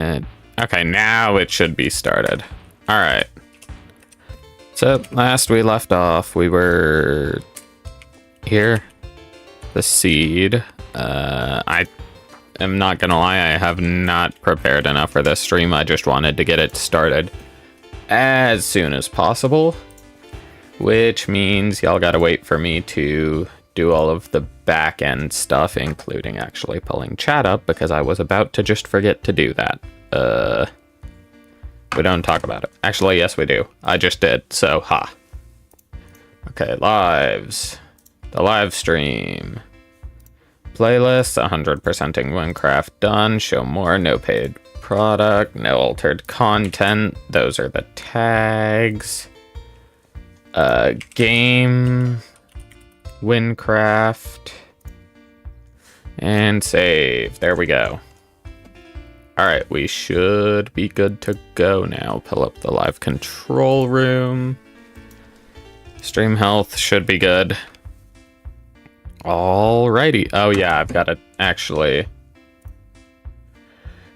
Okay, now it should be started. Alright. So, last we left off, we were here. The seed. I am not gonna lie, I have not prepared enough for this stream. I just wanted to get it started as soon as possible. Which means y'all gotta wait for me to do all of the back end stuff, including actually pulling chat up, because I was about to just forget to do that. We don't talk about it. Actually, yes, we do. I just did, so ha. Okay, lives. The live stream. Playlist, 100%ing Wynncraft done. Show more, no paid product, no altered content. Those are the tags. Game, Wynncraft, and save. There we go. Alright, we should be good to go now. Pull up the live control room. Stream health should be good. Alrighty. Oh yeah, I've got to actually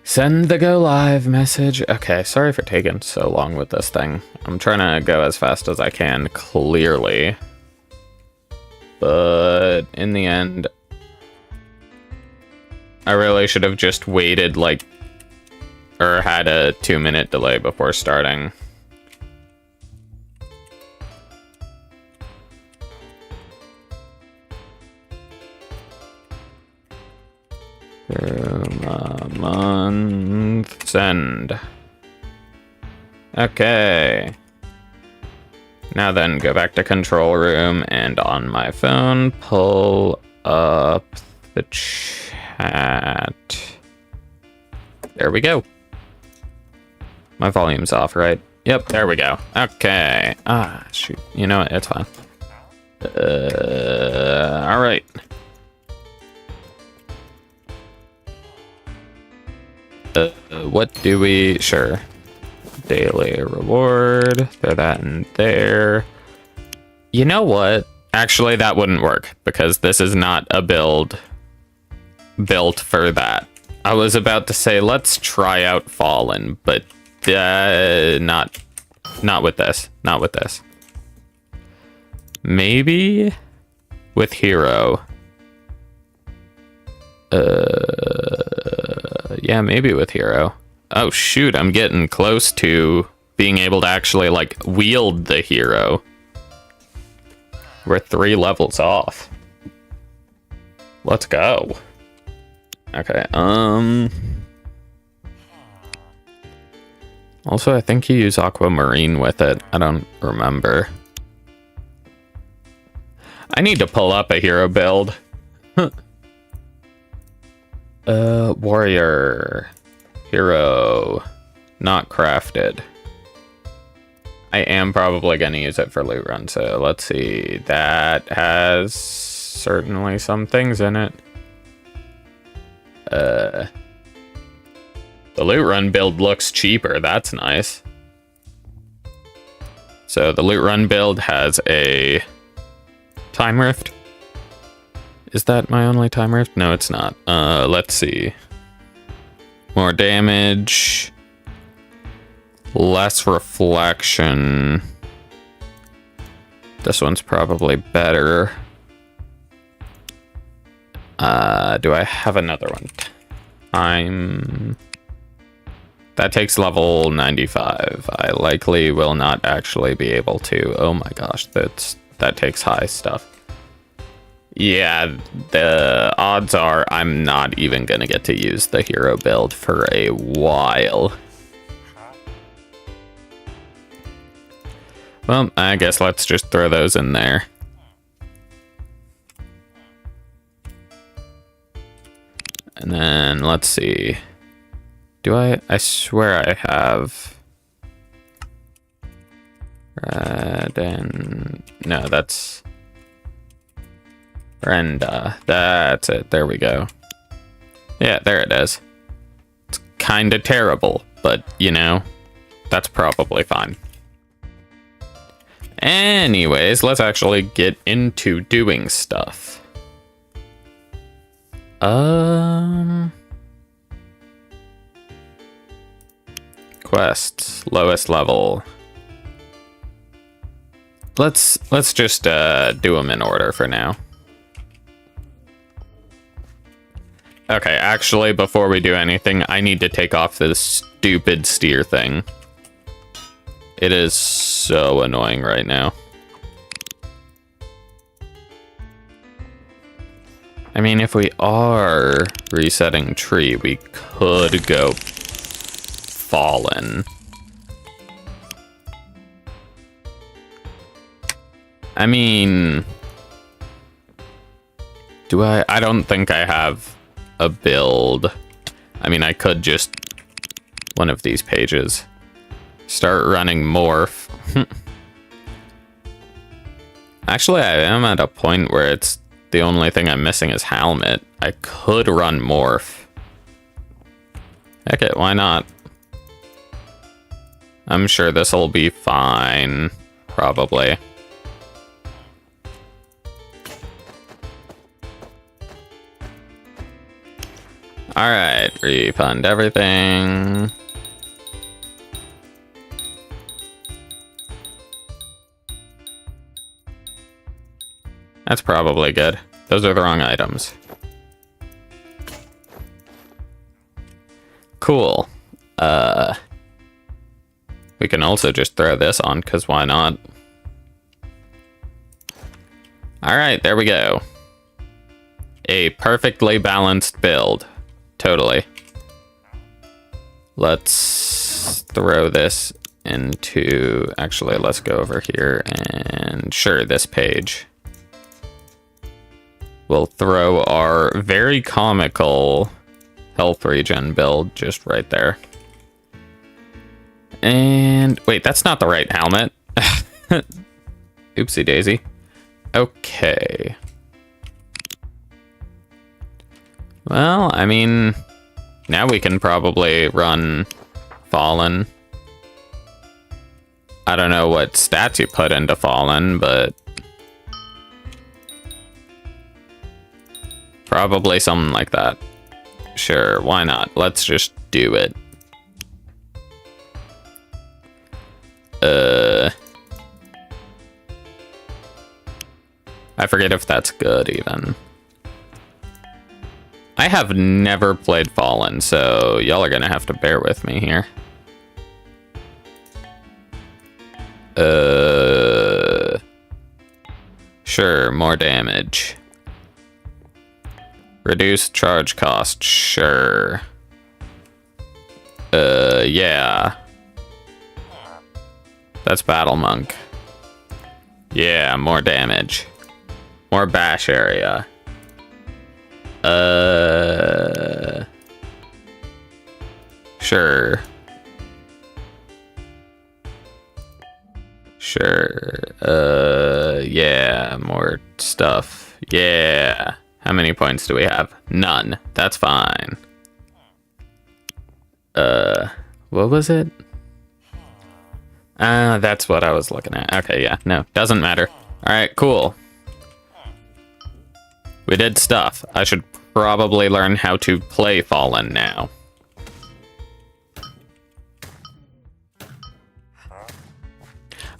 send the go live message. Okay, sorry for taking so long with this thing. I'm trying to go as fast as I can, clearly. But in the end, I really should have just waited, like, or had a 2-minute delay before starting. Month send. Okay. Now then, go back to control room and on my phone, pull up the chat. There we go. My volume's off, right? Yep, there we go. Okay. Ah, shoot. You know what? It's fine. All right. What do we... Sure. Daily reward. Throw that in there. You know what? Actually, that wouldn't work, because this is not a build built for that. I was about to say, let's try out Fallen, but not with this. Not with this. Maybe with Hero. Yeah, maybe with Hero. Oh shoot, I'm getting close to being able to actually, like, wield the Hero. We're 3 levels off. Let's go. Okay, also, I think you use Aquamarine with it. I don't remember. I need to pull up a hero build. Warrior. Hero. Not crafted. I am probably going to use it for loot run, so let's see. That has certainly some things in it. The loot run build looks cheaper. That's nice. So the loot run build has a time rift. Is that my only time rift? No, it's not. Let's see. More damage. Less reflection. This one's probably better. Do I have another one? Time. That takes level 95. I likely will not actually be able to. Oh my gosh, that takes high stuff. Yeah, the odds are I'm not even gonna get to use the hero build for a while. Well, I guess let's just throw those in there. And then let's see. Do I swear I have red and no, that's Brenda. That's it. There we go. Yeah, there it is. It's kind of terrible, but you know, that's probably fine. Anyways, let's actually get into doing stuff. quests. Lowest level. Let's just do them in order for now. Okay, actually, before we do anything, I need to take off this stupid steer thing. It is so annoying right now. I mean, if we are resetting tree, we could go fallen. I mean, I don't think I have a build. I mean, I could just one of these pages start running morph. Actually, I am at a point where it's the only thing I'm missing is helmet. I could run morph. Heck it, why not? I'm sure this will be fine, probably. Alright, refund everything. That's probably good. Those are the wrong items. Cool. We can also just throw this on, because why not? Alright, there we go. A perfectly balanced build. Totally. Let's throw this into... Actually, let's go over here and... Sure, this page. We'll throw our very comical health regen build just right there. And... Wait, that's not the right helmet. Oopsie daisy. Okay. Well, I mean, now we can probably run Fallen. I don't know what stats you put into Fallen, but probably something like that. Sure, why not? Let's just do it. I forget if that's good even. I have never played Fallen, so y'all are gonna have to bear with me here. Sure, more damage. Reduce charge cost, sure. Yeah. That's Battle Monk. Yeah, more damage. More bash area. Sure. Sure. Yeah, more stuff. Yeah. How many points do we have? None. That's fine. What was it? That's what I was looking at. Okay, yeah, no, doesn't matter. Alright, cool. We did stuff. I should probably learn how to play Fallen now.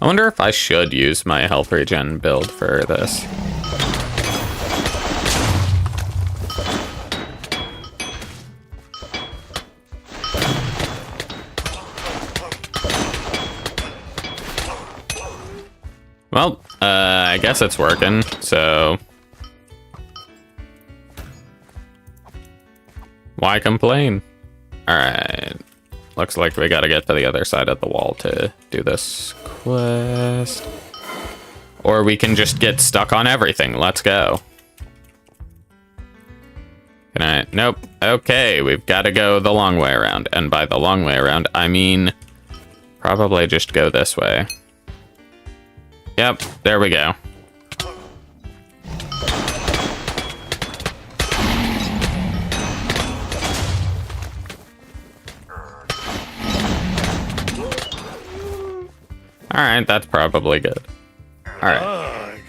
I wonder if I should use my health regen build for this. Well, I guess it's working, so... Why complain? Alright. Looks like we gotta get to the other side of the wall to do this quest. Or we can just get stuck on everything. Let's go. Can I? Nope. Okay, we've gotta go the long way around. And by the long way around, I mean... Probably just go this way. Yep, there we go. Alright, that's probably good. Alright. Ugh.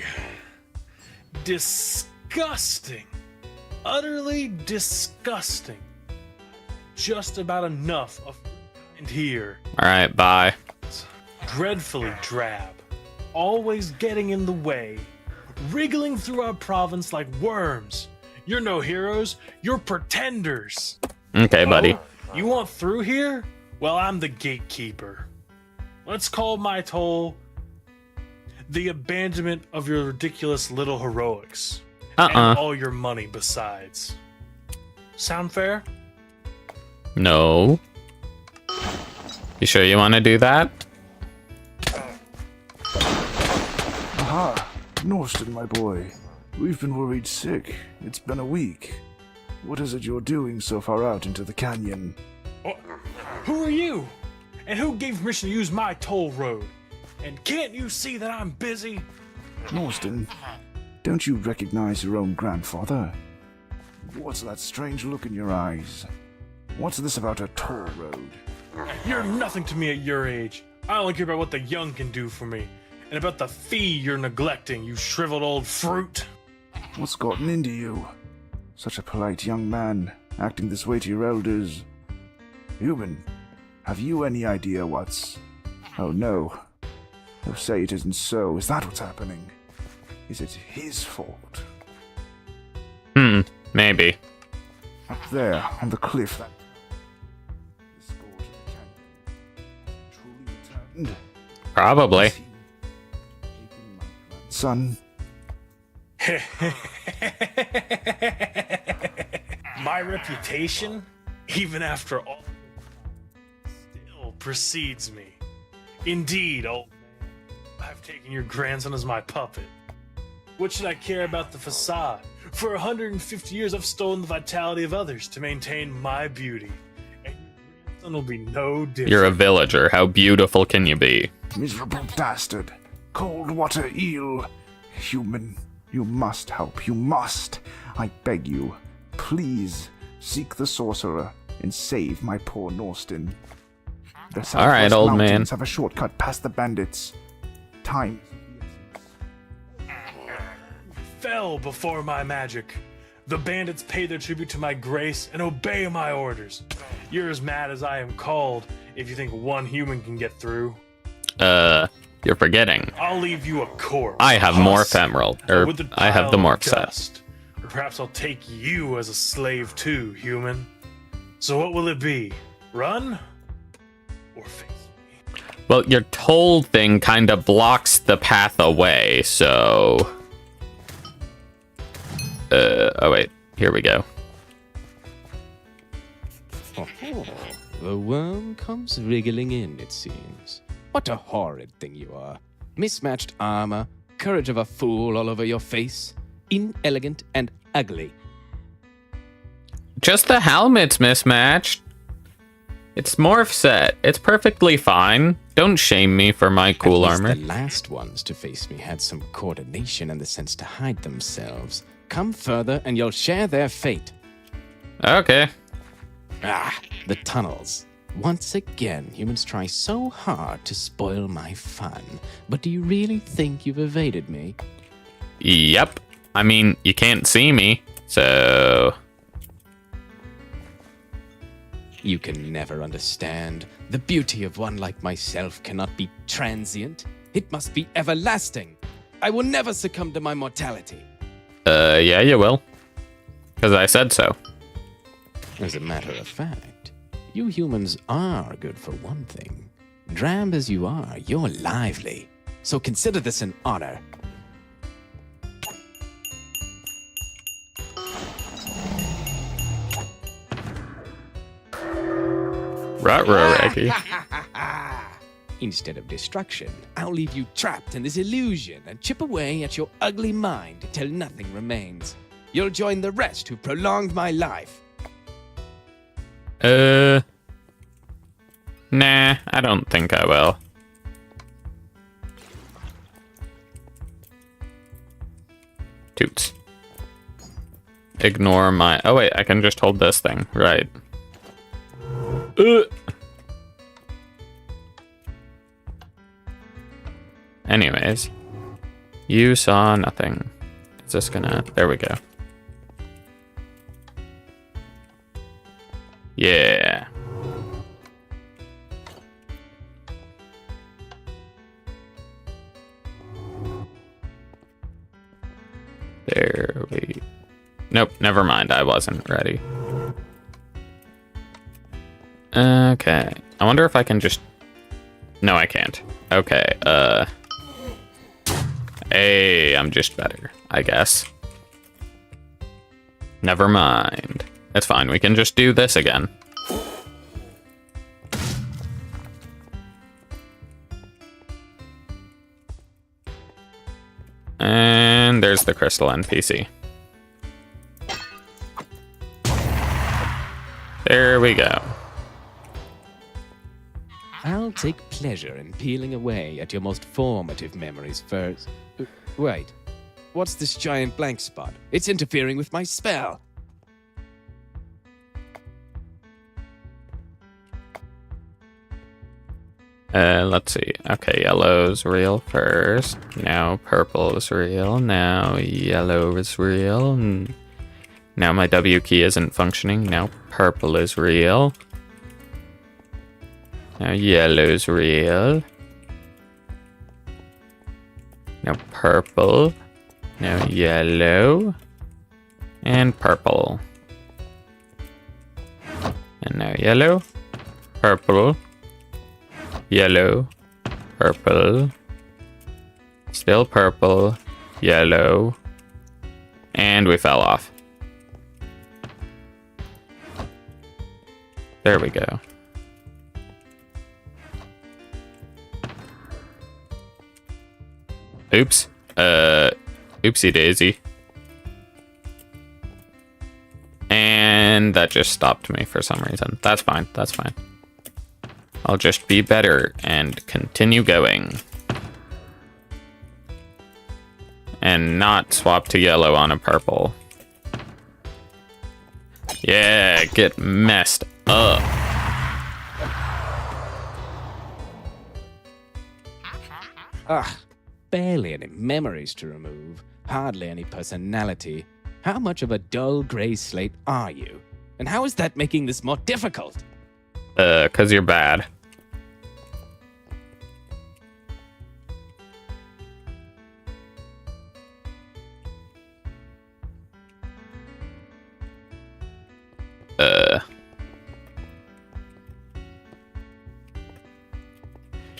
Disgusting. Utterly disgusting. Just about enough of And here, Alright, bye. dreadfully drab, always getting in the way, wriggling through our province like worms. You're no heroes, you're pretenders. Okay, buddy. Oh, you want through here? Well, I'm the gatekeeper. Let's call my toll the abandonment of your ridiculous little heroics. And all your money besides. Sound fair? No. You sure you want to do that? Aha! Norston, my boy. We've been worried sick. It's been a week. What is it you're doing so far out into the canyon? Oh, who are you? And who gave permission to use my toll road? And can't you see that I'm busy? Norston, don't you recognize your own grandfather? What's that strange look in your eyes? What's this about a toll road? You're nothing to me at your age. I only care about what the young can do for me. And about the fee you're neglecting, you shriveled old fruit. What's gotten into you? Such a polite young man, acting this way to your elders. Human, have you any idea what's... Oh no. Oh, say it isn't so. Is that what's happening? Is it his fault? Maybe. Up there, on the cliff, that... The scourge of the canyon. Truly returned? Probably. Is he taking my grandson? My reputation, even after all, still precedes me. Indeed, old man, I've taken your grandson as my puppet. What should I care about the facade? For 150 years, I've stolen the vitality of others to maintain my beauty. And your grandson will be no different. You're a villager. How beautiful can you be? Miserable dastard. Cold water eel. Human, you must help. You must. I beg you. Please, seek the sorcerer and save my poor Norston. The Southwest All right, old man. Mountains have a shortcut past the bandits. Time. Fell before my magic. The bandits pay their tribute to my grace and obey my orders. You're as mad as I am called if you think one human can get through. You're forgetting. I'll leave you a corpse. I have Husk, morph emerald, or with a I have the pile of morph set. dust. Or perhaps I'll take you as a slave too, human. So what will it be? Run? Or face me? Well, your toll thing kind of blocks the path away, so... oh wait, here we go. Oh, the worm comes wriggling in, it seems. What a horrid thing you are. Mismatched armor, courage of a fool all over your face, inelegant and ugly. Just the helmet's mismatched. It's morph set. It's perfectly fine. Don't shame me for my cool At least armor. the last ones to face me had some coordination and the sense to hide themselves. Come further and you'll share their fate. Okay. Ah, the tunnels. Once again, humans try so hard to spoil my fun. But do you really think you've evaded me? Yep. I mean, you can't see me, so... You can never understand. The beauty of one like myself cannot be transient. It must be everlasting. I will never succumb to my mortality. Yeah, you will. Because I said so. As a matter of fact, you humans are good for one thing. Drab as you are, you're lively. So consider this an honor. Ruh-roh, Reggie. Instead of destruction, I'll leave you trapped in this illusion and chip away at your ugly mind until nothing remains. You'll join the rest who prolonged my life. Nah, I don't think I will. Toots. Ignore my... Oh, wait, I can just hold this thing. Right. Anyways. You saw nothing. Is this gonna... There we go. Yeah. There we... Nope, never mind. I wasn't ready. Okay. I wonder if I can just... No, I can't. Okay, Hey, I'm just better, I guess. Never mind. It's fine. We can just do this again. And there's the crystal NPC. There we go. I'll take pleasure in peeling away at your most formative memories first. Wait, what's this giant blank spot? It's interfering with my spell. Let's see. Okay, yellow's real first. Now purple is real. Now yellow is real. And now my W key isn't functioning. Now purple is real. Now yellow's real. Now purple. Now yellow. And purple. And now yellow. Purple. Yellow. Purple. Still purple. Yellow. And we fell off. There we go. Oops. Oopsie daisy. And that just stopped me for some reason. That's fine. That's fine. I'll just be better and continue going. And not swap to yellow on a purple. Yeah, get messed up. Ah, barely any memories to remove. Hardly any personality. How much of a dull gray slate are you? And how is that making this more difficult? 'Cause you're bad.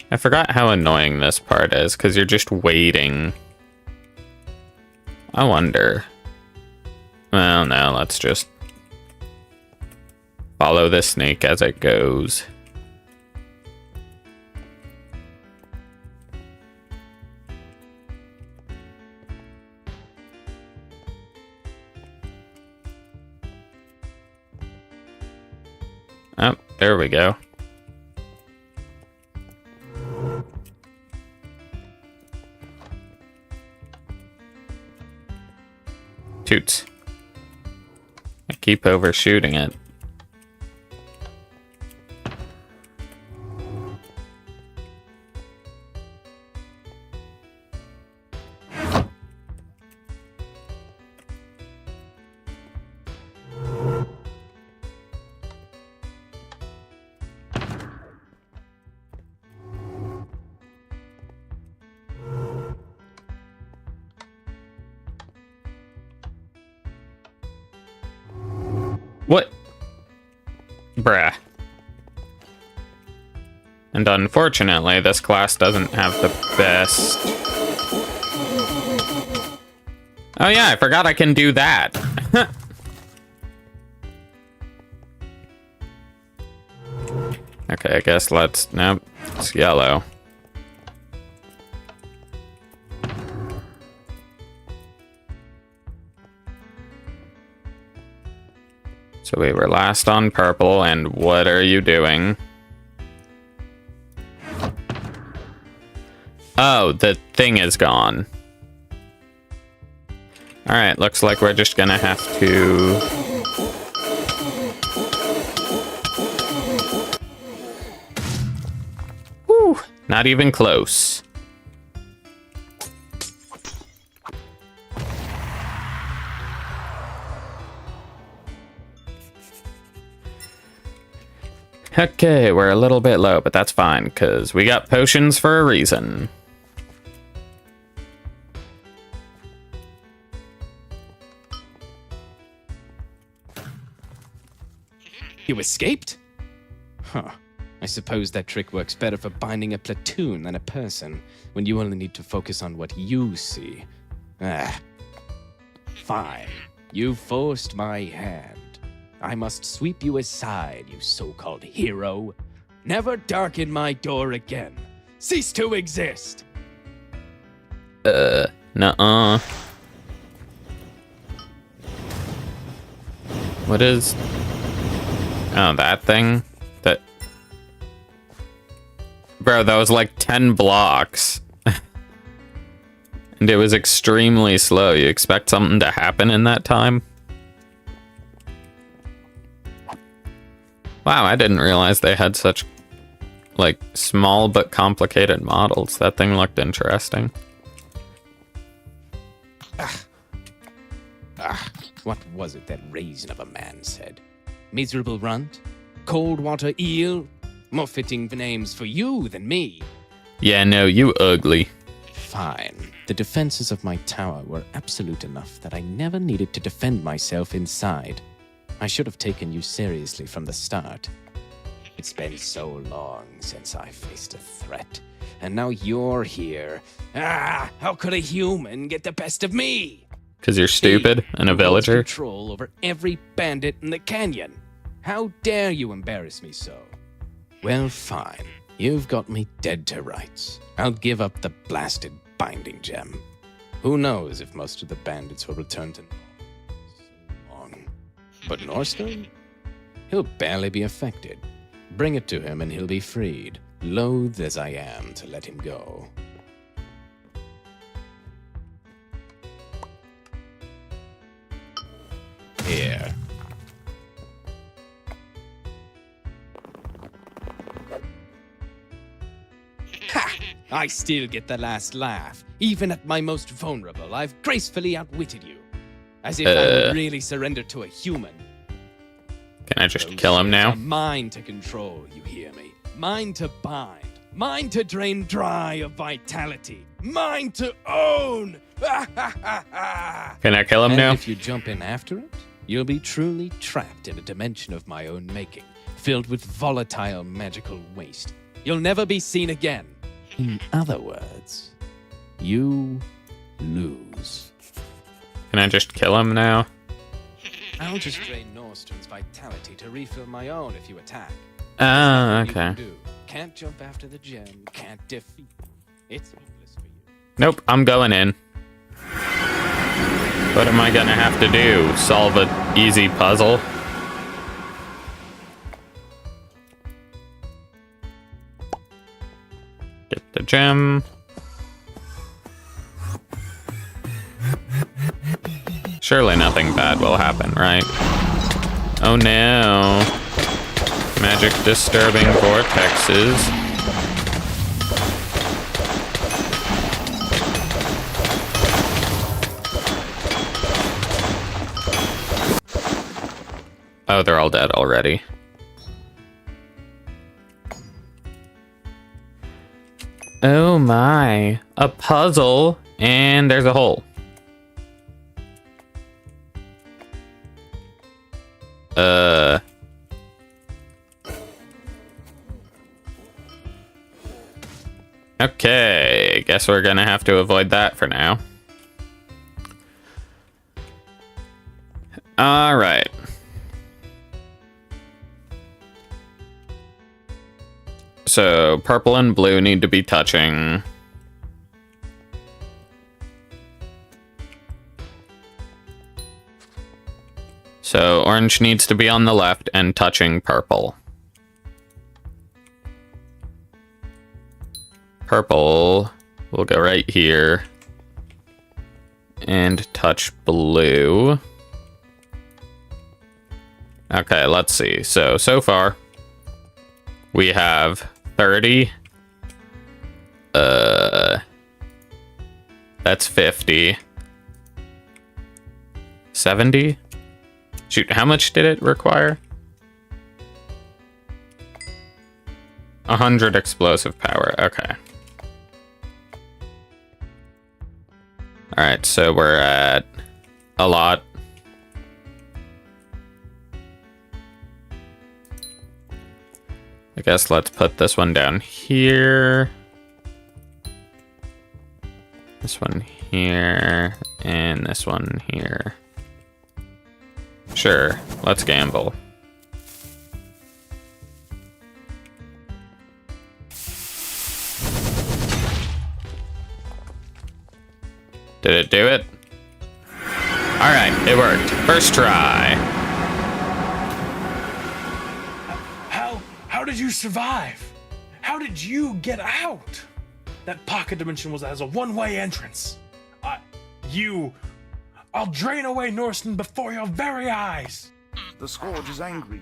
I forgot how annoying this part is, because you're just waiting. I wonder. Well, no, let's just follow the snake as it goes. Oh, there we go. Toots. I keep overshooting it. What? Bruh. And unfortunately, this class doesn't have the best... Oh yeah, I forgot I can do that. Okay, I guess let's... Nope, it's yellow. So we were last on purple, and what are you doing? Oh, the thing is gone. Alright, looks like we're just gonna have to... Whew, not even close. Okay, we're a little bit low, but that's fine, because we got potions for a reason. You escaped? Huh. I suppose that trick works better for binding a platoon than a person, when you only need to focus on what you see. Ah. Fine. You forced my hand. I must sweep you aside, you so-called hero. Never darken my door again. Cease to exist! Nuh-uh. What is... Oh, that thing? That... Bro, that was like 10 blocks. And it was extremely slow. You expect something to happen in that time? Wow, I didn't realize they had such, like, small but complicated models. That thing looked interesting. What was it that raisin of a man said? Miserable runt? Cold water eel? More fitting names for you than me. Yeah, no, you ugly. Fine. The defenses of my tower were absolute enough that I never needed to defend myself inside. I should have taken you seriously from the start. It's been so long since I faced a threat, and now you're here. Ah, how could a human get the best of me? Because you're stupid and a who holds villager? Control over every bandit in the canyon. How dare you embarrass me so? Well, fine. You've got me dead to rights. I'll give up the blasted binding gem. Who knows if most of the bandits will return to long. But Norstone? He'll barely be affected. Bring it to him and he'll be freed, loath as I am to let him go. Here. Ha! I still get the last laugh. Even at my most vulnerable, I've gracefully outwitted you. As if I would really surrender to a human. Can I just Those kill him ships now? are mine to control, you hear me? Mine to bind. Mine to drain dry of vitality. Mine to own! Can I kill him And now? if you jump in after it, you'll be truly trapped in a dimension of my own making, filled with volatile magical waste. You'll never be seen again. In other words, you lose. Can I just kill him now? I'll just drain Norstone's vitality to refill my own if you attack. Ah, You can okay. do. Can't jump after the gem, can't defeat. It's hopeless for you. Nope, I'm going in. What am I gonna have to do? Solve an easy puzzle? Get the gem. Surely nothing bad will happen, right? Oh no. Magic disturbing vortexes. Oh, they're all dead already. Oh my. A puzzle, and there's a hole. Okay, guess we're gonna have to avoid that for now. Alright. So, purple and blue need to be touching. So, orange needs to be on the left and touching purple. Purple will go right here and touch blue. Okay, let's see. So far, we have 30. That's 50. 70? Shoot, how much did it require? 100 explosive power, okay. Alright, so we're at a lot. guess let's put this one down here. This one here. And this one here. Sure, let's gamble. Did it do it? Alright, it worked. First try. How did you survive? How did you get out? That pocket dimension has a one-way entrance. I'll drain away Norseman before your very eyes. The Scourge is angry.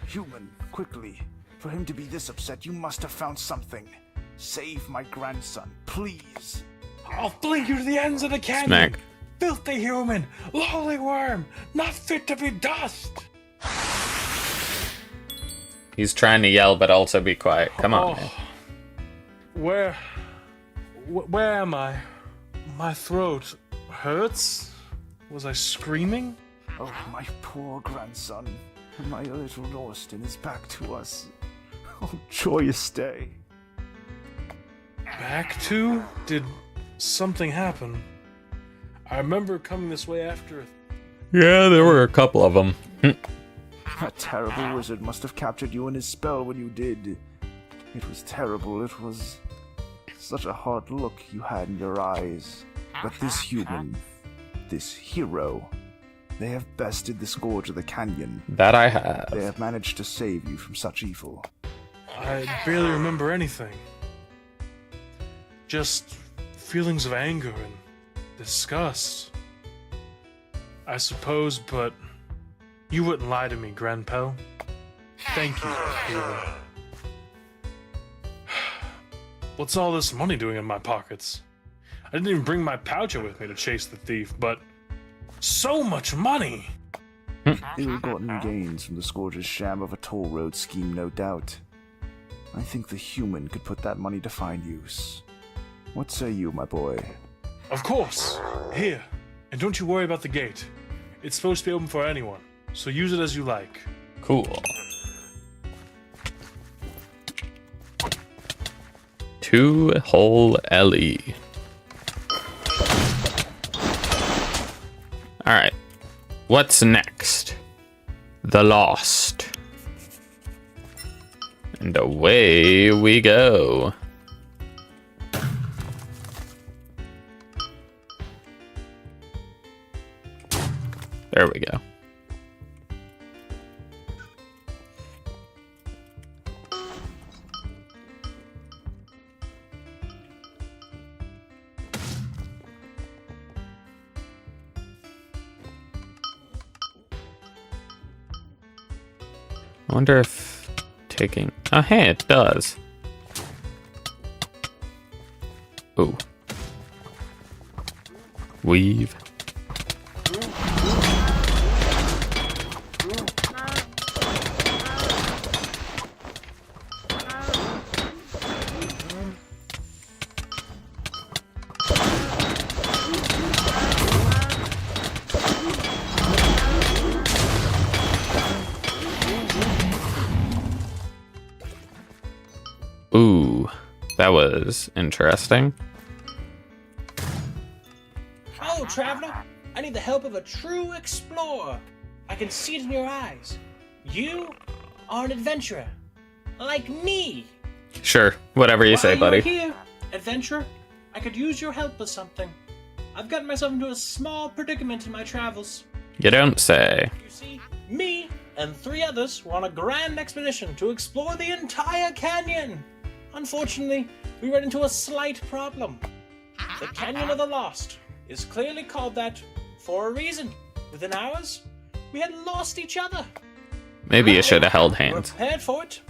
Human, quickly. For him to be this upset, you must have found something. Save my grandson, please. I'll fling you to the ends of the canyon. Smack. Filthy human, lowly worm, not fit to be dust. He's trying to yell, but also be quiet. Come on, man. Where am I? My throat hurts. Was I screaming? Oh, my poor grandson. My little Norston is back to us. Oh, joyous day. Back to? Did something happen? I remember coming this way after. Yeah, there were a couple of them. That terrible wizard must have captured you in his spell when you did. It was terrible. It was such a hard look you had in your eyes. But this human, this hero, they have bested the Scourge of the Canyon. That I have. They have managed to save you from such evil. I barely remember anything. Just feelings of anger and disgust. I suppose, but you wouldn't lie to me, Grandpel. Thank you, hero. What's all this money doing in my pockets? I didn't even bring my poucher with me to chase the thief, but so much money! Ill-gotten gains from the Scourge's sham of a toll road scheme, no doubt. I think the human could put that money to fine use. What say you, my boy? Of course! Here, and don't you worry about the gate. It's supposed to be open for anyone, so use it as you like. Cool. 2-hole LE. Alright. What's next? The Lost. And away we go. There we go. I wonder if taking... Oh, hey, it does. Ooh. Weave. Ooh, that was interesting. Oh, traveler, I need the help of a true explorer. I can see it in your eyes. You are an adventurer, like me. Sure, whatever you say, buddy. While you're here, adventurer, I could use your help with something. I've gotten myself into a small predicament in my travels. You don't say. You see, me and 3 others were on a grand expedition to explore the entire canyon. Unfortunately, we ran into a slight problem. The Canyon of the Lost is clearly called that for a reason. Within hours, we had lost each other. Maybe you should have held We were hands. prepared for it.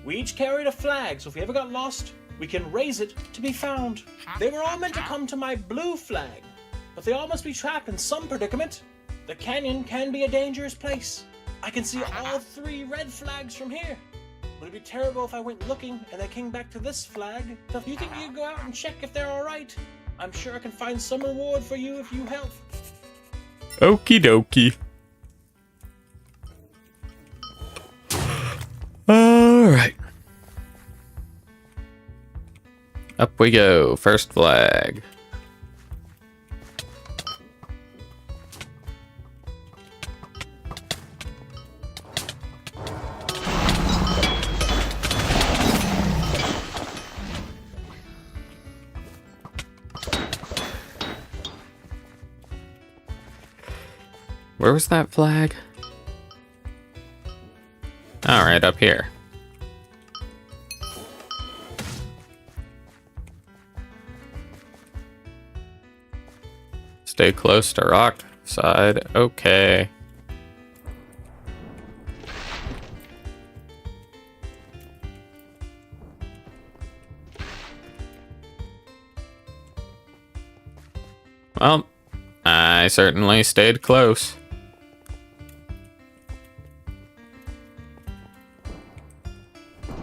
We each carried a flag, so if we ever got lost, we can raise it to be found. They were all meant to come to my blue flag, but they all must be trapped in some predicament. The canyon can be a dangerous place. I can see all 3 red flags from here. Would it be terrible if I went looking and they came back to this flag? Do you think you could go out and check if they're alright? I'm sure I can find some reward for you if you help. Okie dokie. Alright. Up we go. First flag. Where was that flag? All right, up here. Stay close to rock side. Okay. Well, I certainly stayed close.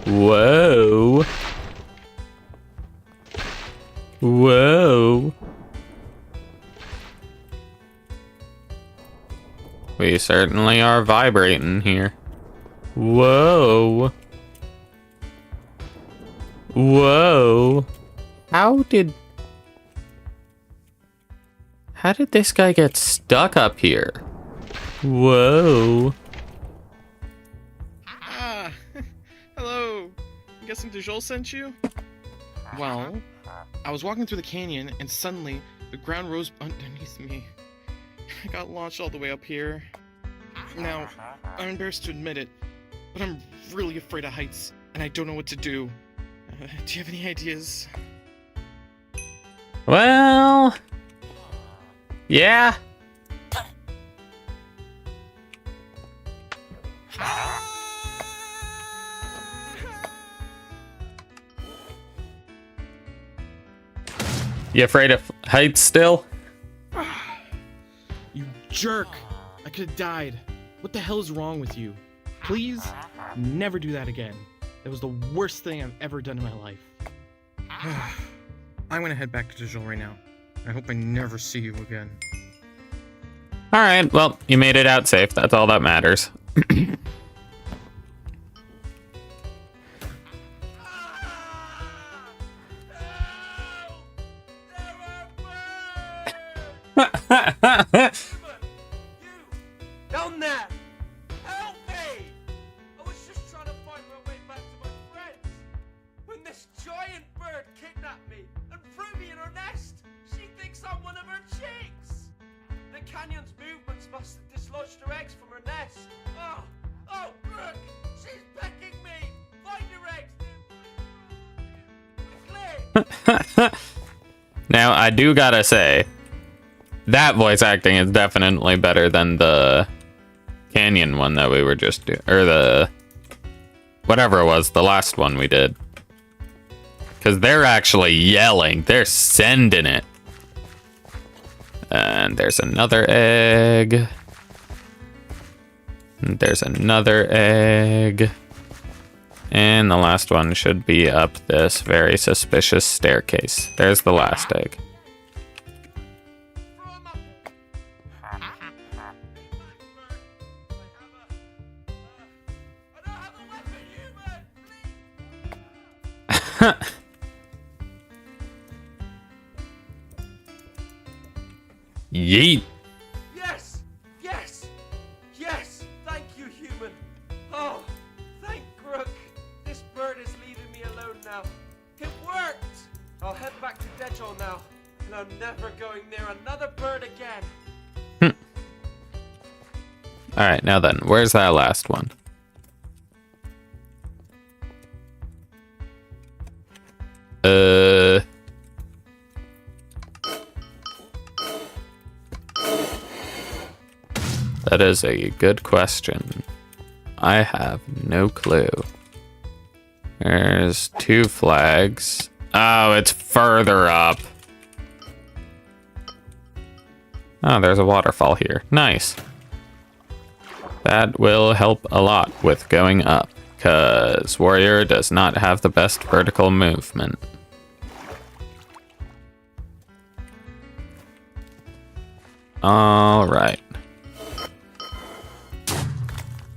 Whoa. Whoa. We certainly are vibrating here. Whoa. Whoa. How did this guy get stuck up here? Whoa. Hello. I'm guessing Dejol sent you? Well, I was walking through the canyon and suddenly the ground rose underneath me. I got launched all the way up here. Now, I'm embarrassed to admit it, but I'm really afraid of heights and I don't know what to do. Do you have any ideas? Well, yeah. You afraid of heights still? You jerk! I could have died. What the hell is wrong with you? Please, never do that again. That was the worst thing I've ever done in my life. I'm gonna head back to Dejol right now. I hope I never see you again. Alright, well, you made it out safe. That's all that matters. Down there! Help me! I was just trying to find my way back to my friends when this giant bird kidnapped me and threw me in her nest. She thinks I'm one of her chicks. The canyon's movements must have dislodged her eggs from her nest. Oh, Brooke! She's pecking me! Find her eggs! Quickly! Now, I do gotta say, that voice acting is definitely better than the canyon one that we were just doing, or the whatever it was, the last one we did. Because they're actually yelling, they're sending it. And there's another egg. And there's another egg. And the last one should be up this very suspicious staircase. There's the last egg. Yeet. Yes! Yes! Yes! Thank you, human! Oh, thank Grook! This bird is leaving me alone now. It worked! I'll head back to Dejol now, and I'm never going near another bird again. Alright, now then, where's that last one? That is a good question. I have no clue. There's 2 flags. Oh, it's further up. Oh, there's a waterfall here. Nice. That will help a lot with going up, because Warrior does not have the best vertical movement. Alright.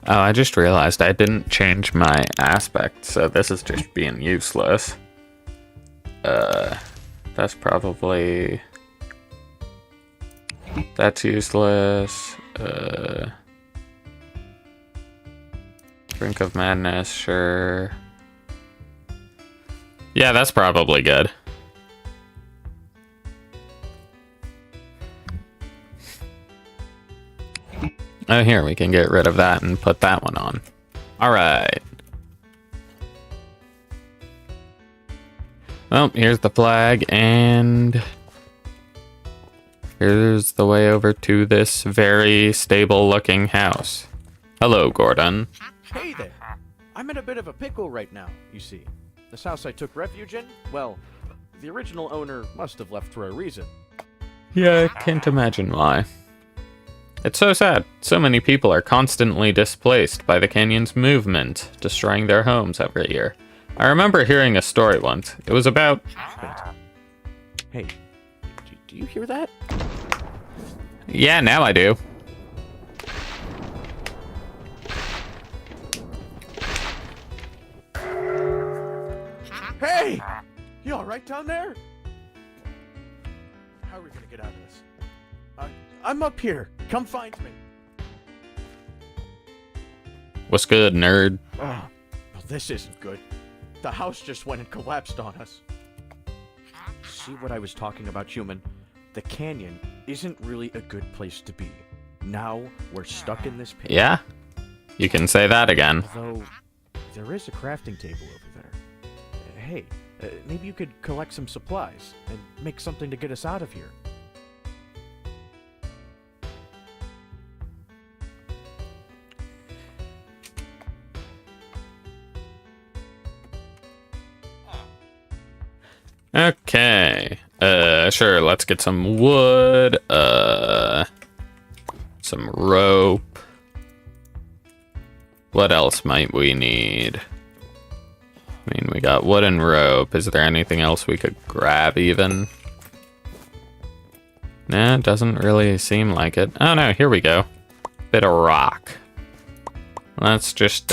Oh, I just realized I didn't change my aspect, so this is just being useless. That's probably... That's useless. Drink of Madness, sure. Yeah, that's probably good. Oh, here, we can get rid of that and put that one on. Alright. Well, here's the flag, and here's the way over to this very stable-looking house. Hello, Gordon. Hey there. I'm in a bit of a pickle right now, you see. This house I took refuge in, well, the original owner must have left for a reason. Yeah, I can't imagine why. It's so sad. So many people are constantly displaced by the canyon's movement, destroying their homes every year. I remember hearing a story once. It was about... Hey, do you hear that? Yeah, now I do. Hey! You alright down there? How are we gonna get out of this? I'm up here. Come find me. What's good, nerd? Oh, well, this isn't good. The house just went and collapsed on us. See what I was talking about, human? The canyon isn't really a good place to be. Now we're stuck in this pit. Yeah? You can say that again. Although, there is a crafting table over there. Hey, maybe you could collect some supplies and make something to get us out of here. Okay. Sure, let's get some wood, some rope. What else might we need? I mean, we got wood and rope. Is there anything else we could grab even? Nah, it doesn't really seem like it. Oh no, here we go. Bit of rock. Let's just,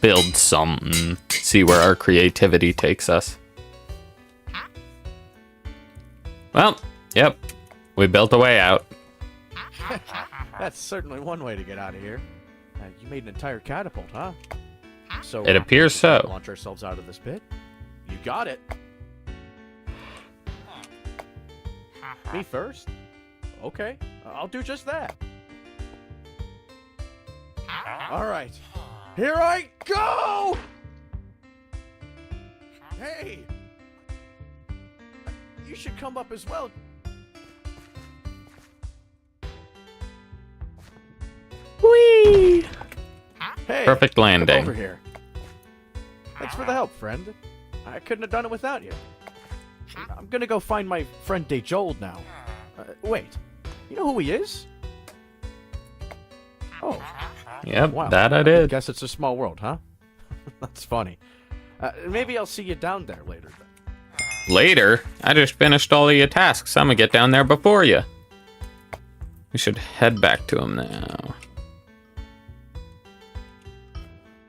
build something. See where our creativity takes us. Well, yep. We built a way out. That's certainly one way to get out of here. You made an entire catapult, huh? So It appears so. launch ourselves out of this pit. You got it. Me first? Okay, I'll do just that. All right, here I go! Hey! You should come up as well. Whee! Hey, Perfect come landing. over here. Thanks for the help, friend. I couldn't have done it without you. I'm gonna go find my friend Dejold now. Wait, you know who he is? Oh, Yep, wow. that I I did. guess it's a small world, huh? That's funny. Maybe I'll see you down there later then. Later? I just finished all of your tasks. I'm gonna get down there before you. We should head back to him now.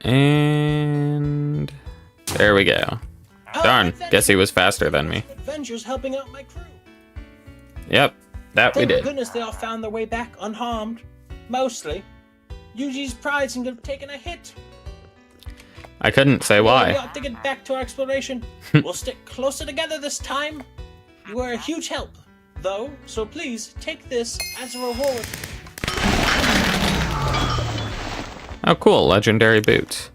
And there we go. Darn, guess he was faster than me. Adventures helping out my crew. Yep, that we Thank did. goodness they all found their way back unharmed. Mostly. Yuji's pride seemed to have taken a hit. I couldn't say We why. ought to get back to our exploration. We'll stick closer together this time. You were a huge help, though, so please take this as a reward. Oh, cool, legendary boots.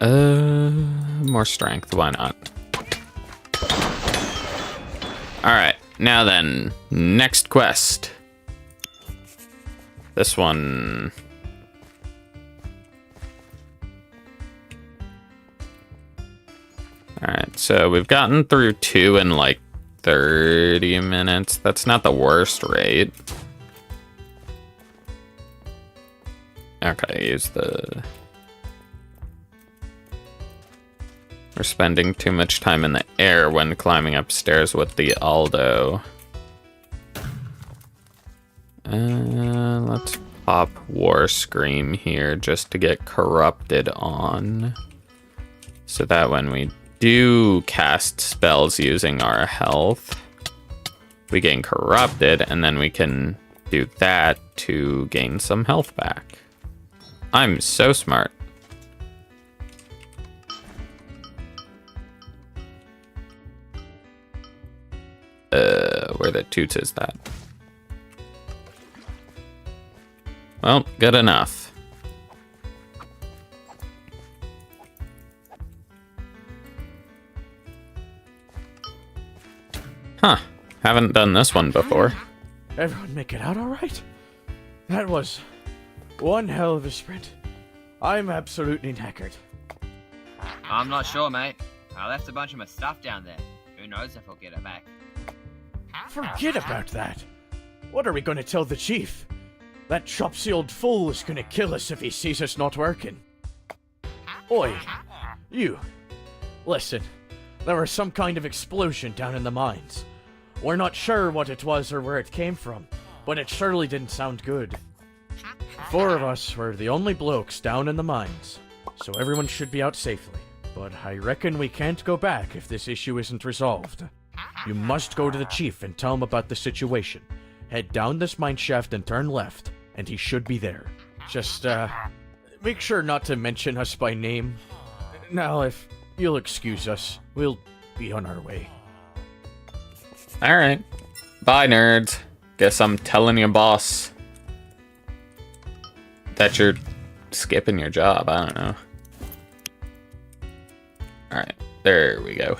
More strength, why not? Alright, now then, next quest. This one... Alright, so we've gotten through 2 in like 30 minutes. That's not the worst rate. Okay, use the... We're spending too much time in the air when climbing upstairs with the Aldo. Let's pop War Scream here just to get corrupted on. So that when we do cast spells using our health, we gain corrupted, and then we can do that to gain some health back. I'm so smart. Where the toots is that? Well, good enough. Huh. Haven't done this one before. Everyone make it out all right? That was one hell of a sprint. I'm absolutely knackered. I'm not sure, mate. I left a bunch of my stuff down there. Who knows if I'll get it back. Forget about that. What are we going to tell the chief? That chopsy old fool is going to kill us if he sees us not working. Oi, you. Listen, there was some kind of explosion down in the mines. We're not sure what it was or where it came from, but it surely didn't sound good. 4 of us were the only blokes down in the mines, so everyone should be out safely. But I reckon we can't go back if this issue isn't resolved. You must go to the chief and tell him about the situation. Head down this mine shaft and turn left, and he should be there. Just, make sure not to mention us by name. Now, if you'll excuse us, we'll be on our way. Alright. Bye, nerds. Guess I'm telling your boss that you're skipping your job. I don't know. Alright. There we go.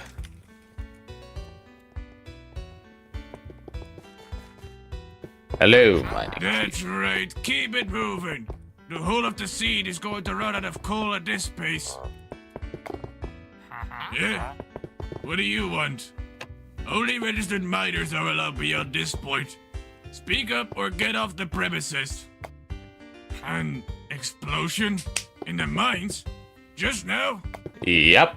Hello, my name. That's right, keep it moving. The whole of the seed is going to run out of coal at this pace. Yeah? What do you want? Only registered miners are allowed beyond this point. Speak up or get off the premises. An explosion? In the mines? Just now? Yep.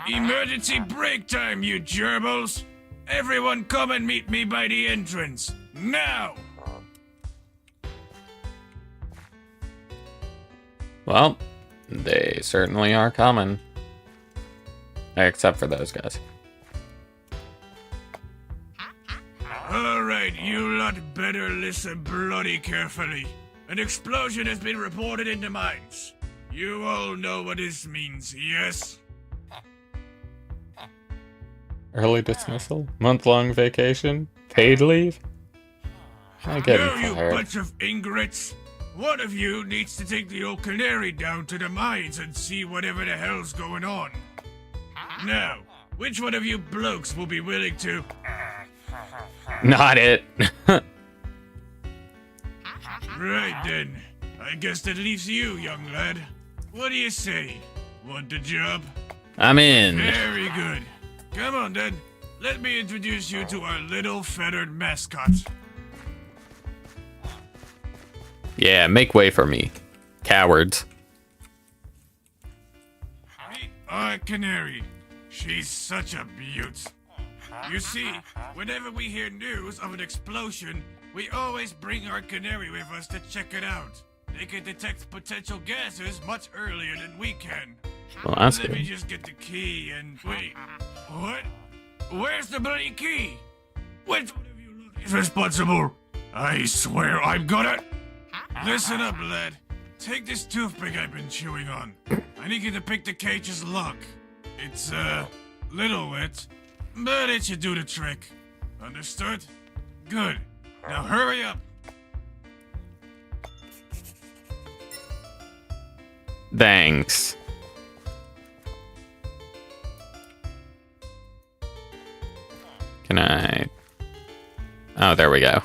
Emergency break time, you gerbils! Everyone come and meet me by the entrance. Now! Well, they certainly are coming. Except for those guys. Alright, you lot better listen bloody carefully. An explosion has been reported in the mines. You all know what this means, yes? Early dismissal? Month-long vacation? Paid leave? I get You fired. bunch of ingrates! One of you needs to take the old canary down to the mines and see whatever the hell's going on. Now, which one of you blokes will be willing to... Not it. Right then. I guess that leaves you, young lad. What do you say? Want the job? I'm in. Very good. Come on then. Let me introduce you to our little feathered mascot. Yeah, make way for me. Cowards. Meet our canary. She's such a beaut. You see, whenever we hear news of an explosion, we always bring our canary with us to check it out. They can detect potential gases much earlier than we can. Well, that's Let me good. just get the key and wait. What? Where's the bloody key? Which one of you look is responsible? I swear I'm gonna... Listen up, lad. Take this toothpick I've been chewing on. I need you to pick the cage's lock. It's, little wet, but it should do the trick. Understood? Good. Now hurry up. Thanks. Can I... Oh, there we go.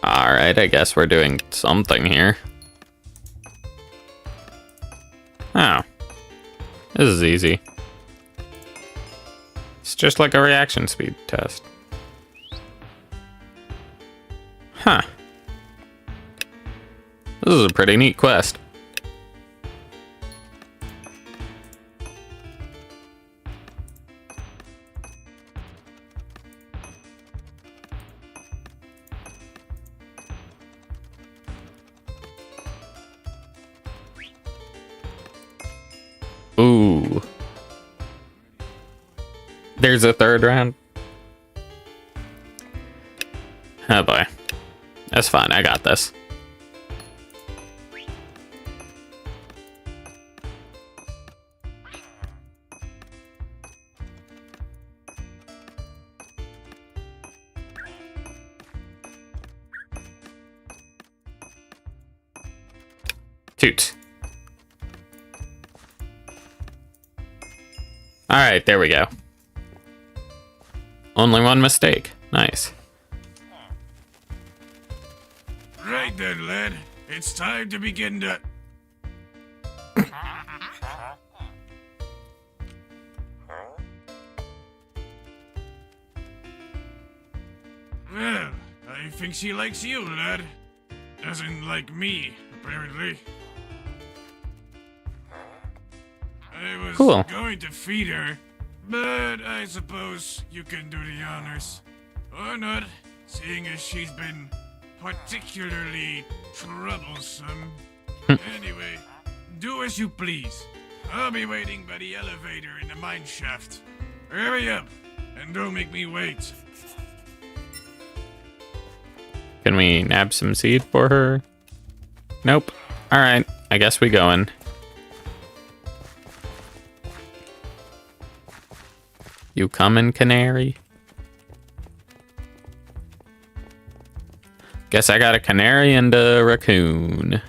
Alright, I guess we're doing something here. Oh. This is easy. It's just like a reaction speed test. Huh. This is a pretty neat quest. Ooh. There's a third round. Oh boy. That's fine. I got this. Toot. Alright, there we go. Only one mistake. Nice. Right then, lad. It's time to begin the... Well, I think she likes you, lad. Doesn't like me, apparently. I was Cool. going to feed her, but I suppose you can do the honors. Or not, seeing as she's been particularly troublesome. Anyway, do as you please. I'll be waiting by the elevator in the mine shaft. Hurry up, and don't make me wait. Can we nab some seed for her? Nope. Alright, I guess we going. You coming, canary? Guess I got a canary and a raccoon.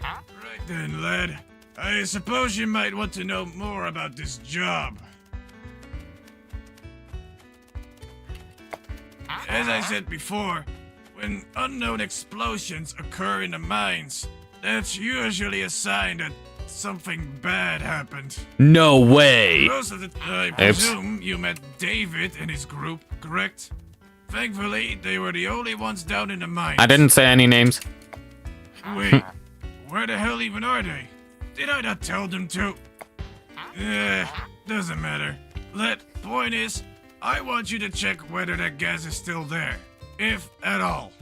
Right then, lad. I suppose you might want to know more about this job. As I said before, when unknown explosions occur in the mines, that's usually a sign that something bad happened. No way! Most of the I presume you met David and his group, correct? Thankfully, they were the only ones down in the mines. I didn't say any names. Wait, where the hell even are they? Did I not tell them to? Doesn't matter. Point is, I want you to check whether that gas is still there, if at all.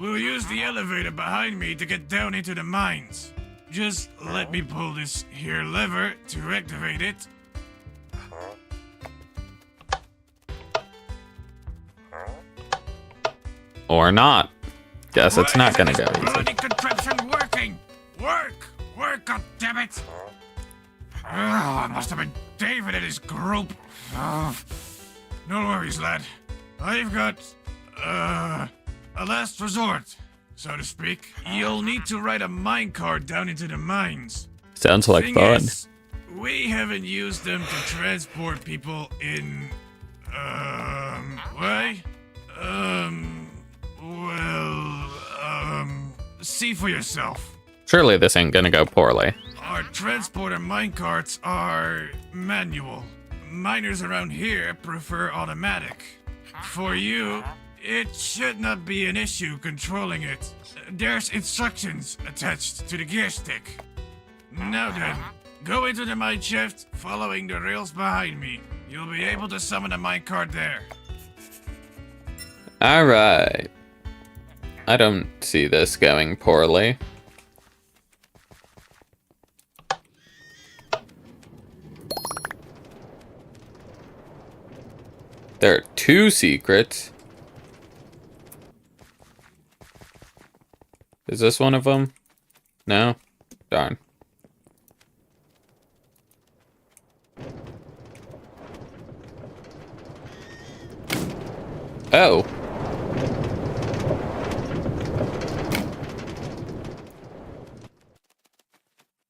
We'll use the elevator behind me to get down into the mines. Just let me pull this here lever to activate it. Or not. Guess it's not gonna go Why isn't this easy. bloody contraption working? Work! Goddammit! Oh, it must have been David and his group. Oh. No worries, lad. I've got, a last resort, so to speak. You'll need to ride a minecart down into the mines. Sounds like Thing fun. is, we haven't used them to transport people in, why? See for yourself. Surely this ain't gonna go poorly. Our transporter minecarts are manual. Miners around here prefer automatic. For you, it should not be an issue controlling it. There's instructions attached to the gear stick. Now then, go into the mine shaft following the rails behind me. You'll be able to summon a minecart there. Alright. I don't see this going poorly. There are 2 secrets. Is this one of them? No? Darn. Oh.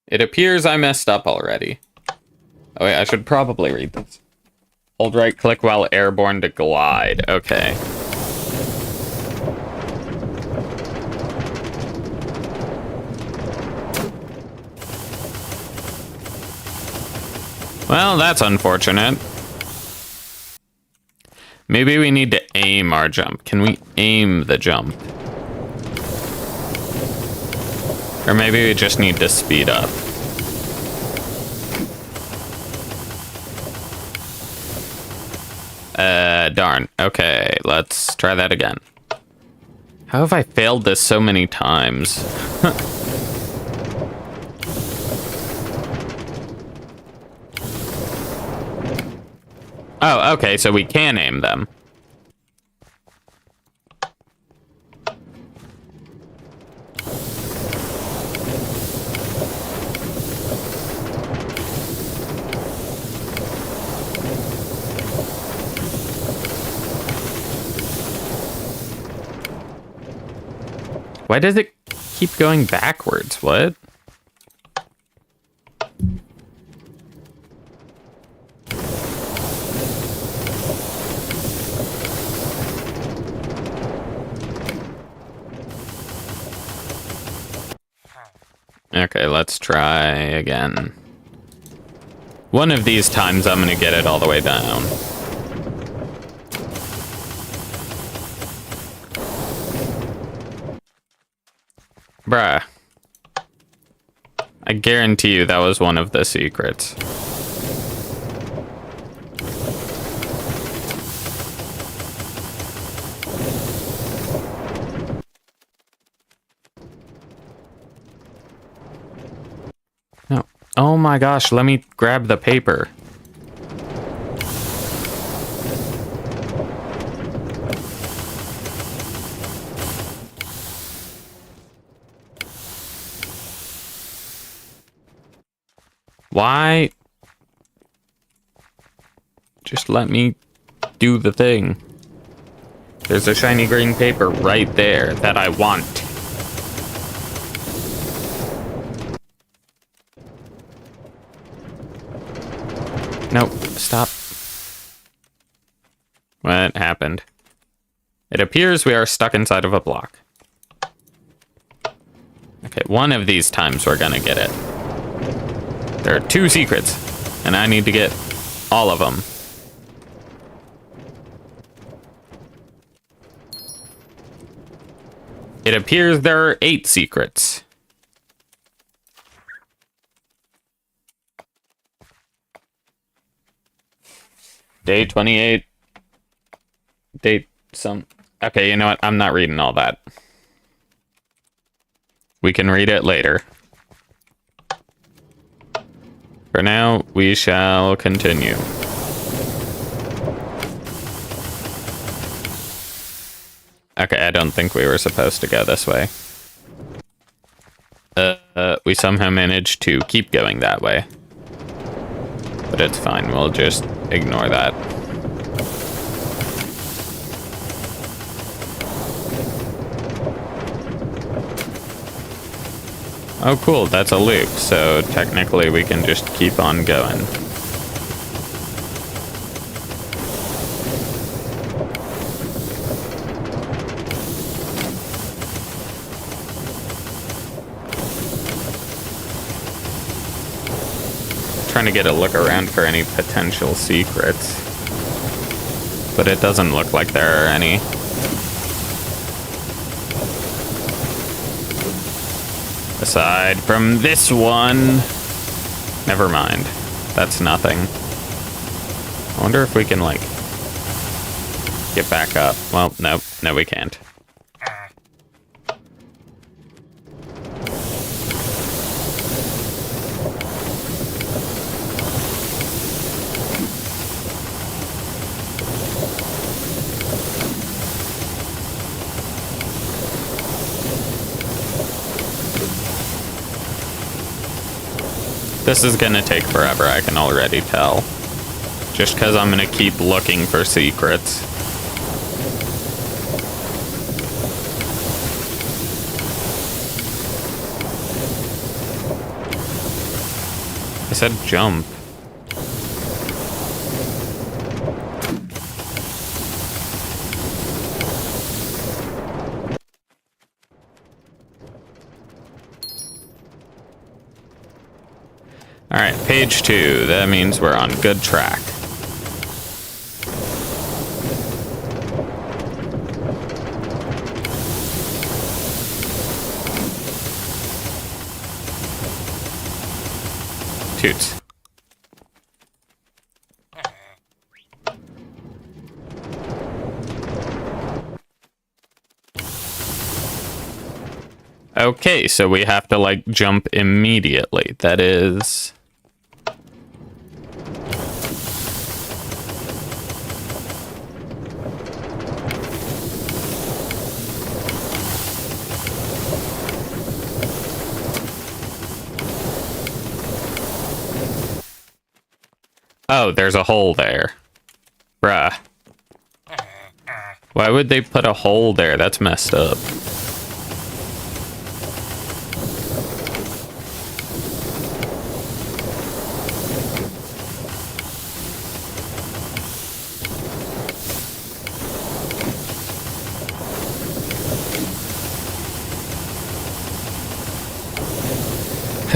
It appears I messed up already. Oh wait, I should probably read this. Hold right click while airborne to glide. Okay. Well, that's unfortunate. Maybe we need to aim our jump. Can we aim the jump? Or maybe we just need to speed up. Darn. Okay, let's try that again. How have I failed this so many times? Oh, okay, so we can aim them. Why does it keep going backwards? What? Okay, let's try again. One of these times I'm gonna get it all the way down. Bruh. I guarantee you that was one of the secrets. No. Oh my gosh, let me grab the paper. Why? Just let me do the thing. There's a shiny green paper right there that I want. Nope, stop. What happened? It appears we are stuck inside of a block. Okay, one of these times we're gonna get it. There are 2 secrets, and I need to get all of them. It appears there are 8 secrets. Day 28. Date some... Okay, you know what? I'm not reading all that. We can read it later. For now, we shall continue. Okay, I don't think we were supposed to go this way. We somehow managed to keep going that way. But it's fine, we'll just ignore that. Oh cool, that's a loop, so technically we can just keep on going. Trying to get a look around for any potential secrets, but it doesn't look like there are any. Aside from this one. Never mind. That's nothing. I wonder if we can, like, get back up. Well, no. No, we can't. This is gonna take forever, I can already tell. Just because I'm gonna keep looking for secrets. I said jump. Alright, page 2. That means we're on good track. Toots. Okay, so we have to, like, jump immediately. That is... Oh, there's a hole there. Bruh. Why would they put a hole there? That's messed up.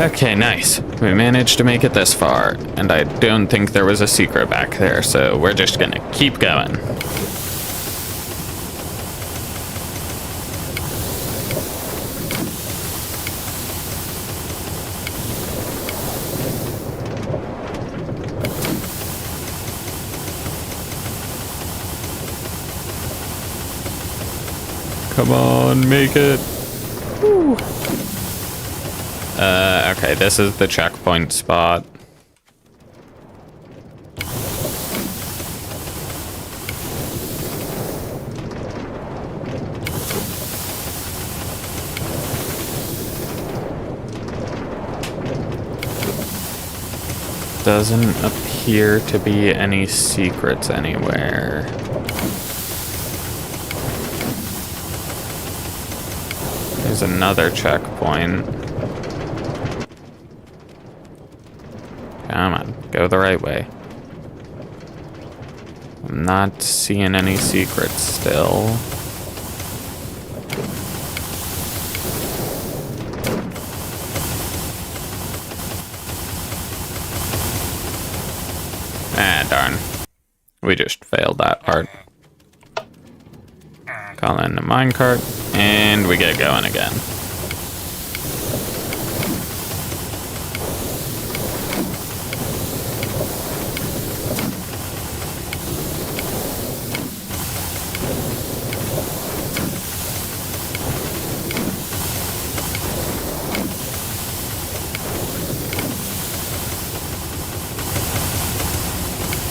Okay, nice. We managed to make it this far, and I don't think there was a secret back there, so we're just gonna keep going. Come on, make it. Woo. Okay, this is the checkpoint spot. Doesn't appear to be any secrets anywhere. There's another checkpoint. Come on, go the right way. I'm not seeing any secrets still. Ah, darn. We just failed that part. Call in the minecart, and we get going again.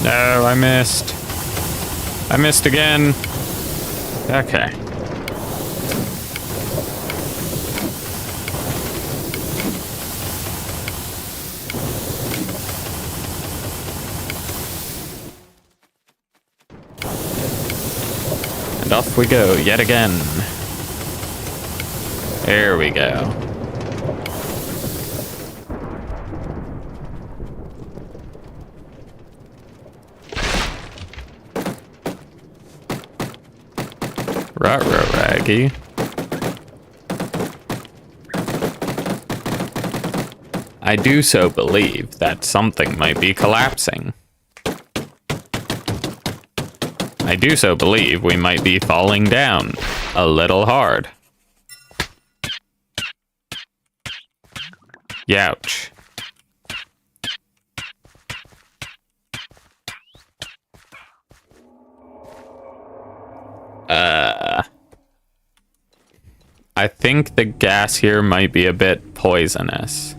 No, I missed. I missed again. Okay. And off we go yet again. There we go. Ruh-roh, Raggy. I do so believe that something might be collapsing. I do so believe we might be falling down a little hard. Youch. I think the gas here might be a bit poisonous.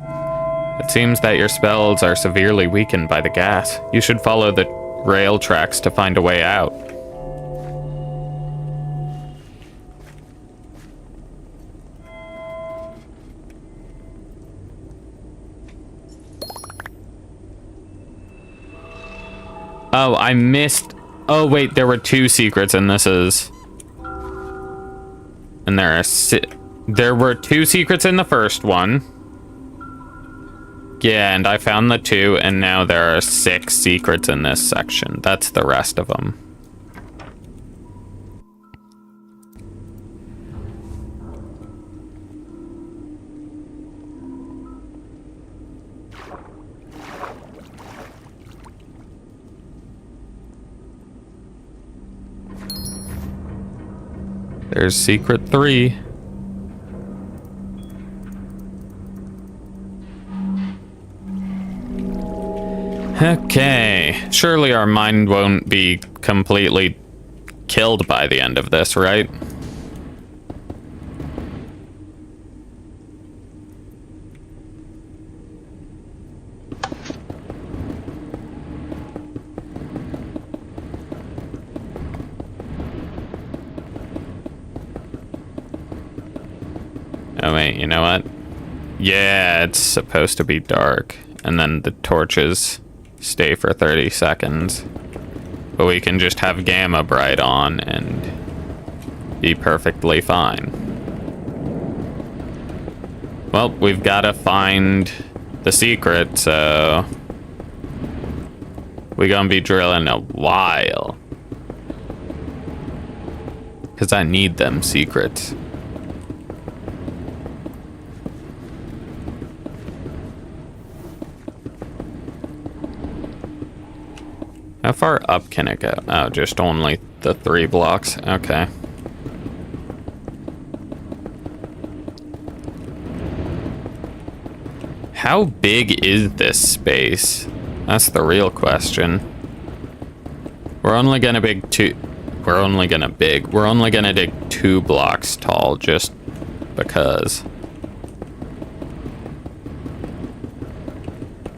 It seems that your spells are severely weakened by the gas. You should follow the rail tracks to find a way out. Oh, I missed... Oh, wait, there were 2 secrets, and this is... And there were 2 secrets in the first one. Yeah, and I found the 2, and now there are 6 secrets in this section. That's the rest of them. There's secret 3. Okay, surely our mind won't be completely killed by the end of this, right? Oh, wait, you know what? Yeah, it's supposed to be dark. And then the torches stay for 30 seconds. But we can just have gamma bright on and be perfectly fine. Well, we've got to find the secret, so we're gonna be drilling a while. Because I need them secrets. How far up can it go? Oh, just only the 3 blocks. Okay. How big is this space? That's the real question. We're only gonna dig 2 blocks tall just because.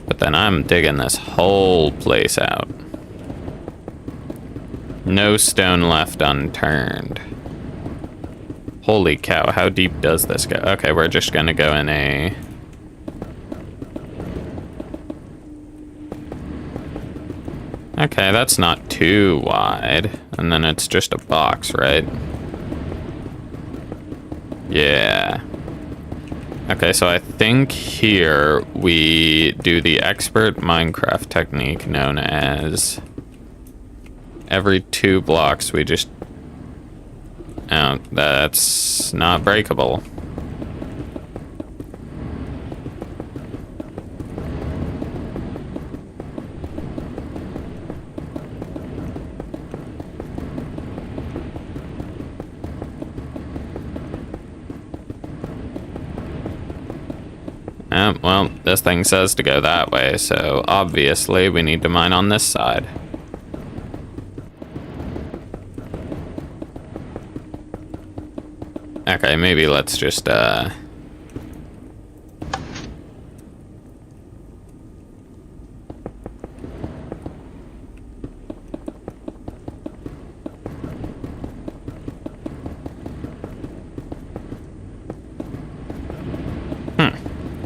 But then I'm digging this whole place out. No stone left unturned. Holy cow, how deep does this go? Okay, we're just gonna go in a... Okay, that's not too wide. And then it's just a box, right? Yeah. Okay, so I think here we do the expert Minecraft technique known as every 2 blocks we just... Oh, that's not breakable. Well, this thing says to go that way, so obviously we need to mine on this side. Okay, maybe let's just,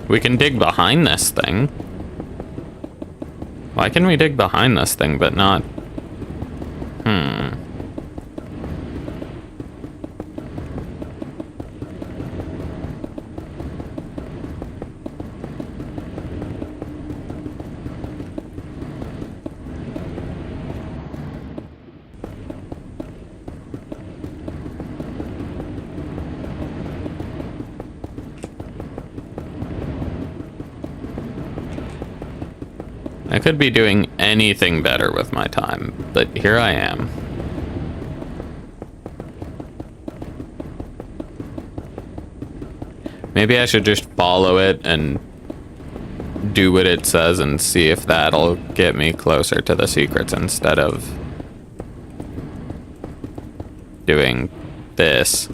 We can dig behind this thing. Why can we dig behind this thing, but not... I could be doing anything better with my time, but here I am. Maybe I should just follow it and do what it says and see if that'll get me closer to the secrets instead of doing this.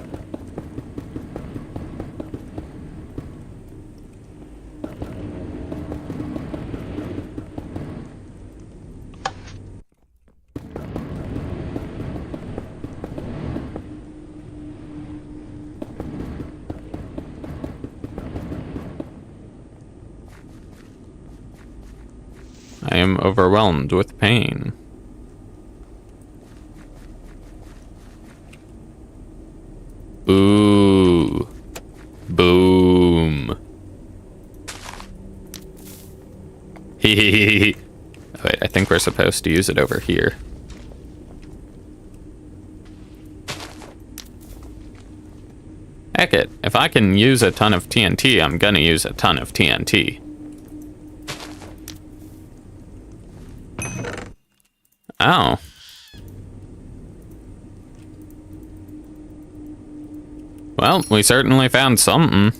I am overwhelmed with pain. Ooh. Boom. Hehehehe. Wait, I think we're supposed to use it over here. Heck it. If I can use a ton of TNT, I'm gonna use a ton of TNT. Oh. Well, we certainly found something.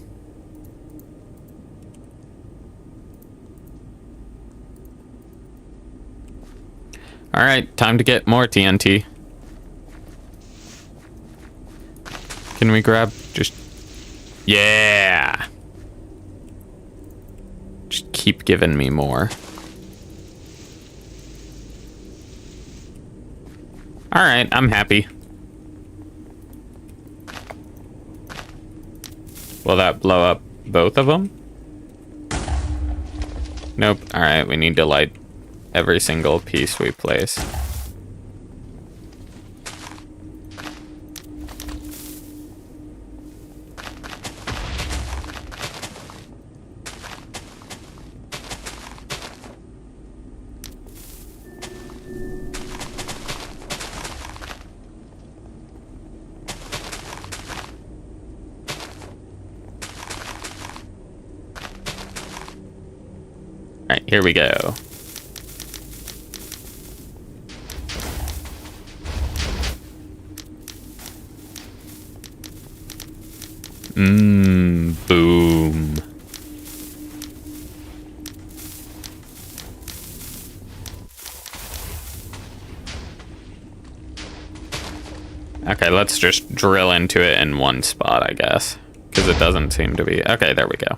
Alright, time to get more TNT. Can we grab just... Yeah! Just keep giving me more. Alright, I'm happy. Will that blow up both of them? Nope. Alright, we need to light every single piece we place. Alright, here we go. Boom. Okay, let's just drill into it in one spot, I guess. Because it doesn't seem to be... Okay, there we go.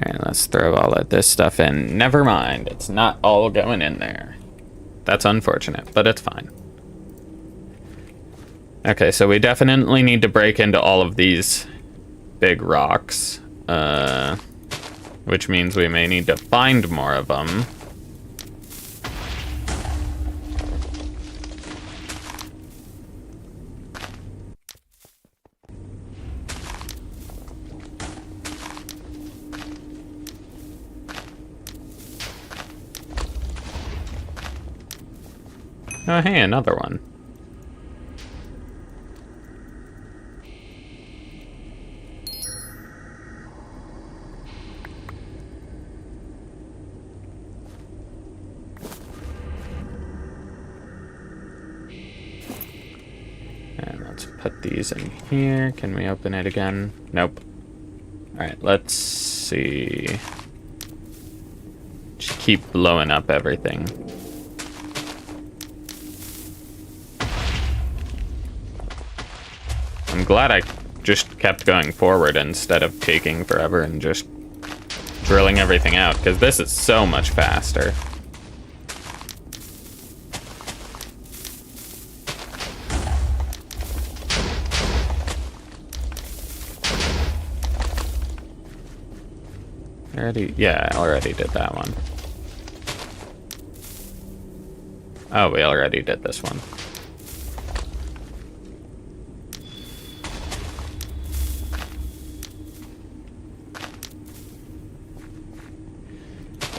Alright, let's throw all of this stuff in. Never mind, it's not all going in there. That's unfortunate, but it's fine. Okay, so we definitely need to break into all of these big rocks. Which means we may need to find more of them. Oh, hey, another one. And let's put these in here. Can we open it again? Nope. Alright, let's see. Just keep blowing up everything. I'm glad I just kept going forward instead of taking forever and just drilling everything out, because this is so much faster. Yeah, I already did that one. Oh, we already did this one.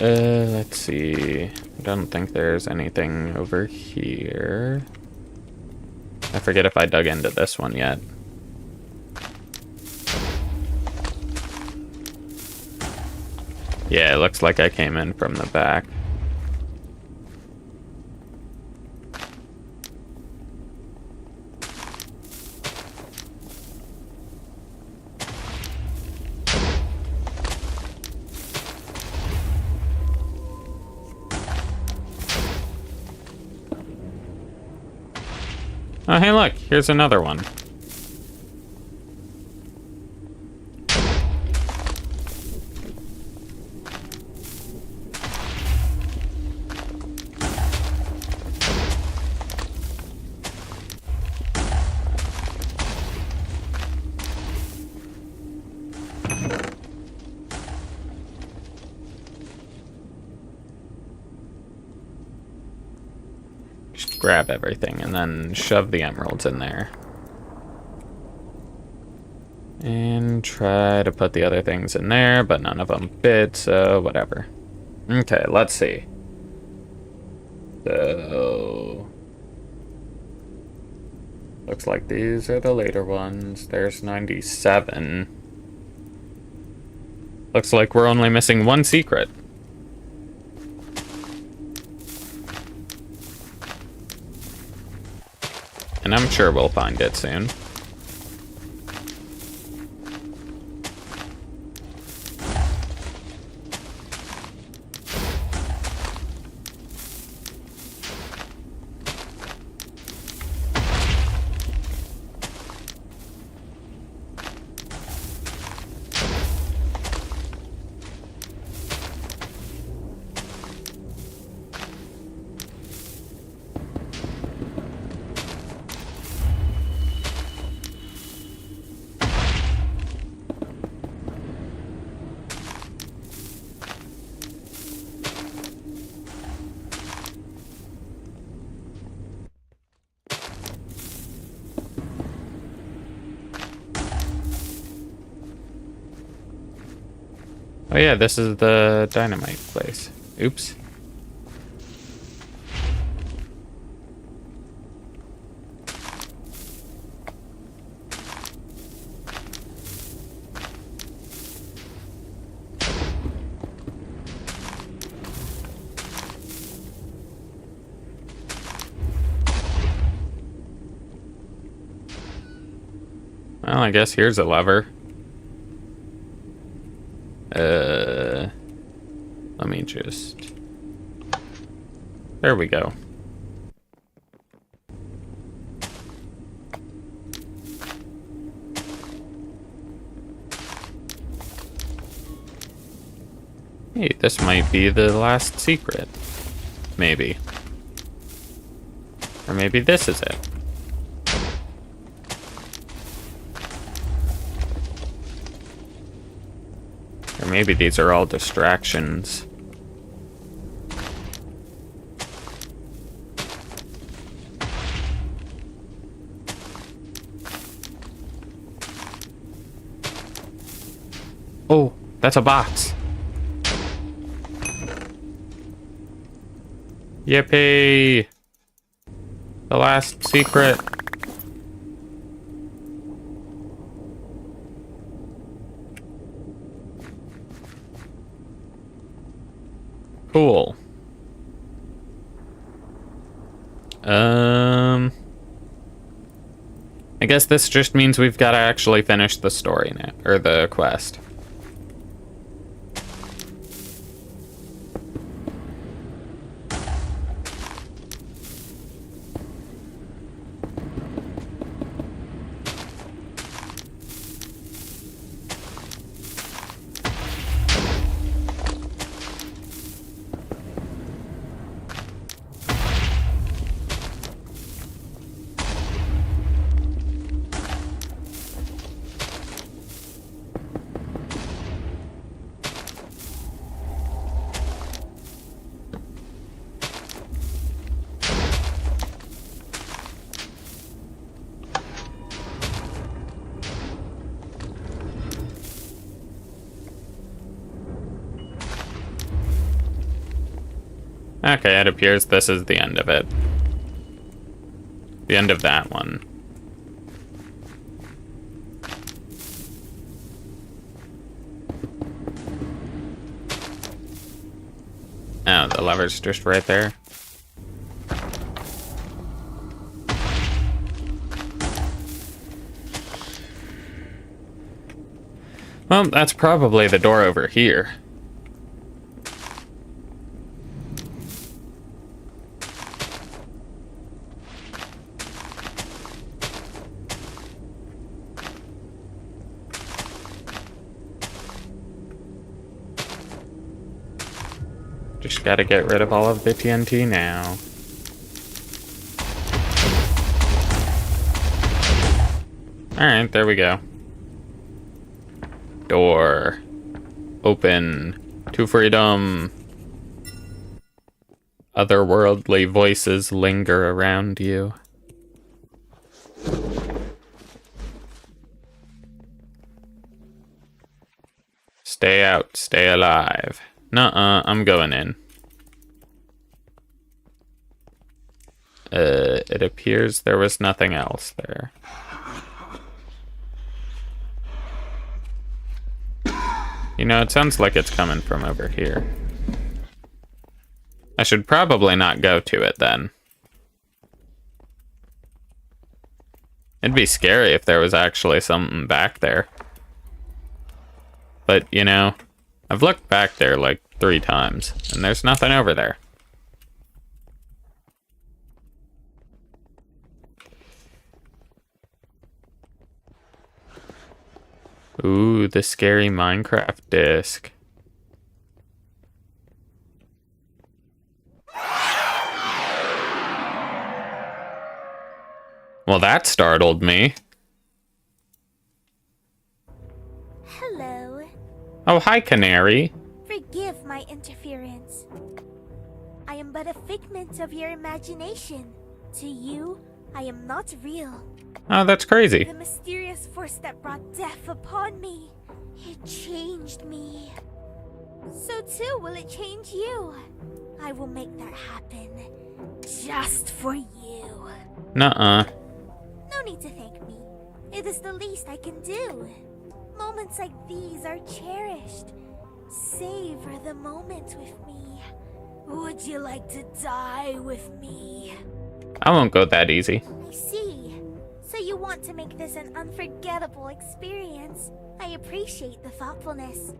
Let's see. I don't think there's anything over here. I forget if I dug into this one yet. Yeah, it looks like I came in from the back. Oh, hey, look, here's another one. Grab everything and then shove the emeralds in there. And try to put the other things in there, but none of them fit, so whatever. Okay, let's see. So... looks like these are the later ones. There's 97. Looks like we're only missing one secret. And I'm sure we'll find it soon. yeah, this is the dynamite place. Oops. Well, I guess here's a lever. Let me just... There we go. Hey, this might be the last secret. Maybe. Or maybe this is it. Or maybe these are all distractions. Oh, that's a box. Yippee! The last secret. Cool. I guess this just means we've got to actually finish the story now, or the quest. Okay, it appears this is the end of it. The end of that one. Oh, the lever's just right there. Well, that's probably the door over here. Just gotta get rid of all of the TNT now. Alright, there we go. Door. Open. To freedom. Otherworldly voices linger around you. Stay out, stay alive. Nuh-uh, I'm going in. It appears there was nothing else there. You know, it sounds like it's coming from over here. I should probably not go to it then. It'd be scary if there was actually something back there. But, you know, I've looked back there like 3 times, and there's nothing over there. Ooh, the scary Minecraft disc. Well, that startled me. Hello. Oh, hi, Canary. Forgive my interference. I am but a figment of your imagination. To you, I am not real. Oh, that's crazy. The mysterious force that brought death upon me, it changed me. so too will it change you. I will make that happen. Just for you. Nuh-uh. No need to thank me. It is the least I can do. Moments like these are cherished. Savor the moment with me. Would you like to die with me? I won't go that easy. I see. So you want to make this an unforgettable experience. I appreciate the thoughtfulness.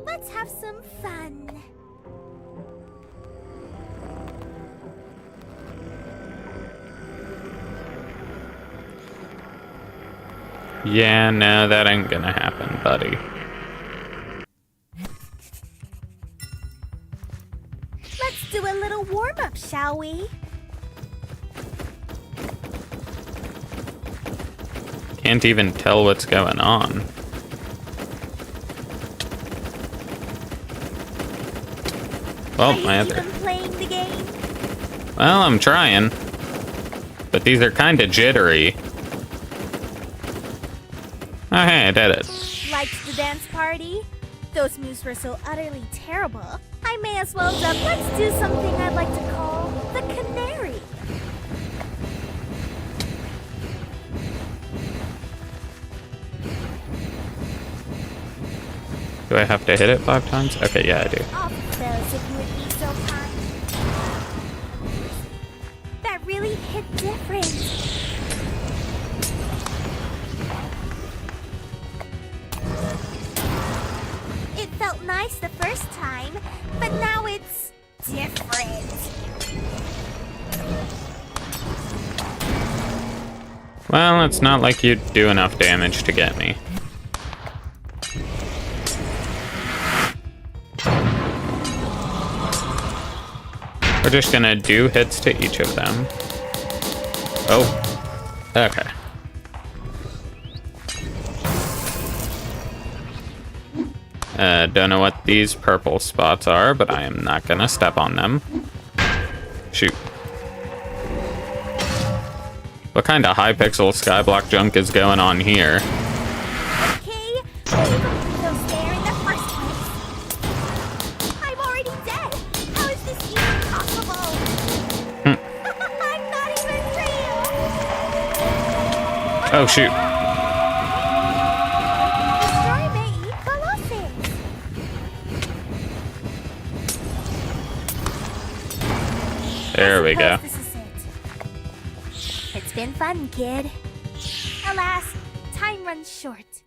Let's have some fun. Yeah, no, that ain't gonna happen, buddy. Let's do a little warm-up, shall we? Can't even tell what's going on. Well, my other. Even playing the game? Well, I'm trying. But these are kinda jittery. Oh, hey, I did it. Liked the dance party? Those moves were so utterly terrible. I may as well let's do something I'd like to call the canary. Do I have to hit it 5 times? Okay, yeah, I do. Off those if you would be so kind. That really hit different. It felt nice the first time, but now it's different. Well, it's not like you'd do enough damage to get me. We're just gonna do hits to each of them. Oh, okay. Don't know what these purple spots are, but I am not gonna step on them. Shoot. What kind of high-pixel skyblock junk is going on here? Okay, but you don't put those there in the first place. I'm already dead. How is this even possible? I'm not even real. Oh, shoot. Destroy me, Colossus. There we go. This is it. It's been fun, kid. Alas, time runs short.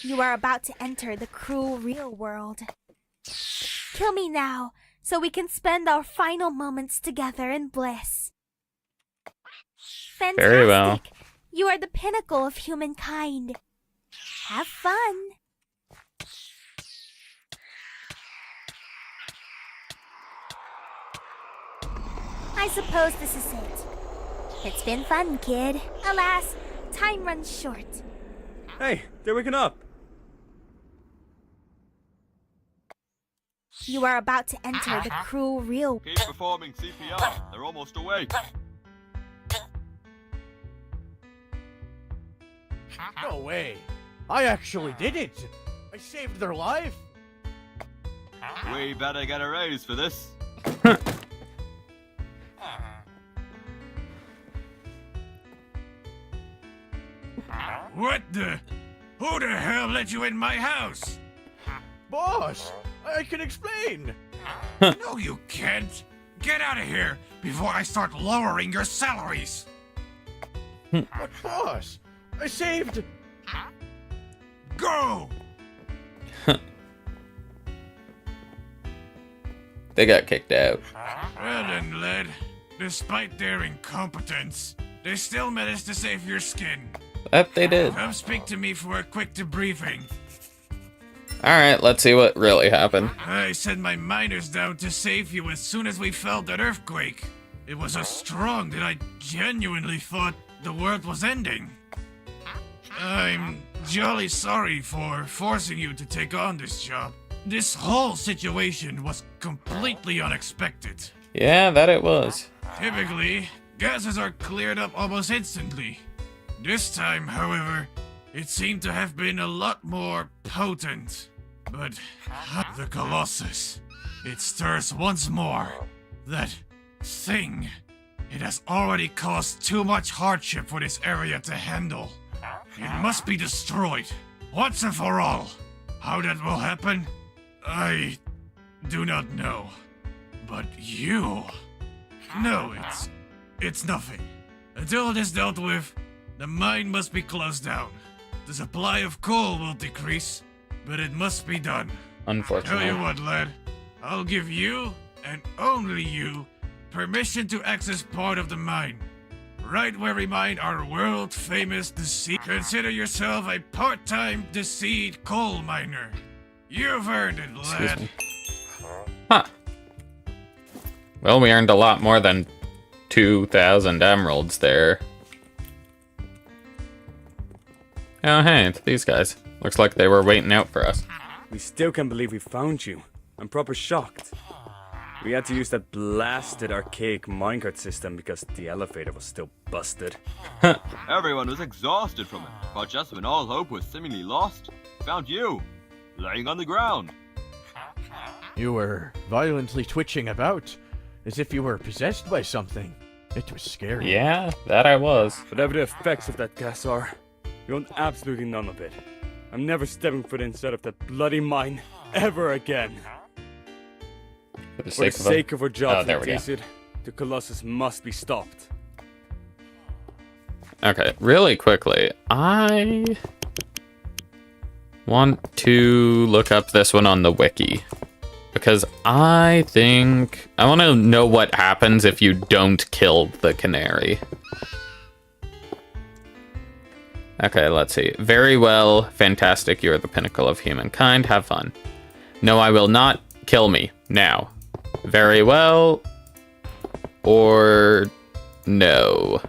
You are about to enter the cruel real world. Kill me now, so we can spend our final moments together in bliss. Fantastic! Very well. You are the pinnacle of humankind. Have fun! I suppose this is it. It's been fun, kid. Alas, time runs short. Hey, they're waking up. You are about to enter the cruel real. Keep performing CPR. They're almost awake. No way. I actually did it. I saved their life. We better get a raise for this. What the? Who the hell let you in my house? Boss, I can explain. No, you can't. Get out of here before I start lowering your salaries. But boss, I saved. Go! They got kicked out. Well then, lad. Despite their incompetence, they still managed to save your skin. Yep, they did. Come speak to me for a quick debriefing. Alright, let's see what really happened. I sent my miners down to save you as soon as we felt that earthquake. It was so strong that I genuinely thought the world was ending. I'm jolly sorry for forcing you to take on this job. This whole situation was completely unexpected. Yeah, that it was. Typically, gases are cleared up almost instantly. This time, however, it seemed to have been a lot more potent. But the Colossus, it stirs once more. That thing, it has already caused too much hardship for this area to handle. It must be destroyed, once and for all. How that will happen, I do not know. But you... No, it's nothing. Until it is dealt with, the mine must be closed down. The supply of coal will decrease, but it must be done. Unfortunately. Tell you what, lad. I'll give you, and only you, permission to access part of the mine. Right where we mine our world-famous Deceit. Consider yourself a part-time Deceit coal miner. You've earned it, lad. Excuse me. Huh. Well, we earned a lot more than 2,000 emeralds there. Oh, hey, it's these guys. Looks like they were waiting out for us. We still can't believe we found you. I'm proper shocked. We had to use that blasted archaic minecart system because the elevator was still busted. Everyone was exhausted from it, but just when all hope was seemingly lost, we found you, laying on the ground. You were violently twitching about, as if you were possessed by something. It was scary. Yeah, that I was. Whatever the effects of that gas are, we want absolutely none of it. I'm never stepping foot inside of that bloody mine ever again. For the For the sake, sake of our job, there we go. the Colossus must be stopped. Okay, really quickly, I want to look up this one on the wiki. Because I think... I want to know what happens if you don't kill the canary. Okay, let's see. Very well, fantastic, you are the pinnacle of humankind, have fun. No, I will not. Kill me, now. Very well, or no.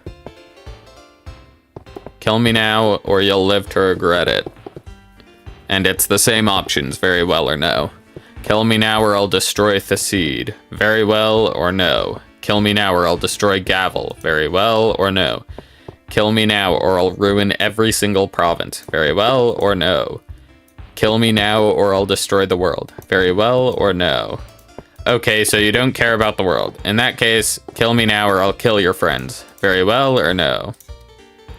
Kill me now, or you'll live to regret it. And it's the same options, very well or no. Kill me now, or I'll destroy Theside. Very well, or no. Kill me now, or I'll destroy Gavel. Very well, or no. Kill me now, or I'll ruin every single province. Very well, or no. Kill me now, or I'll destroy the world. Very well, or no. Okay, so you don't care about the world. In that case, kill me now, or I'll kill your friends. Very well, or no.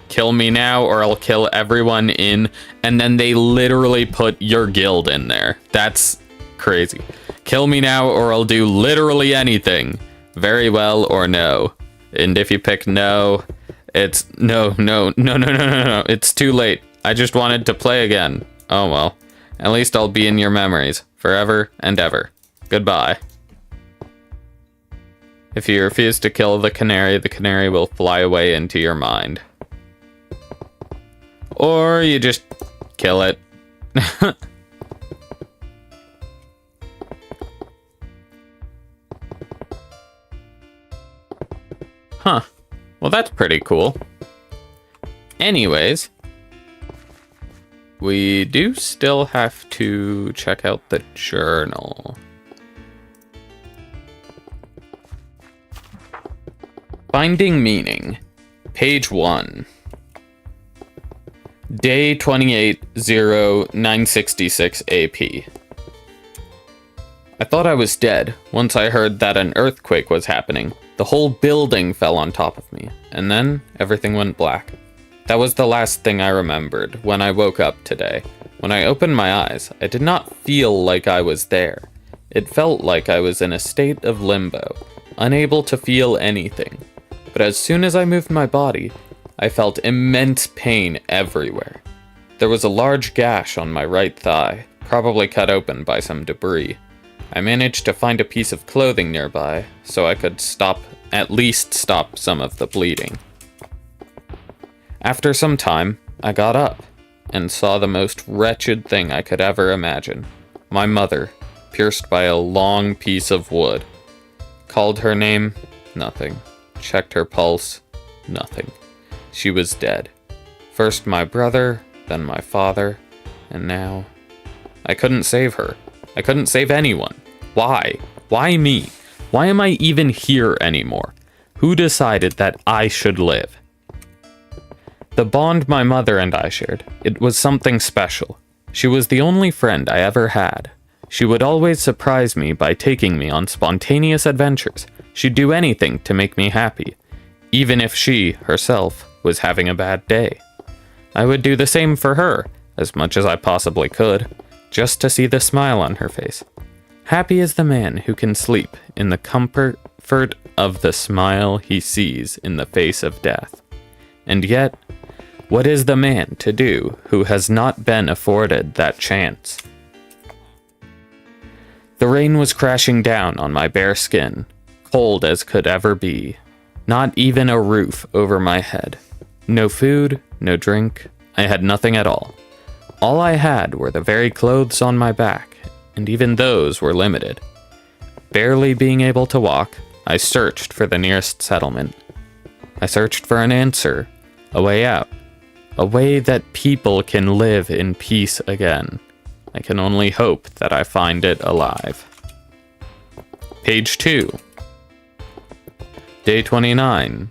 Kill me now, or I'll kill everyone in... And then they literally put your guild in there. That's crazy. Kill me now, or I'll do literally anything. Very well, or no. And if you pick no, it's no. It's too late. I just wanted to play again. Oh well. At least I'll be in your memories. Forever and ever. Goodbye. If you refuse to kill the canary will fly away into your mind. Or you just kill it. Huh. Well, that's pretty cool. Anyways, we do still have to check out the journal. Finding meaning. Page 1. Day 28-0966 AP. I thought I was dead once I heard that an earthquake was happening. The whole building fell on top of me, and then everything went black. That was the last thing I remembered when I woke up today. When I opened my eyes, I did not feel like I was there. It felt like I was in a state of limbo, unable to feel anything. But as soon as I moved my body, I felt immense pain everywhere. There was a large gash on my right thigh, probably cut open by some debris. I managed to find a piece of clothing nearby, so I could at least stop some of the bleeding. After some time, I got up and saw the most wretched thing I could ever imagine. My mother, pierced by a long piece of wood. Called her name, nothing. Checked her pulse, nothing. She was dead. First my brother, then my father, and now... I couldn't save her. I couldn't save anyone. Why? Why me? Why am I even here anymore? Who decided that I should live? The bond my mother and I shared, it was something special. She was the only friend I ever had. She would always surprise me by taking me on spontaneous adventures. She'd do anything to make me happy, even if she, herself, was having a bad day. I would do the same for her, as much as I possibly could, just to see the smile on her face. Happy is the man who can sleep in the comfort of the smile he sees in the face of death. And yet, what is the man to do who has not been afforded that chance? The rain was crashing down on my bare skin, cold as could ever be. Not even a roof over my head. No food, no drink. I had nothing at all. All I had were the very clothes on my back, and even those were limited. Barely being able to walk, I searched for the nearest settlement. I searched for an answer, a way out, a way that people can live in peace again. I can only hope that I find it alive. Page 2. Day 29,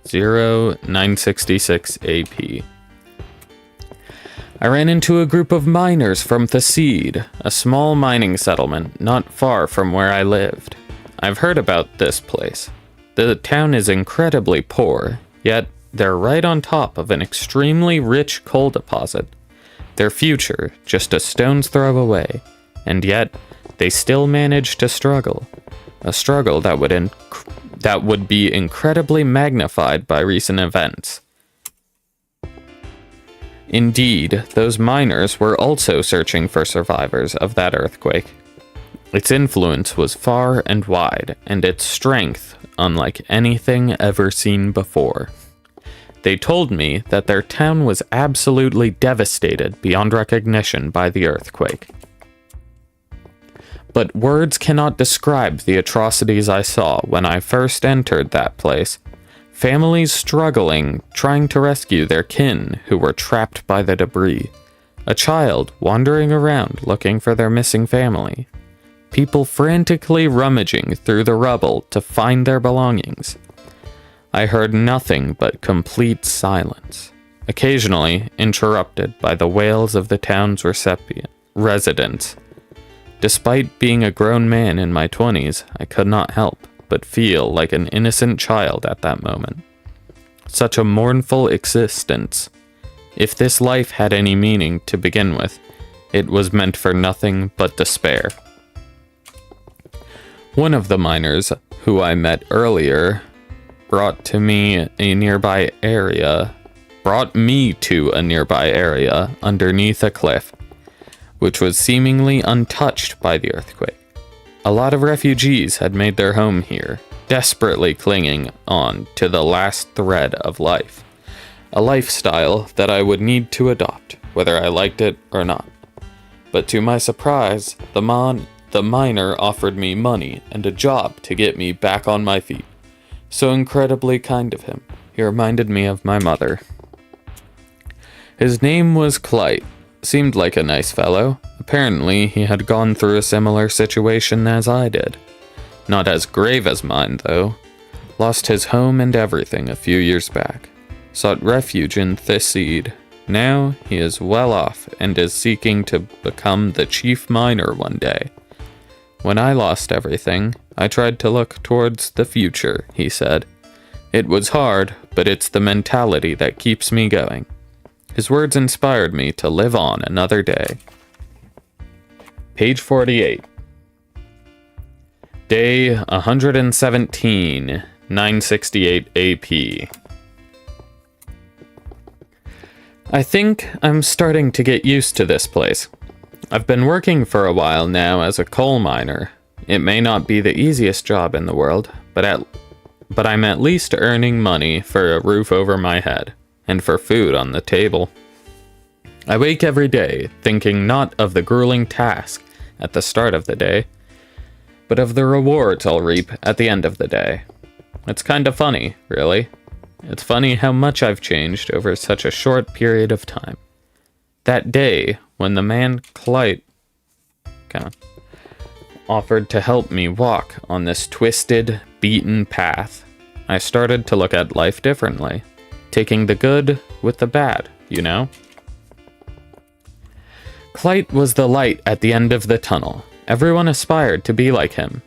0966 AP. I ran into a group of miners from Thru, a small mining settlement not far from where I lived. I've heard about this place. The town is incredibly poor, yet they're right on top of an extremely rich coal deposit. Their future just a stone's throw away, and yet they still manage to struggle. A struggle that would be incredibly magnified by recent events. Indeed, those miners were also searching for survivors of that earthquake. Its influence was far and wide, and its strength unlike anything ever seen before. They told me that their town was absolutely devastated beyond recognition by the earthquake. But words cannot describe the atrocities I saw when I first entered that place. Families struggling, trying to rescue their kin who were trapped by the debris. A child wandering around looking for their missing family. People frantically rummaging through the rubble to find their belongings. I heard nothing but complete silence, occasionally interrupted by the wails of the town's residents. Despite being a grown man in my 20s, I could not help but feel like an innocent child at that moment. Such a mournful existence. If this life had any meaning to begin with, it was meant for nothing but despair. One of the miners, who I met earlier, brought me to a nearby area underneath a cliff, which was seemingly untouched by the earthquake. A lot of refugees had made their home here, desperately clinging on to the last thread of life, a lifestyle that I would need to adopt, whether I liked it or not. But to my surprise, the miner offered me money and a job to get me back on my feet. So incredibly kind of him. He reminded me of my mother. His name was Clyde. Seemed like a nice fellow. Apparently, he had gone through a similar situation as I did. Not as grave as mine, though. Lost his home and everything a few years back. Sought refuge in Thru. Now, he is well off and is seeking to become the chief miner one day. When I lost everything, I tried to look towards the future, he said. It was hard, but it's the mentality that keeps me going. His words inspired me to live on another day. Page 48. Day 117, 968 AP. I think I'm starting to get used to this place. I've been working for a while now as a coal miner. It may not be the easiest job in the world, but I'm at least earning money for a roof over my head, and for food on the table. I wake every day thinking not of the grueling task at the start of the day, but of the rewards I'll reap at the end of the day. It's kind of funny, really. It's funny how much I've changed over such a short period of time. That day, when the man Clyde offered to help me walk on this twisted, beaten path, I started to look at life differently, taking the good with the bad, you know? Clyte was the light at the end of the tunnel. Everyone aspired to be like him.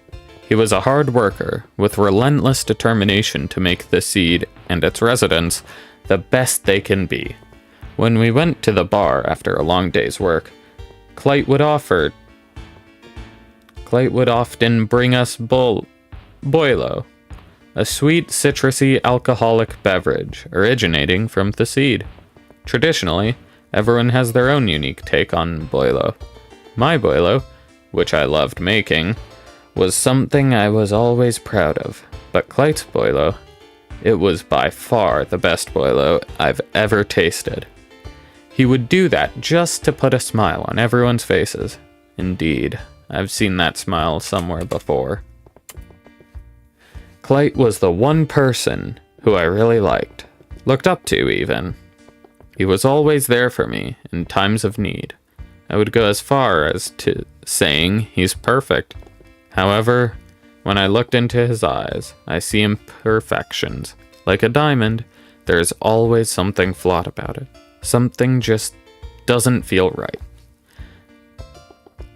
He was a hard worker, with relentless determination to make the Seed and its residents the best they can be. When we went to the bar after a long day's work, Clyte would often bring us Boilo, a sweet, citrusy, alcoholic beverage originating from the Seed. Traditionally, everyone has their own unique take on Boilo. My Boilo, which I loved making, was something I was always proud of, but Clyte's Boilo, it was by far the best Boilo I've ever tasted. He would do that just to put a smile on everyone's faces. Indeed, I've seen that smile somewhere before. Clyte was the one person who I really liked, looked up to even. He was always there for me in times of need. I would go as far as to saying he's perfect. However, when I looked into his eyes, I see imperfections. Like a diamond, there is always something flawed about it. Something just doesn't feel right.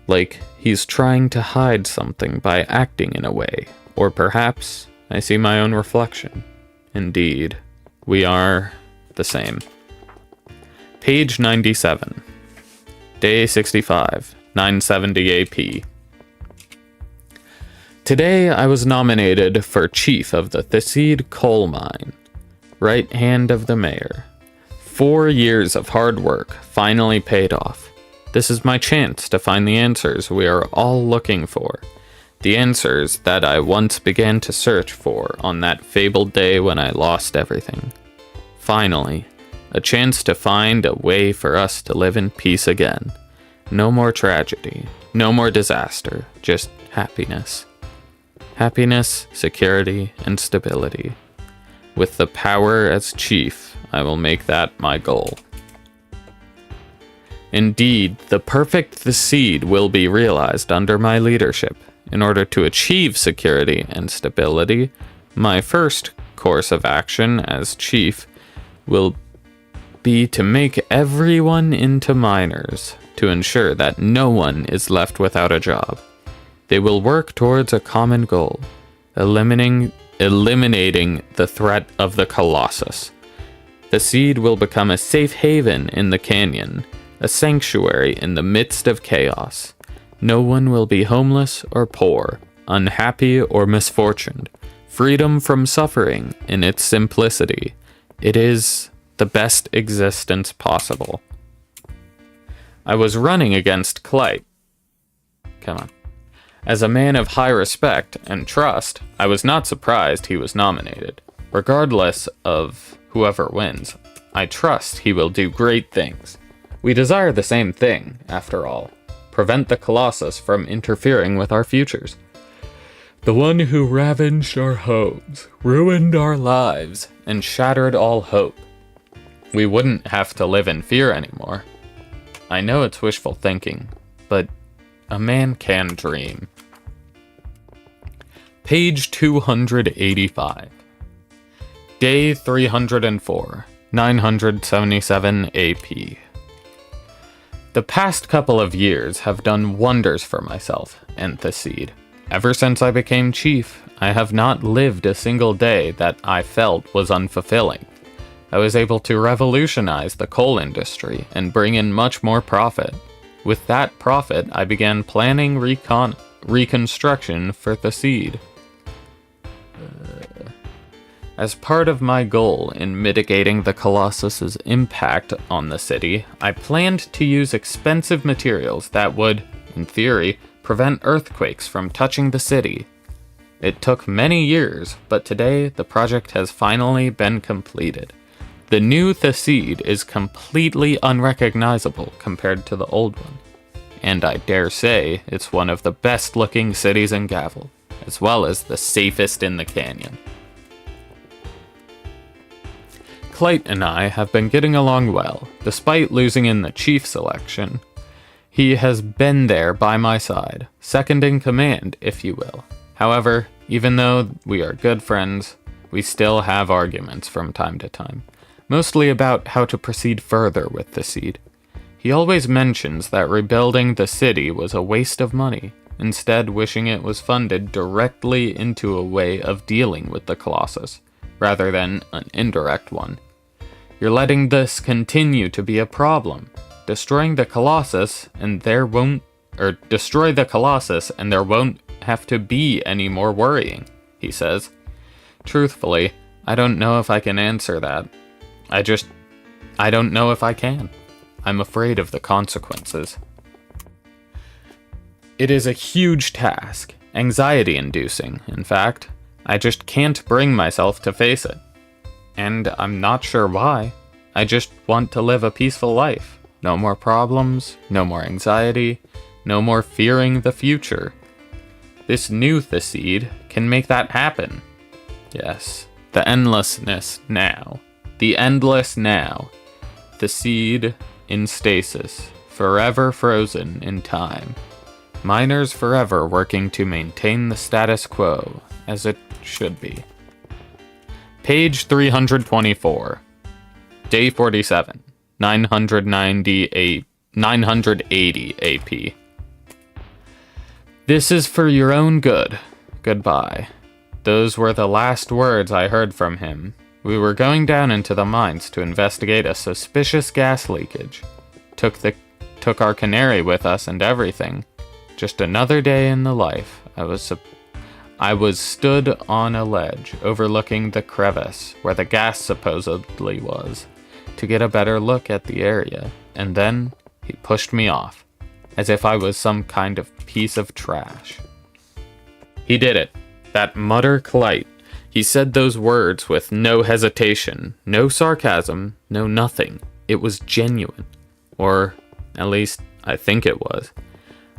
Like he's trying to hide something by acting in a way. Or perhaps I see my own reflection. Indeed, we are the same. Page 97. Day 65, 970 AP. Today I was nominated for Chief of the Theside Coal Mine, right hand of the mayor. 4 years of hard work finally paid off. This is my chance to find the answers we are all looking for. The answers that I once began to search for on that fabled day when I lost everything. Finally, a chance to find a way for us to live in peace again. No more tragedy, no more disaster, just happiness. Happiness, security, and stability. With the power as chief, I will make that my goal. Indeed, the perfect Theside will be realized under my leadership. In order to achieve security and stability, my first course of action as chief will be to make everyone into miners to ensure that no one is left without a job. They will work towards a common goal, eliminating the threat of the Colossus. The Seed will become a safe haven in the canyon, a sanctuary in the midst of chaos. No one will be homeless or poor, unhappy or misfortuned. Freedom from suffering in its simplicity. It is the best existence possible. I was running against Clyte. Come on. As a man of high respect and trust, I was not surprised he was nominated. Regardless of whoever wins, I trust he will do great things. We desire the same thing, after all. Prevent the Colossus from interfering with our futures. The one who ravaged our homes, ruined our lives, and shattered all hope. We wouldn't have to live in fear anymore. I know it's wishful thinking, but a man can dream. Page 285. Day 304, 977 AP. The past couple of years have done wonders for myself and the Seed. Ever since I became chief, I have not lived a single day that I felt was unfulfilling. I was able to revolutionize the coal industry and bring in much more profit. With that profit, I began planning reconstruction for the Seed. As part of my goal in mitigating the Colossus's impact on the city, I planned to use expensive materials that would, in theory, prevent earthquakes from touching the city. It took many years, but today the project has finally been completed. The new Theside is completely unrecognizable compared to the old one, and I dare say it's one of the best looking cities in Gavel, as well as the safest in the canyon. Clyte and I have been getting along well, despite losing in the chief's election. He has been there by my side, second in command, if you will. However, even though we are good friends, we still have arguments from time to time, mostly about how to proceed further with the Seed. He always mentions that rebuilding the city was a waste of money, instead wishing it was funded directly into a way of dealing with the Colossus, rather than an indirect one. You're letting this continue to be a problem. Destroy the Colossus and there won't have to be any more worrying, he says. Truthfully, I don't know if I can answer that. I don't know if I can. I'm afraid of the consequences. It is a huge task, anxiety-inducing, in fact. I just can't bring myself to face it. And I'm not sure why. I just want to live a peaceful life. No more problems, no more anxiety, no more fearing the future. This new Theside can make that happen. Yes, the endlessness now. The endless now. Theside in stasis, forever frozen in time. Miners forever working to maintain the status quo, as it should be. Page 324. Day 47. 980 AP. This is for your own good. Goodbye. Those were the last words I heard from him. We were going down into the mines to investigate a suspicious gas leakage. Took our canary with us and everything. Just another day in the life. I was stood on a ledge overlooking the crevice where the gas supposedly was to get a better look at the area, and then he pushed me off, as if I was some kind of piece of trash. He did it. That mutter Clyte. He said those words with no hesitation, no sarcasm, no nothing. It was genuine. Or, at least, I think it was.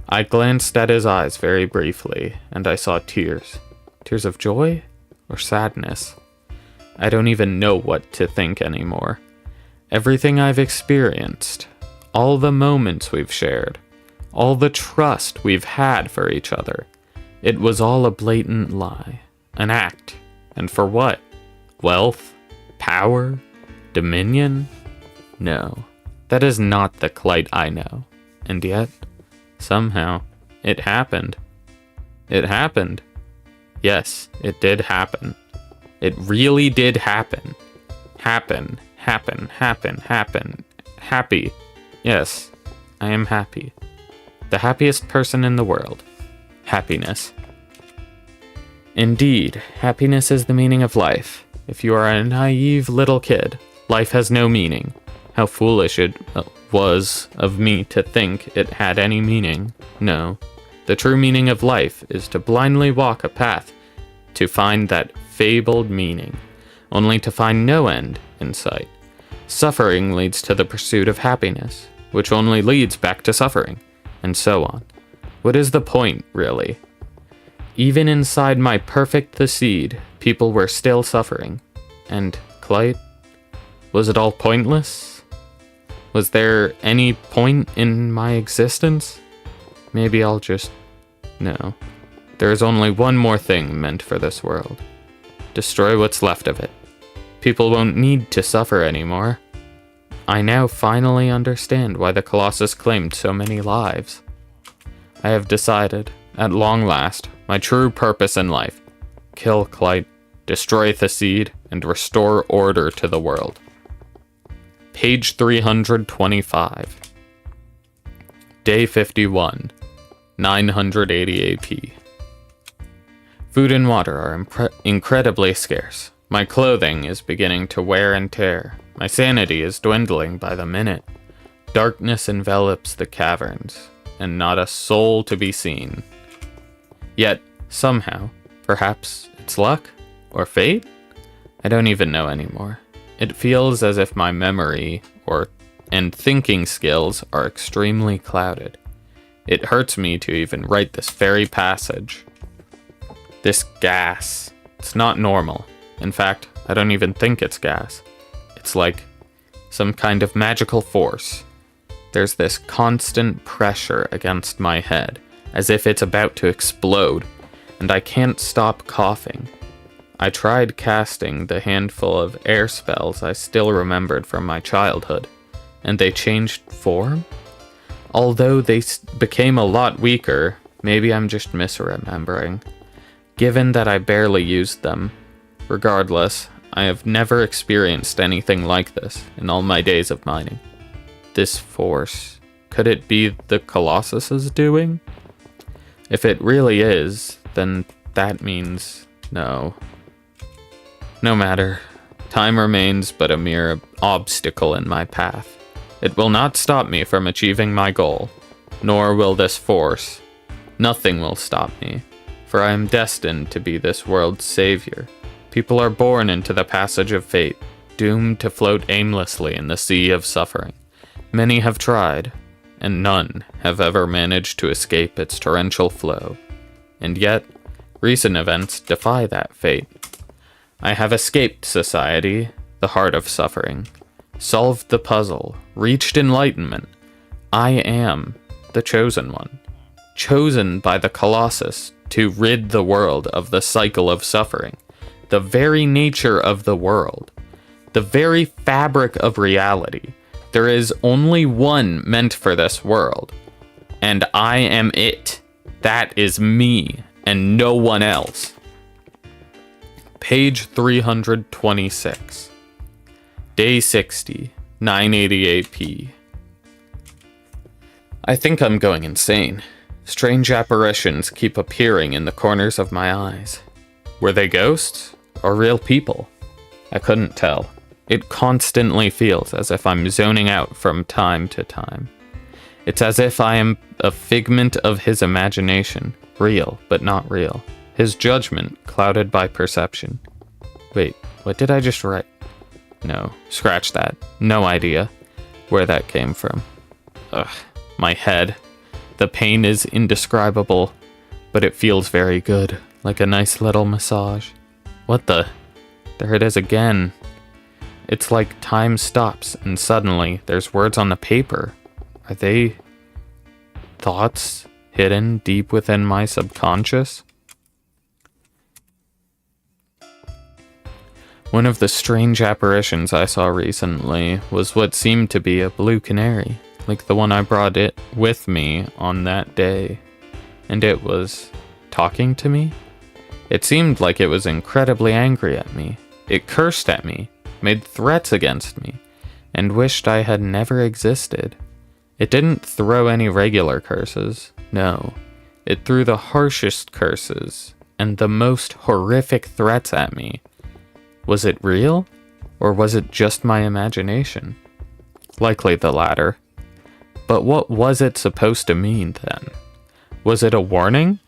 I glanced at his eyes very briefly, and I saw tears. Tears of joy? Or sadness? I don't even know what to think anymore. Everything I've experienced, all the moments we've shared, all the trust we've had for each other, it was all a blatant lie, an act. And for what? Wealth? Power? Dominion? No, that is not the Clyte I know. And yet, somehow, it happened. It happened. Yes, it did happen. It really did happen. Happen. Happy. Yes, I am happy. The happiest person in the world. Happiness. Indeed, happiness is the meaning of life. If you are a naive little kid, life has no meaning. How foolish it was of me to think it had any meaning. No. The true meaning of life is to blindly walk a path to find that fabled meaning, only to find no end in sight. Suffering leads to the pursuit of happiness, which only leads back to suffering, and so on. What is the point, really? Even inside my perfect Theside, people were still suffering. And Clyte? Was it all pointless? Was there any point in my existence? Maybe I'll just... No. There is only one more thing meant for this world. Destroy what's left of it. People won't need to suffer anymore. I now finally understand why the Colossus claimed so many lives. I have decided, at long last, my true purpose in life. Kill Clyte, destroy Theside, and restore order to the world. Page 325. Day 51. 980 AP. Food and water are incredibly scarce. My clothing is beginning to wear and tear. My sanity is dwindling by the minute. Darkness envelops the caverns, and not a soul to be seen. Yet, somehow, perhaps it's luck? Or fate? I don't even know anymore. It feels as if my memory and thinking skills are extremely clouded. It hurts me to even write this very passage. This gas. It's not normal. In fact, I don't even think it's gas. It's like some kind of magical force. There's this constant pressure against my head, as if it's about to explode, and I can't stop coughing. I tried casting the handful of air spells I still remembered from my childhood. and they changed form? Although they became a lot weaker, maybe I'm just misremembering, given that I barely used them. Regardless, I have never experienced anything like this in all my days of mining. This force, could it be the Colossus's doing? If it really is, then that means no. No matter. Time remains but a mere obstacle in my path. It will not stop me from achieving my goal, nor will this force. Nothing will stop me, for I am destined to be this world's savior. People are born into the passage of fate, doomed to float aimlessly in the sea of suffering. Many have tried, and none have ever managed to escape its torrential flow. And yet, recent events defy that fate. I have escaped society, the heart of suffering, solved the puzzle, reached enlightenment. I am the chosen one, chosen by the Colossus to rid the world of the cycle of suffering, the very nature of the world, the very fabric of reality. There is only one meant for this world, and I am it. That is me, and no one else. Page 326. Day 60, 988p. I think I'm going insane. Strange apparitions keep appearing in the corners of my eyes. Were they ghosts or real people? I couldn't tell. It constantly feels as if I'm zoning out from time to time. It's as if I am a figment of his imagination, real but not real. His judgment clouded by perception. Wait, what did I just write? No, scratch that. No idea where that came from. Ugh, my head. The pain is indescribable, but it feels very good, like a nice little massage. What the? There it is again. It's like time stops, and suddenly there's words on the paper. Are they thoughts hidden deep within my subconscious? One of the strange apparitions I saw recently was what seemed to be a blue canary, like the one I brought it with me on that day. And it was talking to me? It seemed like it was incredibly angry at me. It cursed at me, made threats against me, and wished I had never existed. It didn't throw any regular curses, no. It threw the harshest curses and the most horrific threats at me. Was it real? Or was it just my imagination? Likely the latter. But what was it supposed to mean then? Was it a warning?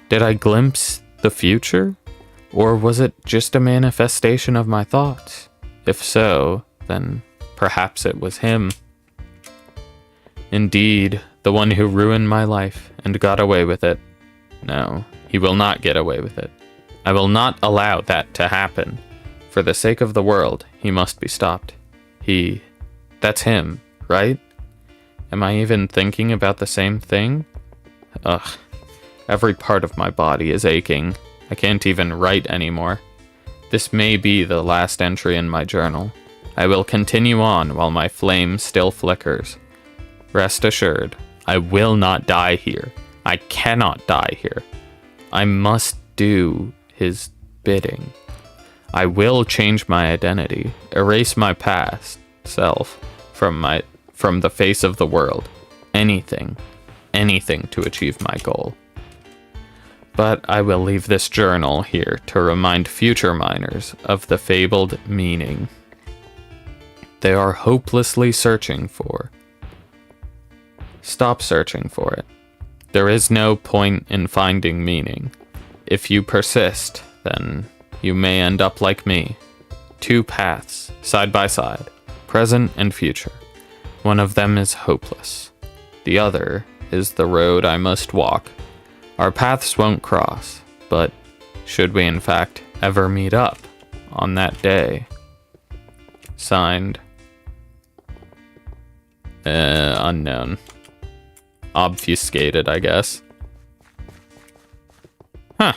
Did I glimpse the future? Or was it just a manifestation of my thoughts? If so, then perhaps it was him. Indeed, the one who ruined my life and got away with it. No, he will not get away with it. I will not allow that to happen. For the sake of the world, he must be stopped. That's him, right? Am I even thinking about the same thing? Ugh, every part of my body is aching. I can't even write anymore. This may be the last entry in my journal. I will continue on while my flame still flickers. Rest assured, I will not die here. I cannot die here. I must do his bidding. I will change my identity, erase my past self from the face of the world. Anything to achieve my goal. But I will leave this journal here to remind future miners of the fabled meaning they are hopelessly searching for. Stop searching for it. There is no point in finding meaning. If you persist, then you may end up like me. Two paths, side by side, present and future. One of them is hopeless. The other is the road I must walk. Our paths won't cross, but should we in fact ever meet up on that day? Signed, unknown. Obfuscated, I guess. Huh.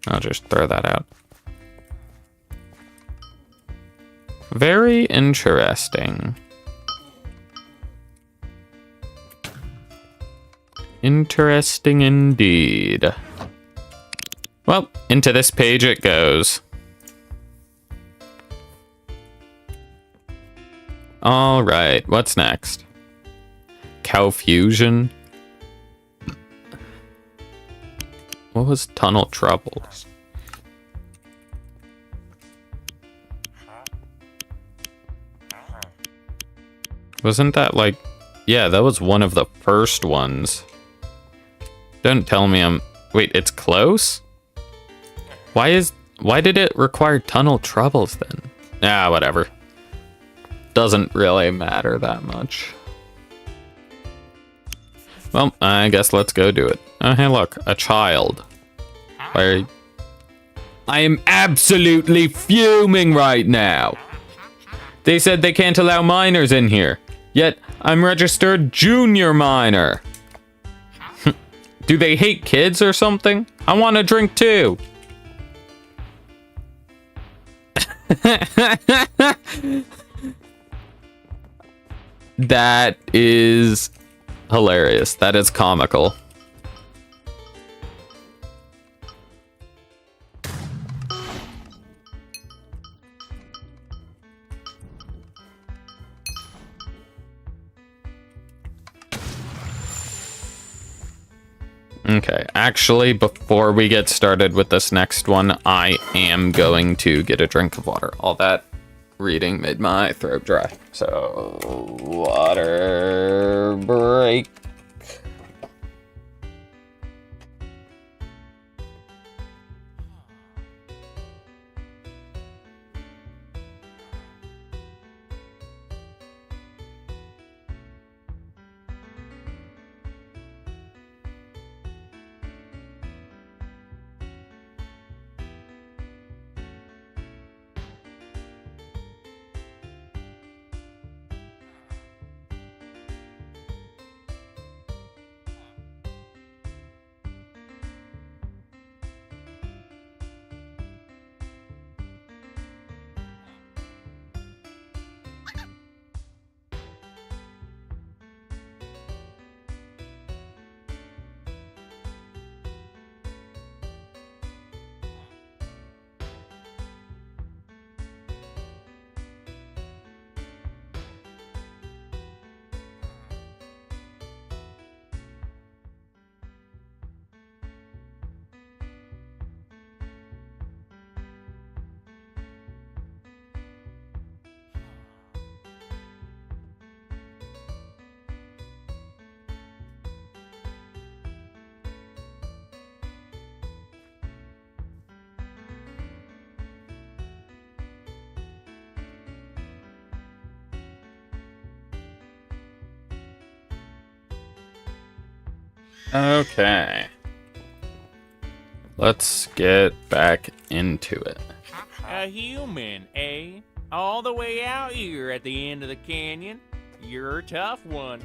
I'll just throw that out. Very interesting. Interesting indeed. Well, into this page it goes. Alright, what's next? Cow fusion? What was tunnel troubles? Wasn't that like... Yeah, that was one of the first ones. Don't tell me I'm... Wait, it's close? Why did it require tunnel troubles then? Ah, whatever. Doesn't really matter that much. Well, I guess let's go do it. Oh, hey, look, a child. I am absolutely fuming right now. They said they can't allow minors in here, yet I'm registered junior minor. Do they hate kids or something? I want a drink too. That is hilarious. That is comical. Okay, actually, before we get started with this next one, I am going to get a drink of water. All that reading made my throat dry. So, water break. Okay. Let's get back into it. A human, eh? All the way out here at the end of the canyon? You're a tough one.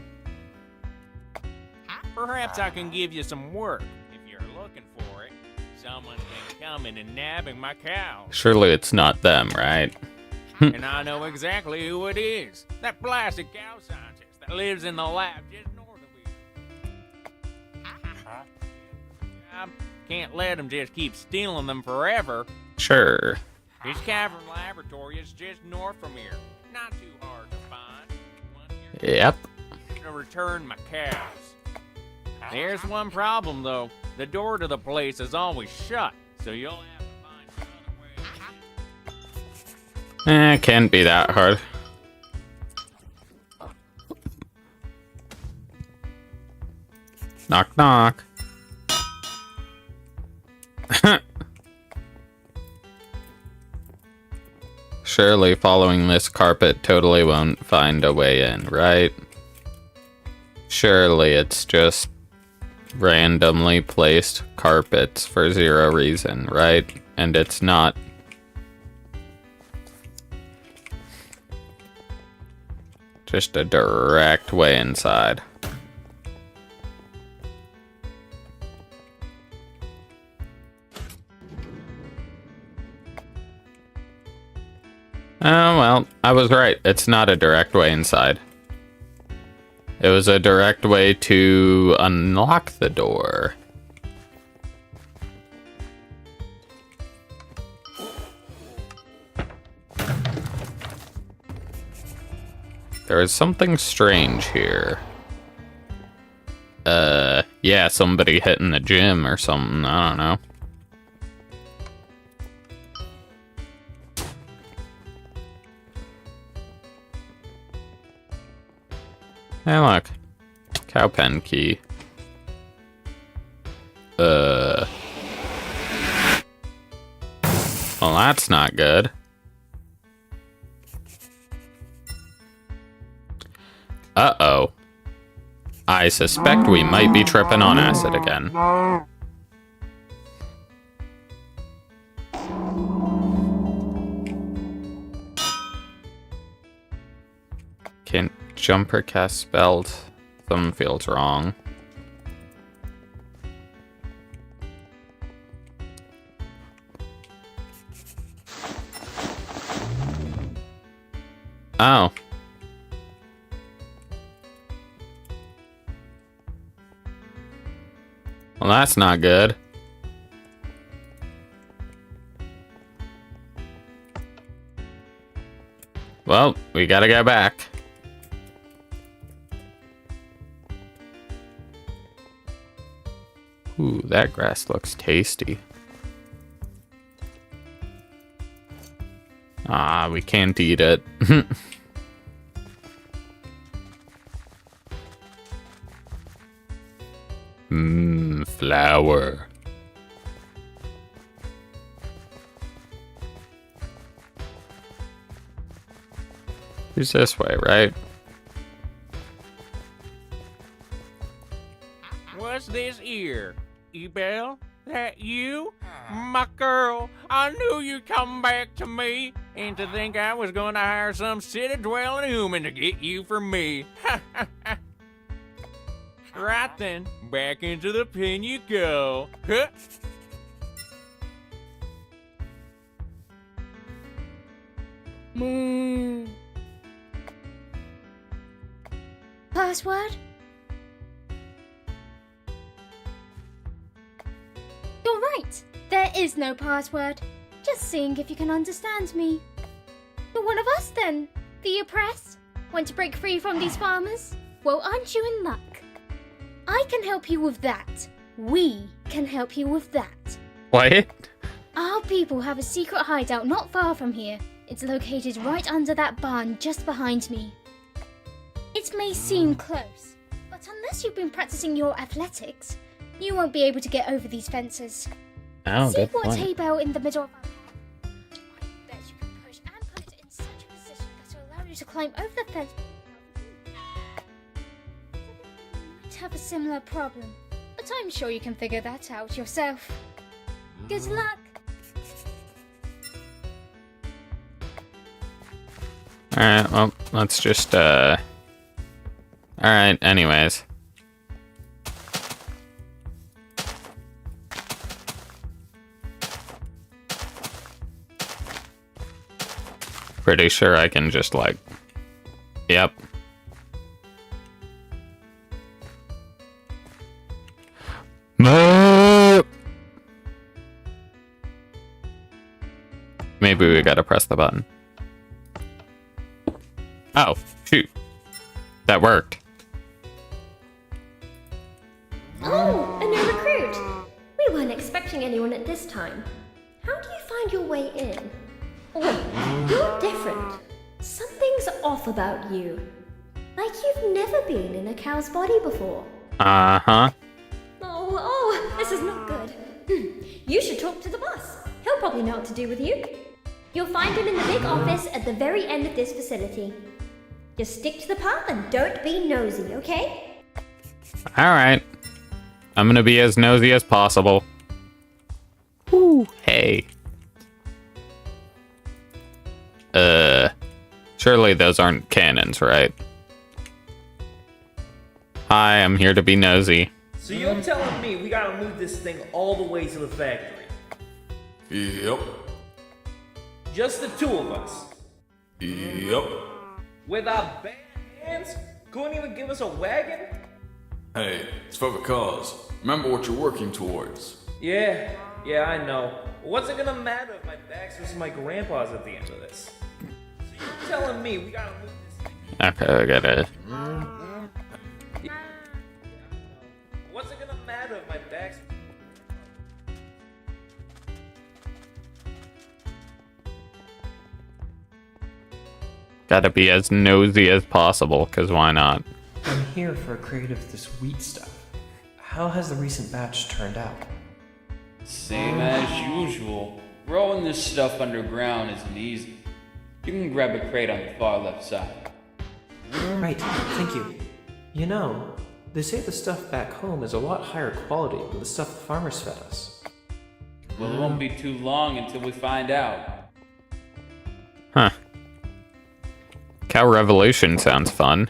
Perhaps I can give you some work if you're looking for it. Someone's been coming and nabbing my cows. Surely it's not them, right? And I know exactly who it is. That blasted cow scientist that lives in the lab just north of here. I can't let him just keep stealing them forever. Sure. His cavern laboratory is just north from here. Not too hard to find. Yep. To return my cows. There's one problem though. The door to the place is always shut, so you'll have to find another way. Can't be that hard. Knock knock. Surely following this carpet totally won't find a way in, right? Surely it's just randomly placed carpets for zero reason, right? And it's not... just a direct way inside. Oh, well, I was right. It's not a direct way inside. It was a direct way to unlock the door. There is something strange here. Yeah, somebody hitting the gym or something. I don't know. Hey, look. Cow pen key. Well, that's not good. Uh-oh. I suspect we might be tripping on acid again. Can't jump or cast spells. Something feels wrong. Oh. Well, that's not good. Well, we gotta go back. Ooh, that grass looks tasty. Ah, we can't eat it. Mmm, flour. Who's this way, right? What's this ear? Ebel? That you? My girl, I knew you'd come back to me. And to think I was gonna hire some city-dwelling human to get you for me. Right then, back into the pen you go. Huh? Moo. Password? You're right. There is no password. Just seeing if you can understand me. You're one of us then. The oppressed? Want to break free from these farmers? Well, aren't you in luck? I can help you with that. We can help you with that. What? Our people have a secret hideout not far from here. It's located right under that barn just behind me. It may seem close, but unless you've been practicing your athletics, you won't be able to get over these fences. Oh, See good what point. hay bale in the middle of our path? I bet you can push and put it in such a position that will allow you to climb over the fence. You might have a similar problem, but I'm sure you can figure that out yourself. Good luck! Alright, well, let's just, Alright, anyways. Pretty sure I can just, like... Yep. No! Maybe we gotta press the button. Oh, shoot. That worked. Oh, a new recruit! We weren't expecting anyone at this time. How do you find your way in? Oh, you're different. Something's off about you. Like you've never been in a cow's body before. Uh-huh. Oh, this is not good. You should talk to the boss. He'll probably know what to do with you. You'll find him in the big office at the very end of this facility. Just stick to the path and don't be nosy, okay? Alright. I'm gonna be as nosy as possible. Ooh, hey. Surely those aren't cannons, right? Hi, I'm here to be nosy. So you're telling me we gotta move this thing all the way to the factory? Yep. Just the two of us? Yup. With our bare hands? Couldn't even give us a wagon? Hey, it's for the cause. Remember what you're working towards. Yeah, I know. What's it gonna matter if my back's versus my grandpa's at the end of this? So you're telling me we gotta move this? Okay, I get it. What's it gonna matter if my back's... Gotta be as nosy as possible, because why not? I'm here for a crate of this wheat stuff. How has the recent batch turned out? Same as usual. Growing this stuff underground isn't easy. You can grab a crate on the far left side. Right, thank you. You know, they say the stuff back home is a lot higher quality than the stuff the farmers fed us. Well, it won't be too long until we find out. Huh. Cow Revolution sounds fun.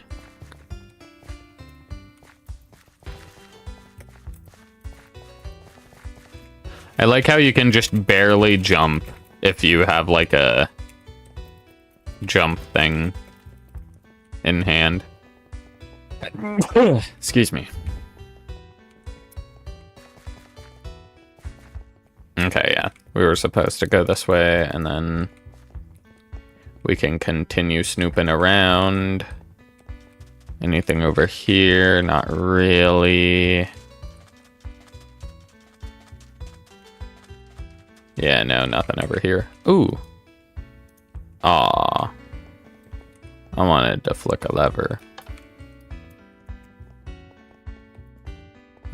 I like how you can just barely jump if you have like a jump thing in hand. Excuse me. Okay, yeah. We were supposed to go this way, and then we can continue snooping around. Anything over here? Not really. Yeah, no, nothing over here. Ooh. Aw. I wanted to flick a lever.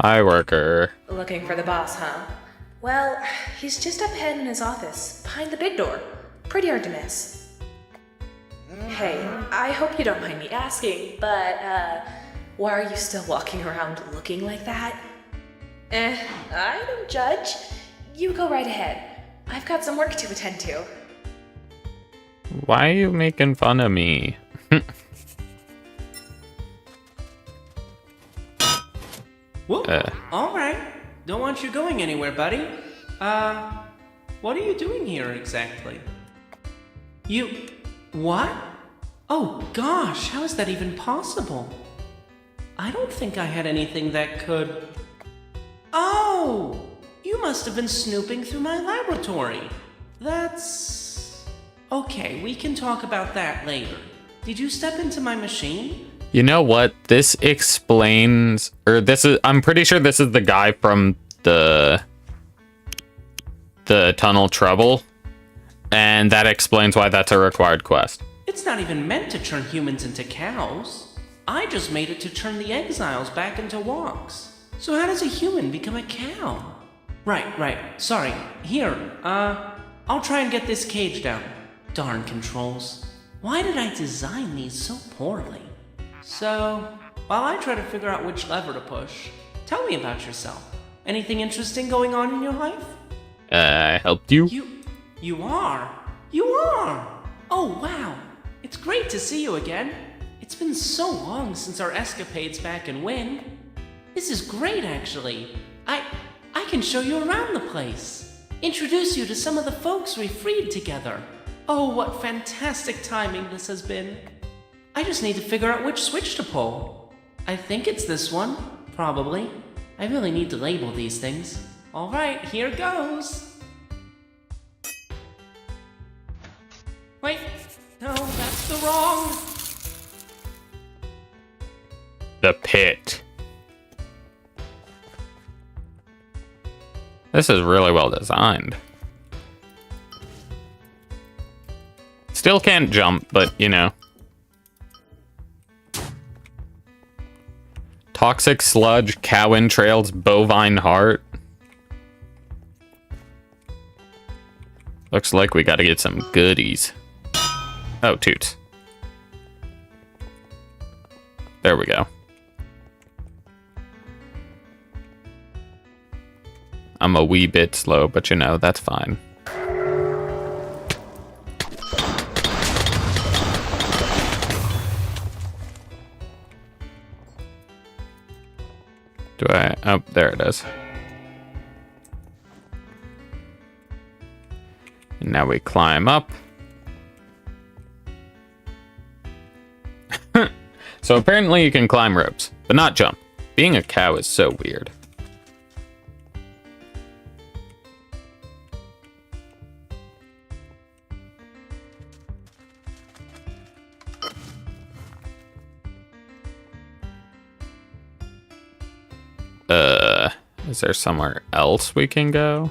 Hi, worker. Looking for the boss, huh? Well, he's just up ahead in his office, behind the big door. Pretty hard to miss. Hey, I hope you don't mind me asking, but, why are you still walking around looking like that? I don't judge. You go right ahead. I've got some work to attend to. Why are you making fun of me? Whoop. Alright. Don't want you going anywhere, buddy. What are you doing here exactly? What? Oh gosh, how is that even possible? I don't think I had anything that could... Oh! You must have been snooping through my laboratory. That's... Okay, we can talk about that later. Did you step into my machine? You know what? This explains... Or this is... I'm pretty sure this is the guy from the Tunnel Trouble. And that explains why that's a required quest. It's not even meant to turn humans into cows. I just made it to turn the exiles back into walks. So how does a human become a cow? Right. Sorry. Here, I'll try and get this cage down. Darn controls. Why did I design these so poorly? So, while I try to figure out which lever to push, tell me about yourself. Anything interesting going on in your life? I helped you? You are? You are! Oh, wow. It's great to see you again. It's been so long since our escapades back in Wynn. This is great, actually. I can show you around the place. Introduce you to some of the folks we freed together. Oh, what fantastic timing this has been. I just need to figure out which switch to pull. I think it's this one. Probably. I really need to label these things. Alright, here goes. Wait. No, that's the wrong... The pit. This is really well designed. Still can't jump, but you know. Toxic sludge, cow entrails, bovine heart. Looks like we gotta get some goodies. Oh, toots. There we go. I'm a wee bit slow, but you know, that's fine. Do I? Oh, there it is. And now we climb up. So apparently you can climb ropes, but not jump. Being a cow is so weird. Is there somewhere else we can go?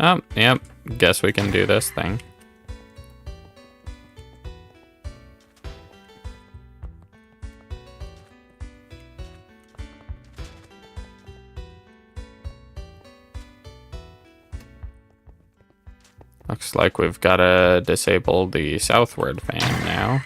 Oh, yep. Guess we can do this thing. Looks like we've got to disable the southward fan now.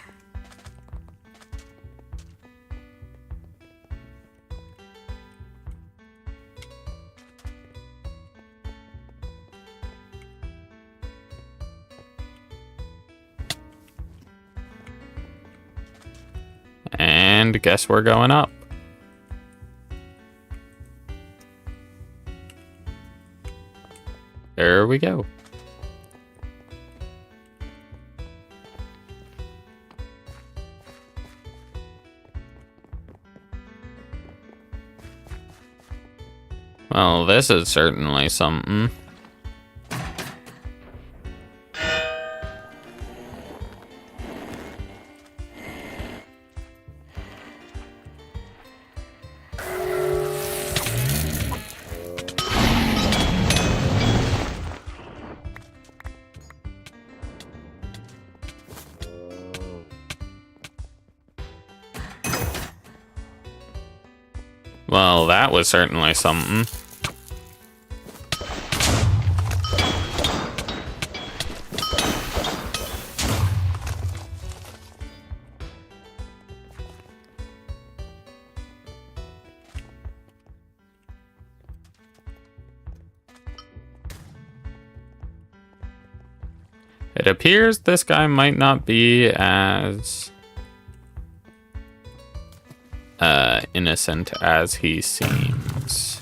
And guess we're going up. There we go. Well, this is certainly something. Well, that was certainly something. It appears this guy might not be as innocent as he seems.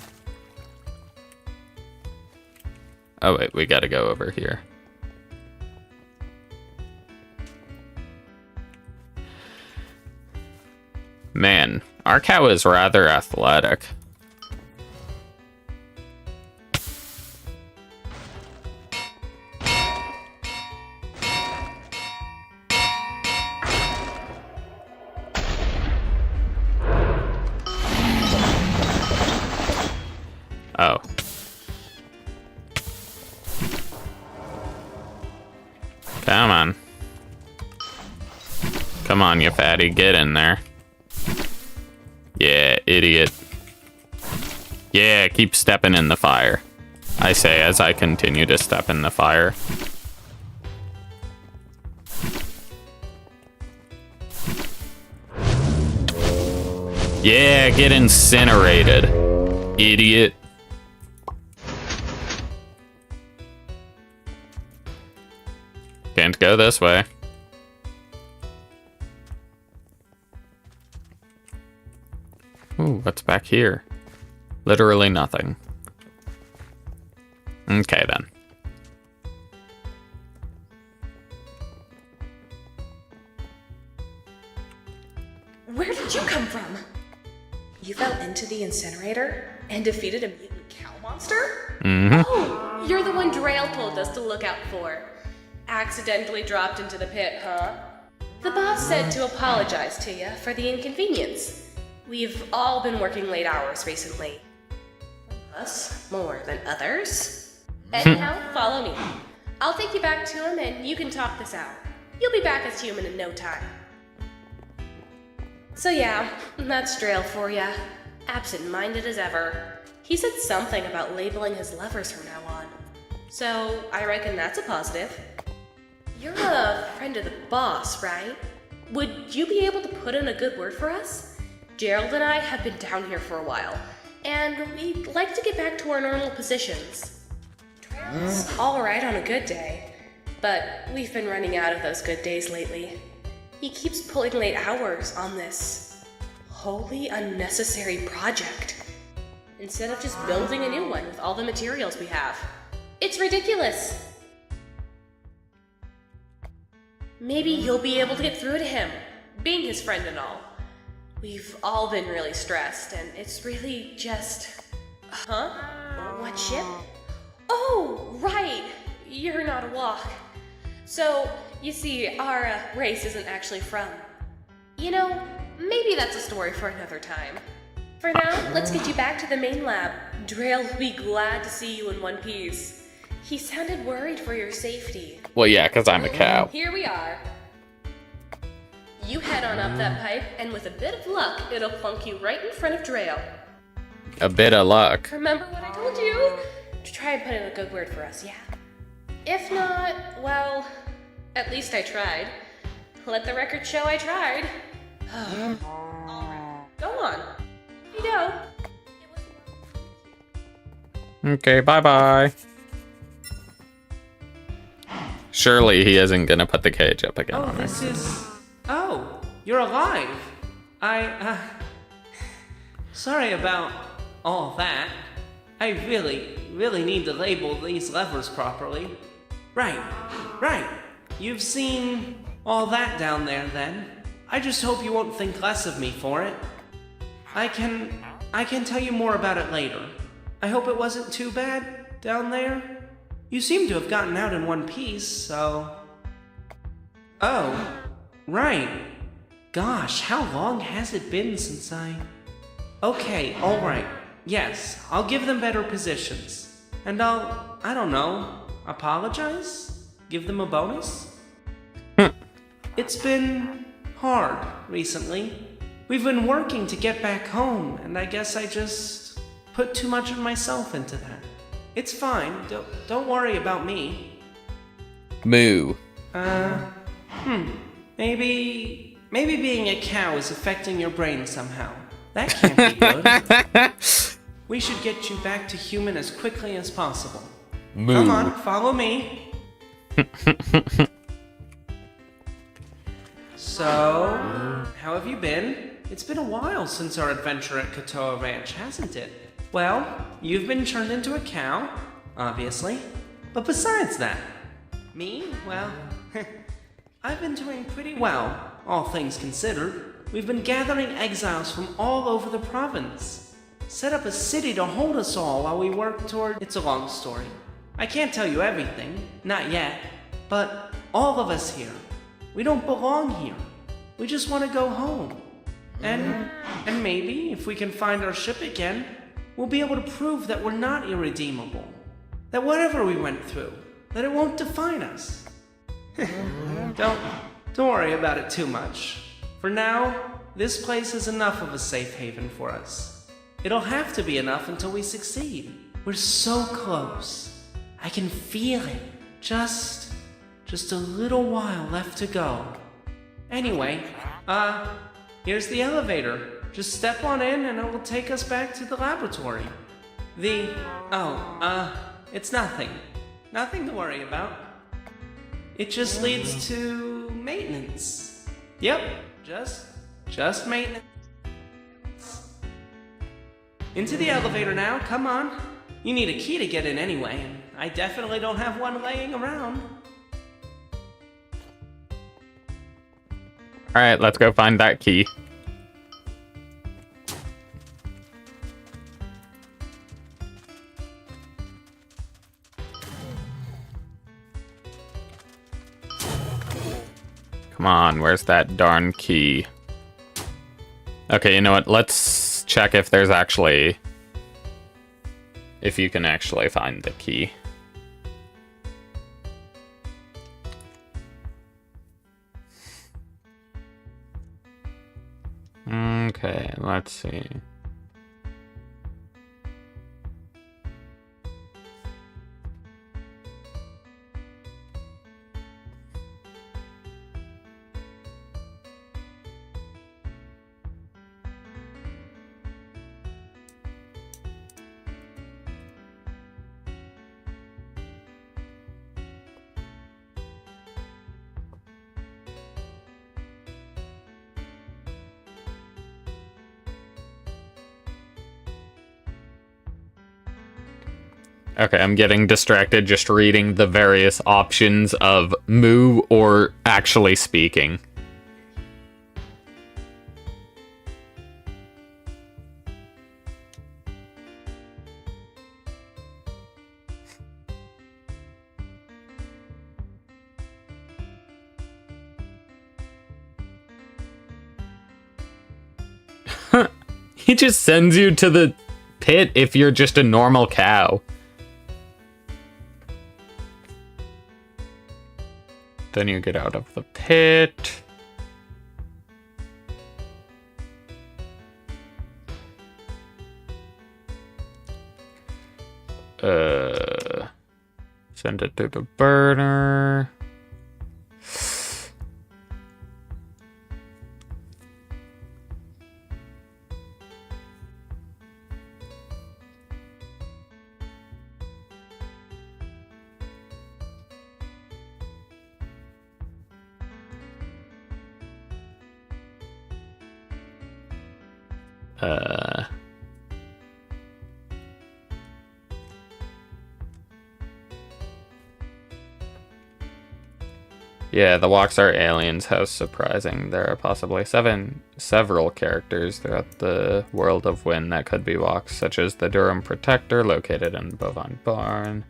Oh wait, we gotta go over here. Man, our cow is rather athletic. Oh. Come on. Come on, you fatty. Get in there. Yeah, idiot. Yeah, keep stepping in the fire. I say as I continue to step in the fire. Yeah, get incinerated. Idiot. Can't go this way. Ooh, what's back here? Literally nothing. Okay then. Where did you come from? You fell into the incinerator and defeated a mutant cow monster? Mm-hmm. Oh, you're the one Drail told us to look out for. Accidentally dropped into the pit, huh? The boss said to apologize to you for the inconvenience. We've all been working late hours recently. Us more than others. Anyhow, follow me. I'll take you back to him and you can talk this out. You'll be back as human in no time. So yeah, that's Drail for ya. Absent-minded as ever. He said something about labeling his levers from now on. So I reckon that's a positive. You're a friend of the boss, right? Would you be able to put in a good word for us? Gerald and I have been down here for a while, and we'd like to get back to our normal positions. Trail's alright on a good day, but we've been running out of those good days lately. He keeps pulling late hours on this wholly unnecessary project, instead of just building a new one with all the materials we have. It's ridiculous! Maybe you'll be able to get through to him. being his friend and all. We've all been really stressed, and it's really just... Huh? What ship? Oh, right! You're not a walk. So, you see, our race isn't actually from... You know, maybe that's a story for another time. For now, let's get you back to the main lab. Drail will be glad to see you in one piece. He sounded worried for your safety. Well, yeah, because I'm a cow. Here we are. You head on up that pipe, and with a bit of luck, it'll plunk you right in front of Drail. A bit of luck. Remember what I told you? To try and put in a good word for us, yeah? If not, well, at least I tried. Let the record show I tried. Alright, go on. You go. Okay, bye-bye. Surely he isn't gonna put the cage up again on her. This is... Oh, you're alive. Sorry about all that. I really need to label these levers properly. Right. You've seen all that down there then. I just hope you won't think less of me for it. I can tell you more about it later. I hope it wasn't too bad down there. You seem to have gotten out in one piece, so... Oh, right. Gosh, how long has it been since I... Okay, alright. Yes, I'll give them better positions. And I don't know, apologize? Give them a bonus? It's been hard recently. We've been working to get back home, and I guess I just put too much of myself into that. It's fine, don't worry about me. Moo. Maybe being a cow is affecting your brain somehow. That can't be good. We should get you back to human as quickly as possible. Moo. Come on, follow me. So, how have you been? It's been a while since our adventure at Katoa Ranch, hasn't it? Well, you've been turned into a cow, obviously. But besides that, me, well, I've been doing pretty well, all things considered. We've been gathering exiles from all over the province. Set up a city to hold us all while we work toward... It's a long story. I can't tell you everything, not yet. But all of us here, we don't belong here. We just want to go home. And maybe, if we can find our ship again, we'll be able to prove that we're not irredeemable. That whatever we went through, that it won't define us. Don't worry about it too much. For now, this place is enough of a safe haven for us. It'll have to be enough until we succeed. We're so close. I can feel it. Just a little while left to go. Anyway, here's the elevator. Just step on in and it will take us back to the laboratory. It's nothing. Nothing to worry about. It just leads to maintenance. Yep, just maintenance. Into the elevator now, come on. You need a key to get in anyway, and I definitely don't have one laying around. Alright, let's go find that key. Come on, where's that darn key? Okay, you know what? Let's check if there's actually... if you can actually find the key. Okay, let's see. Okay, I'm getting distracted just reading the various options of moo or actually speaking. He just sends you to the pit if you're just a normal cow. Then you get out of the pit. Send it to the burner. Yeah, the walks are aliens. How surprising. There are possibly several characters throughout the world of Wynn that could be walks, such as the Durham Protector, located in Bovine Barn.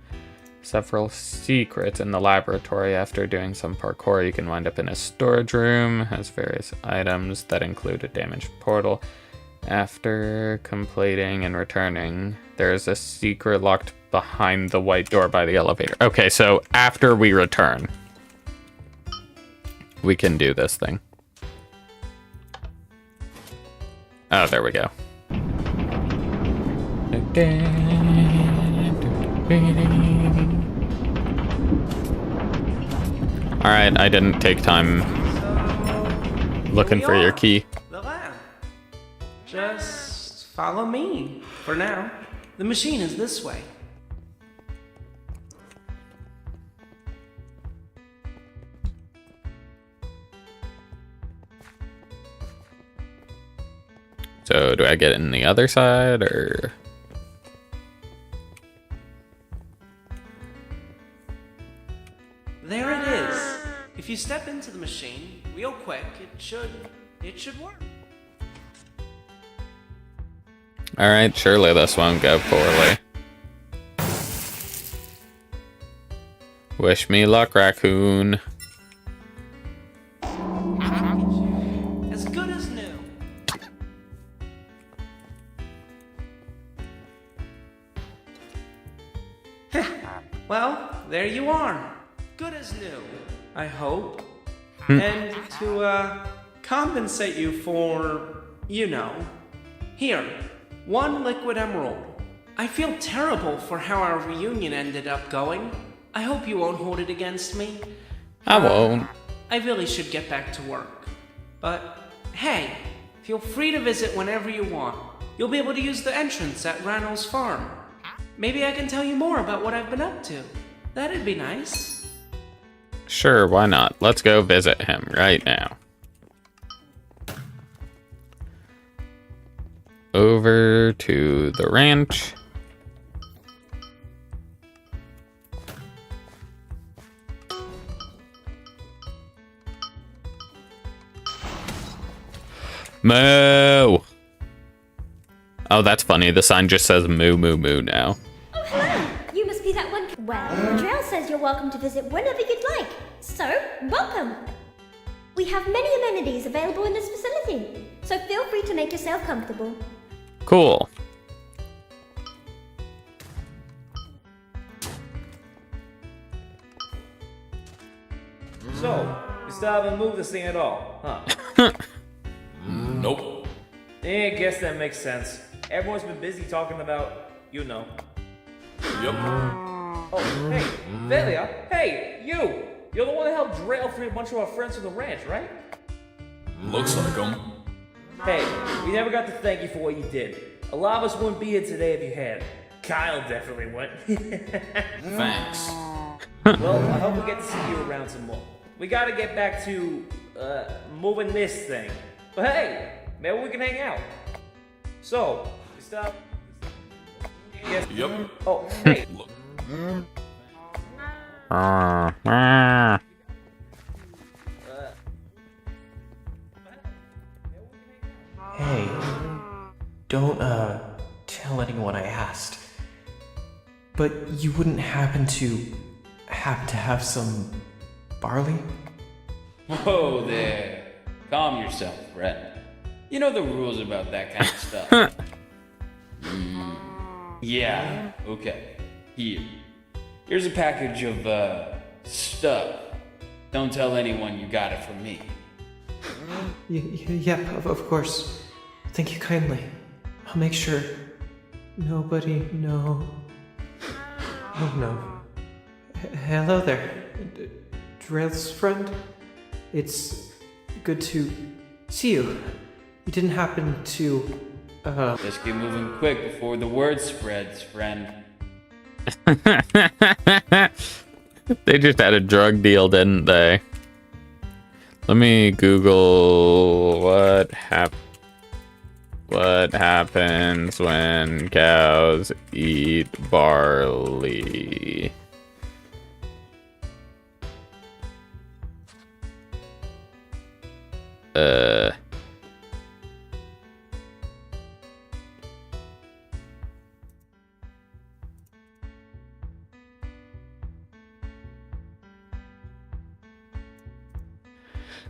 Several secrets in the laboratory. After doing some parkour, you can wind up in a storage room. Has various items that include a damaged portal. After completing and returning, there's a secret locked behind the white door by the elevator. Okay, so after we return, we can do this thing. Oh, there we go. Alright, I didn't take time looking for your key. The lab. Just follow me for now. The machine is this way. So do I get in the other side, or? There it is. If you step into the machine real quick, it should work. Alright, surely this won't go poorly. Wish me luck, raccoon. As good as new. Well, there you are. Good as new, I hope. And to compensate you for, here, 1 liquid emerald. I feel terrible for how our reunion ended up going. I hope you won't hold it against me. I won't. I really should get back to work. But hey, feel free to visit whenever you want. You'll be able to use the entrance at Ranno's farm. Maybe I can tell you more about what I've been up to. That'd be nice. Sure, why not? Let's go visit him right now. Over to the ranch. Moo! Oh, that's funny. The sign just says moo moo moo now. Oh, hello! You must be that one. Well, the trail says you're welcome to visit whenever you'd like. So, welcome! We have many amenities available in this facility, so feel free to make yourself comfortable. Cool. So, you still haven't moved this thing at all, huh? Nope. I guess that makes sense. Everyone's been busy talking about, Yep. Oh, hey, Velia, hey, you! You're the one that helped Drail free a bunch of our friends from the ranch, right? Looks like them. Hey, we never got to thank you for what you did. A lot of us wouldn't be here today if you had. Kyle definitely went. Thanks. Well, I hope we get to see you around some more. We gotta get back to, moving this thing. But hey, maybe we can hang out. So, you stop. Yes. Yep. Oh, hey. Look. Hey, don't, tell anyone I asked. But you wouldn't happen to have some barley? Whoa there. Calm yourself, Brett. You know the rules about that kind of stuff. Yeah, okay. Here's a package of, stuff. Don't tell anyone you got it from me. Yep, of course. Thank you kindly. I'll make sure nobody know. Oh no. Hello there. Drell's friend? It's good to see you. You didn't happen to, Let's get moving quick before the word spreads, friend. They just had a drug deal, didn't they? Let me Google what happens when cows eat barley.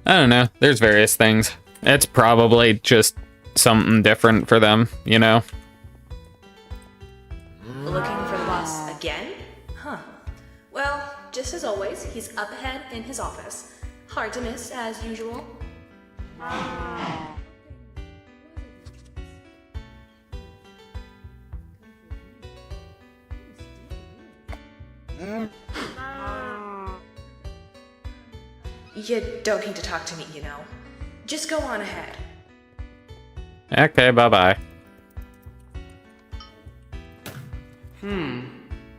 I don't know. There's various things. It's probably just something different for them, you know? Looking for the boss again? Huh. Well, just as always, he's up ahead in his office. Hard to miss, as usual. You don't need to talk to me, you know. Just go on ahead. Okay, bye-bye.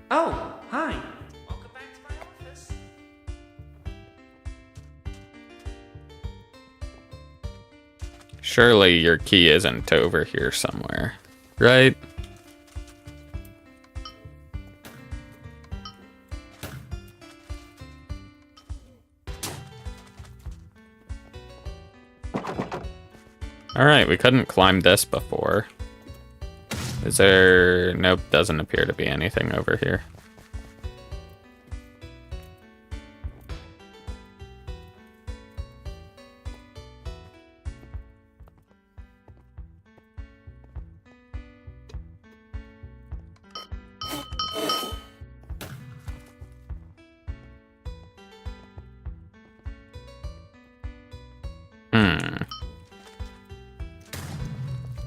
Oh, hi. Surely your key isn't over here somewhere, right? Alright, we couldn't climb this before. Is there... Nope, doesn't appear to be anything over here.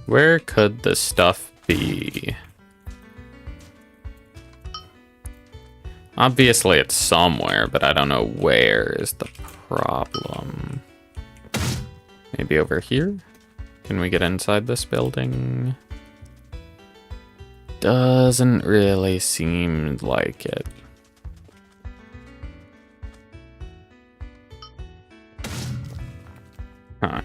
Where could the stuff be? Obviously it's somewhere, but I don't know where is the problem. Maybe over here? Can we get inside this building? Doesn't really seem like it. Huh.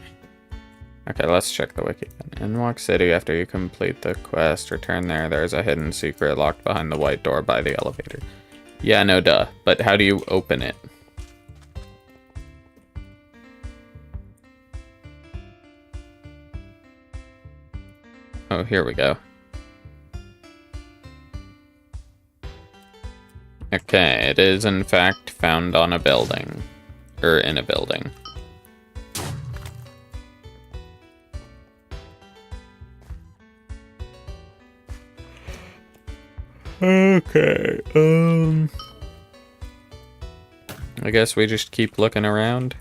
Okay, let's check the wiki. In Walk City, after you complete the quest, return there. There's a hidden secret locked behind the white door by the elevator. Yeah, no duh. But how do you open it? Oh, here we go. Okay, it is in fact found on a building. Or in a building. Okay, I guess we just keep looking around.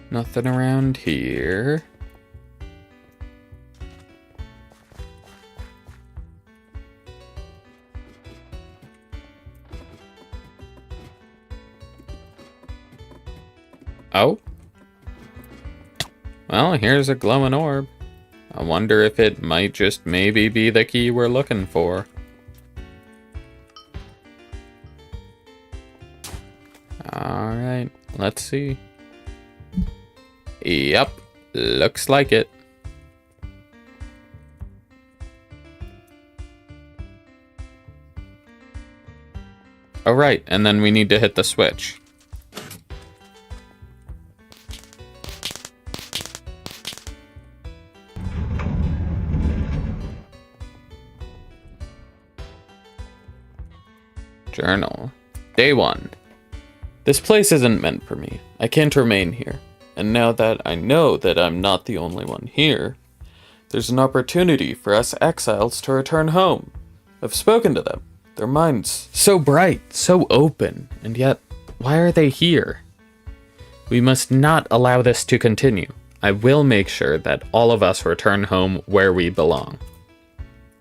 Nothing around here. Oh. Well, here's a glowing orb. I wonder if it might just maybe be the key we're looking for. Alright, let's see. Yep, looks like it. Oh, right, and then we need to hit the switch. Journal. Day 1. This place isn't meant for me. I can't remain here. And now that I know that I'm not the only one here, there's an opportunity for us exiles to return home. I've spoken to them. Their minds so bright, so open, and yet, why are they here? We must not allow this to continue. I will make sure that all of us return home where we belong.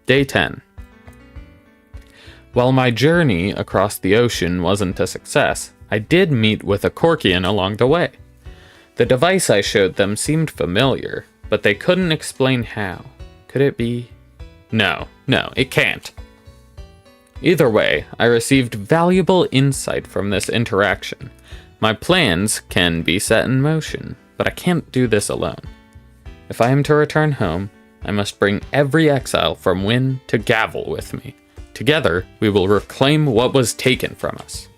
Day 10. While my journey across the ocean wasn't a success, I did meet with a Corkian along the way. The device I showed them seemed familiar, but they couldn't explain how. Could it be? No, it can't. Either way, I received valuable insight from this interaction. My plans can be set in motion, but I can't do this alone. If I am to return home, I must bring every exile from Wynn to Gavel with me. Together, we will reclaim what was taken from us.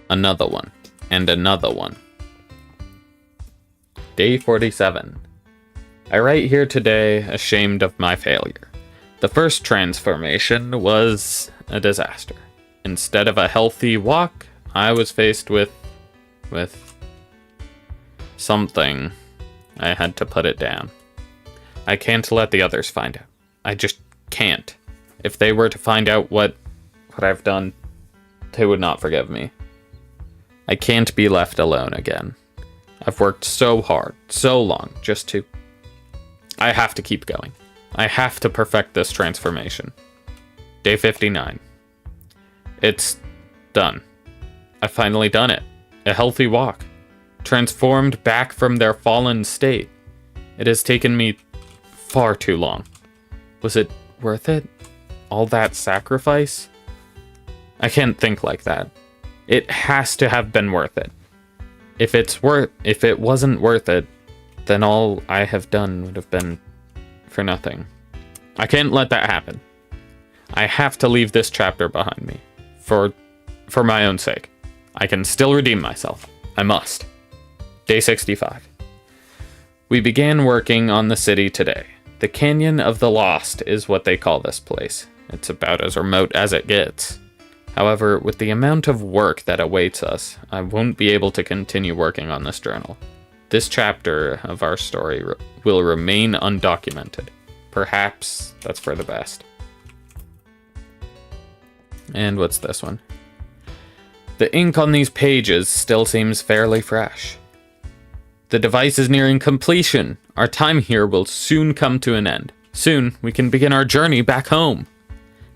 Another one, and another one. Day 47. I write here today ashamed of my failure. The first transformation was a disaster. Instead of a healthy walk, I was faced with something. I had to put it down. I can't let the others find out. I just can't. If they were to find out what I've done, they would not forgive me. I can't be left alone again. I've worked so hard, so long, just to... I have to keep going. I have to perfect this transformation. Day 59. It's done. I've finally done it. A healthy walk. Transformed back from their fallen state. It has taken me far too long. Was it worth it? All that sacrifice? I can't think like that. It has to have been worth it. If it wasn't worth it, then all I have done would have been for nothing. I can't let that happen. I have to leave this chapter behind me. For my own sake. I can still redeem myself. I must. Day 65. We began working on the city today. The Canyon of the Lost is what they call this place. It's about as remote as it gets. However, with the amount of work that awaits us, I won't be able to continue working on this journal. This chapter of our story will remain undocumented. Perhaps that's for the best. And what's this one? The ink on these pages still seems fairly fresh. The device is nearing completion. Our time here will soon come to an end. Soon, we can begin our journey back home.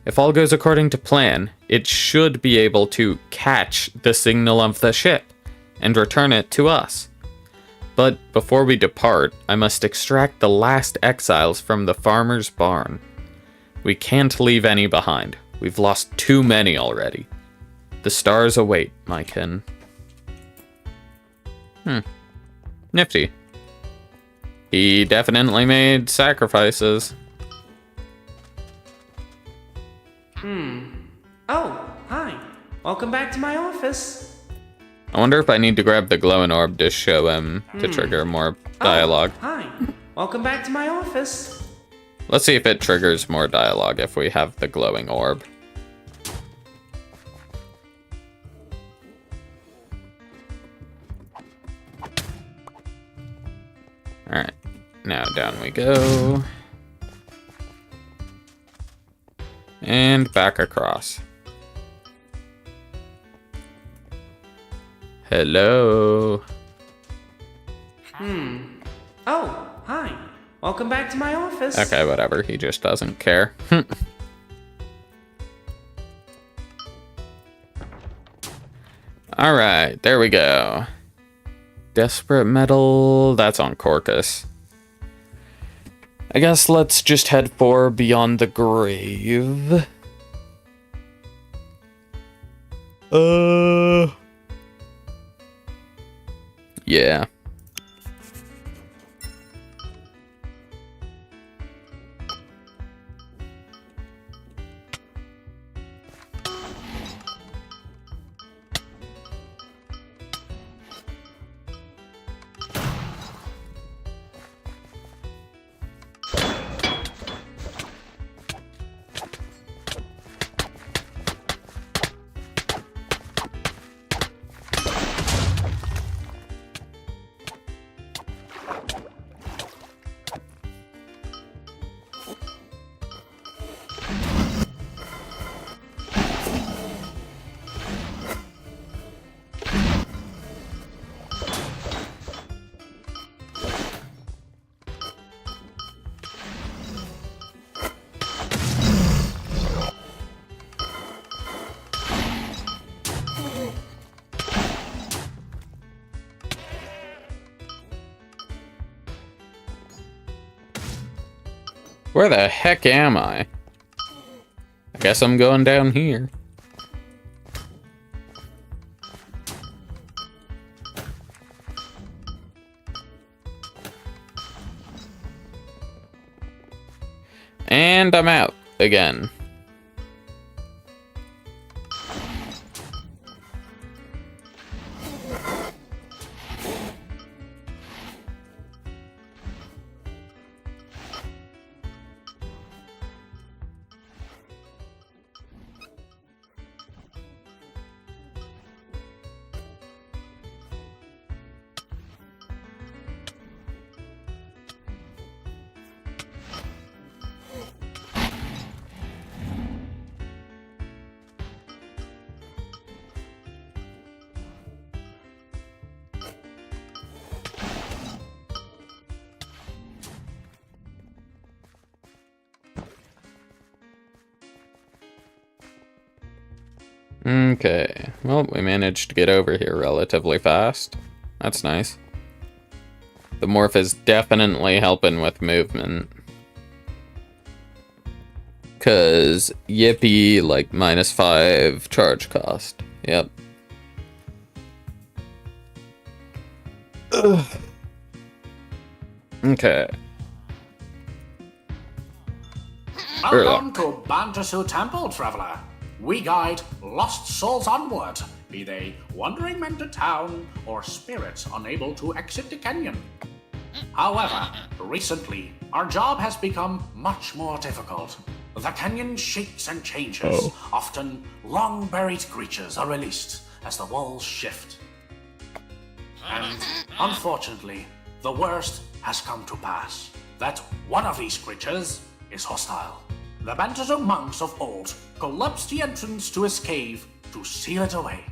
If all goes according to plan, it should be able to catch the signal of the ship and return it to us. But before we depart, I must extract the last exiles from the farmer's barn. We can't leave any behind. We've lost too many already. The stars await, my kin. Nifty. He definitely made sacrifices. Oh, hi. Welcome back to my office. I wonder if I need to grab the glowing orb to show him to trigger more dialogue. Hi. Welcome back to my office. Let's see if it triggers more dialogue if we have the glowing orb. Alright, now down we go. And back across. Hello. Oh, hi. Welcome back to my office. Okay, whatever. He just doesn't care. Alright, there we go. Desperate Metal, that's on Corcus. I guess let's just head for Beyond the Grave. Yeah. Where the heck am I? I guess I'm going down here. And I'm out again. Okay, well, we managed to get over here relatively fast. That's nice. The morph is definitely helping with movement. 'Cause, yippee, like, -5 charge cost. Yep. Ugh. Okay. Welcome to Bantasu Temple, traveler. We guide lost souls onward, be they wandering men to town or spirits unable to exit the canyon. However, recently, our job has become much more difficult. The canyon shakes and changes. Often, long-buried creatures are released as the walls shift. And, unfortunately, the worst has come to pass. That one of these creatures is hostile. The Bantasu monks of old collapsed the entrance to his cave to seal it away.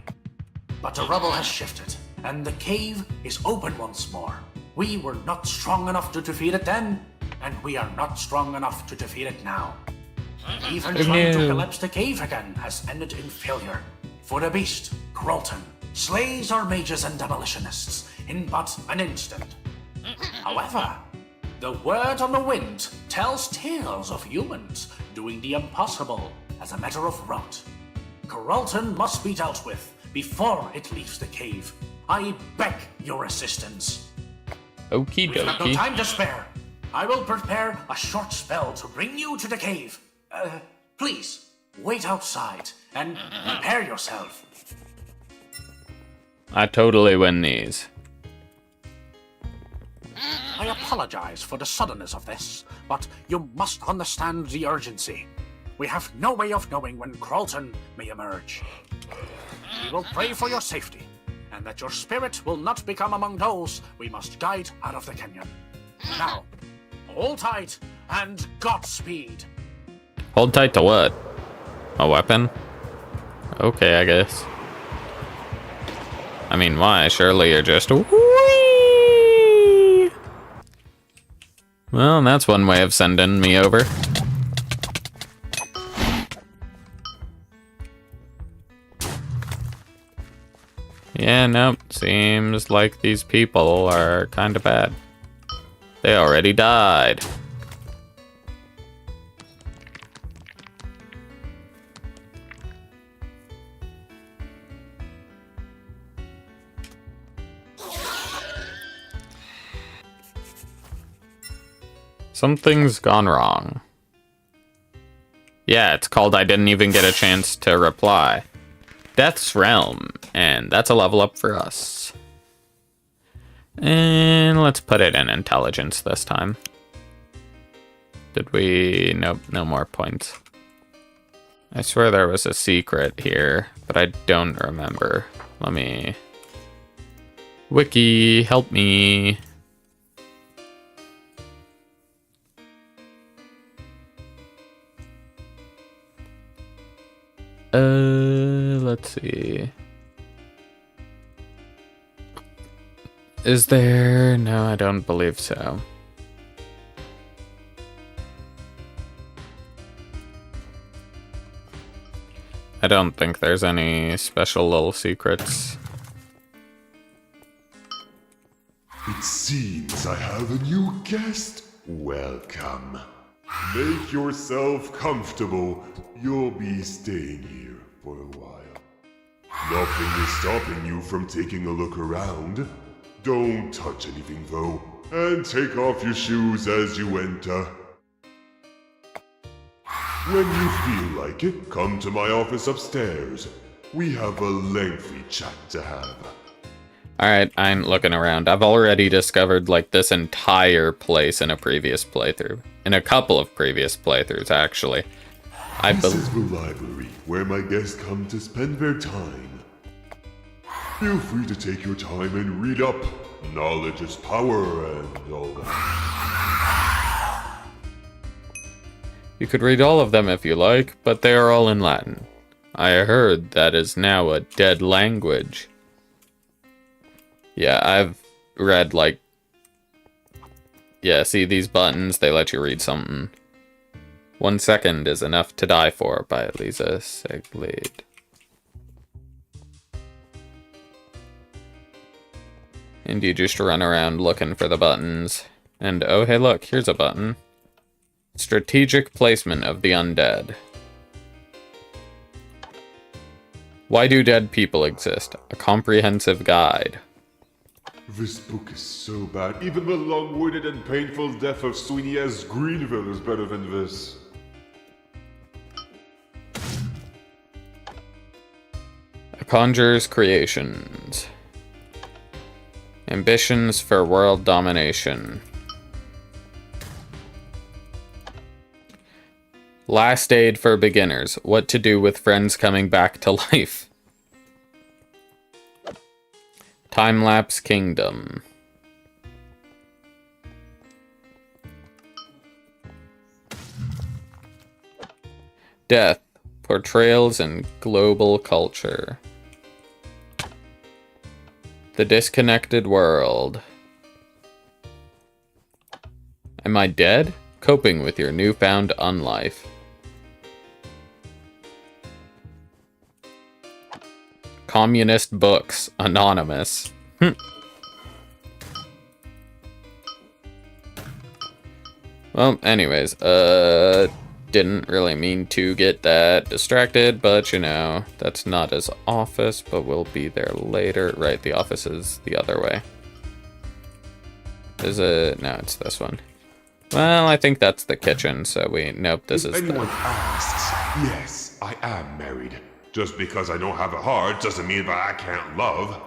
But the rubble has shifted, and the cave is open once more. We were not strong enough to defeat it then, and we are not strong enough to defeat it now. Even trying to collapse the cave again has ended in failure. For the beast, Carlton, slays our mages and demolitionists in but an instant. However, the word on the wind tells tales of humans doing the impossible as a matter of rote. Carlton must be dealt with before it leaves the cave. I beg your assistance. Okie We've got no dokie. time to spare. I will prepare a short spell to bring you to the cave. Please, wait outside and prepare yourself. I totally win these. I apologize for the suddenness of this, but you must understand the urgency. We have no way of knowing when Carlton may emerge. We will pray for your safety, and that your spirit will not become among those we must guide out of the canyon. Now, hold tight and Godspeed. Hold tight to what? A weapon? Okay, I guess. I mean, why? Surely you're just... Whee! Well, that's one way of sending me over. Yeah, nope. Seems like these people are kind of bad. They already died. Something's gone wrong. Yeah, it's called I didn't even get a chance to reply. Death's Realm, and that's a level up for us. And let's put it in intelligence this time. Did we? Nope, no more points. I swear there was a secret here, but I don't remember. Let me... Wiki, help me. Let's see. Is there? No, I don't believe so. I don't think there's any special little secrets. It seems I have a new guest. Welcome. Make yourself comfortable. You'll be staying here for a while. Nothing is stopping you from taking a look around. Don't touch anything though, and take off your shoes as you enter. When you feel like it, come to my office upstairs. We have a lengthy chat to have. Alright, I'm looking around. I've already discovered, like, this entire place in a previous playthrough. In a couple of previous playthroughs, actually. This is the library, where my guests come to spend their time. Feel free to take your time and read up. Knowledge is power and all that. You could read all of them if you like, but they are all in Latin. I heard that is now a dead language. Yeah, I've read, like... Yeah, see these buttons? They let you read something. 1 second is enough to die for by Lisa Seglade. And you just run around looking for the buttons. And oh hey look, here's a button. Strategic placement of the undead. Why do dead people exist? A comprehensive guide. This book is so bad. Even the long-winded and painful death of Sweeney S. Greenville is better than this. A Conjurer's Creations. Ambitions for world domination. Last aid for beginners. What to do with friends coming back to life. Time-lapse kingdom. Death. Portrayals in global culture. The disconnected world. Am I dead? Coping with your newfound unlife. Communist books. Anonymous. Well, anyways, didn't really mean to get that distracted, but you know, that's not his office, but we'll be there later. Right, the office is the other way. Is it? No, it's this one. Well, I think that's the kitchen, so nope, this is If anyone asks, yes, I am married. Just because I don't have a heart doesn't mean that I can't love.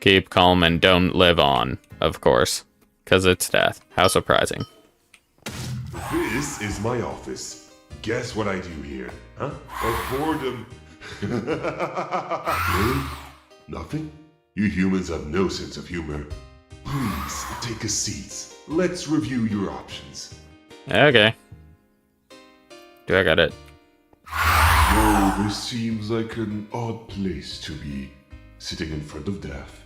Keep calm and don't live on, of course. Because it's death. How surprising. This is my office. Guess what I do here? Huh? Of boredom. Really? Nothing? You humans have no sense of humor. Please, take a seat. Let's review your options. Okay. Do I got it? Oh, this seems like an odd place to be. Sitting in front of death.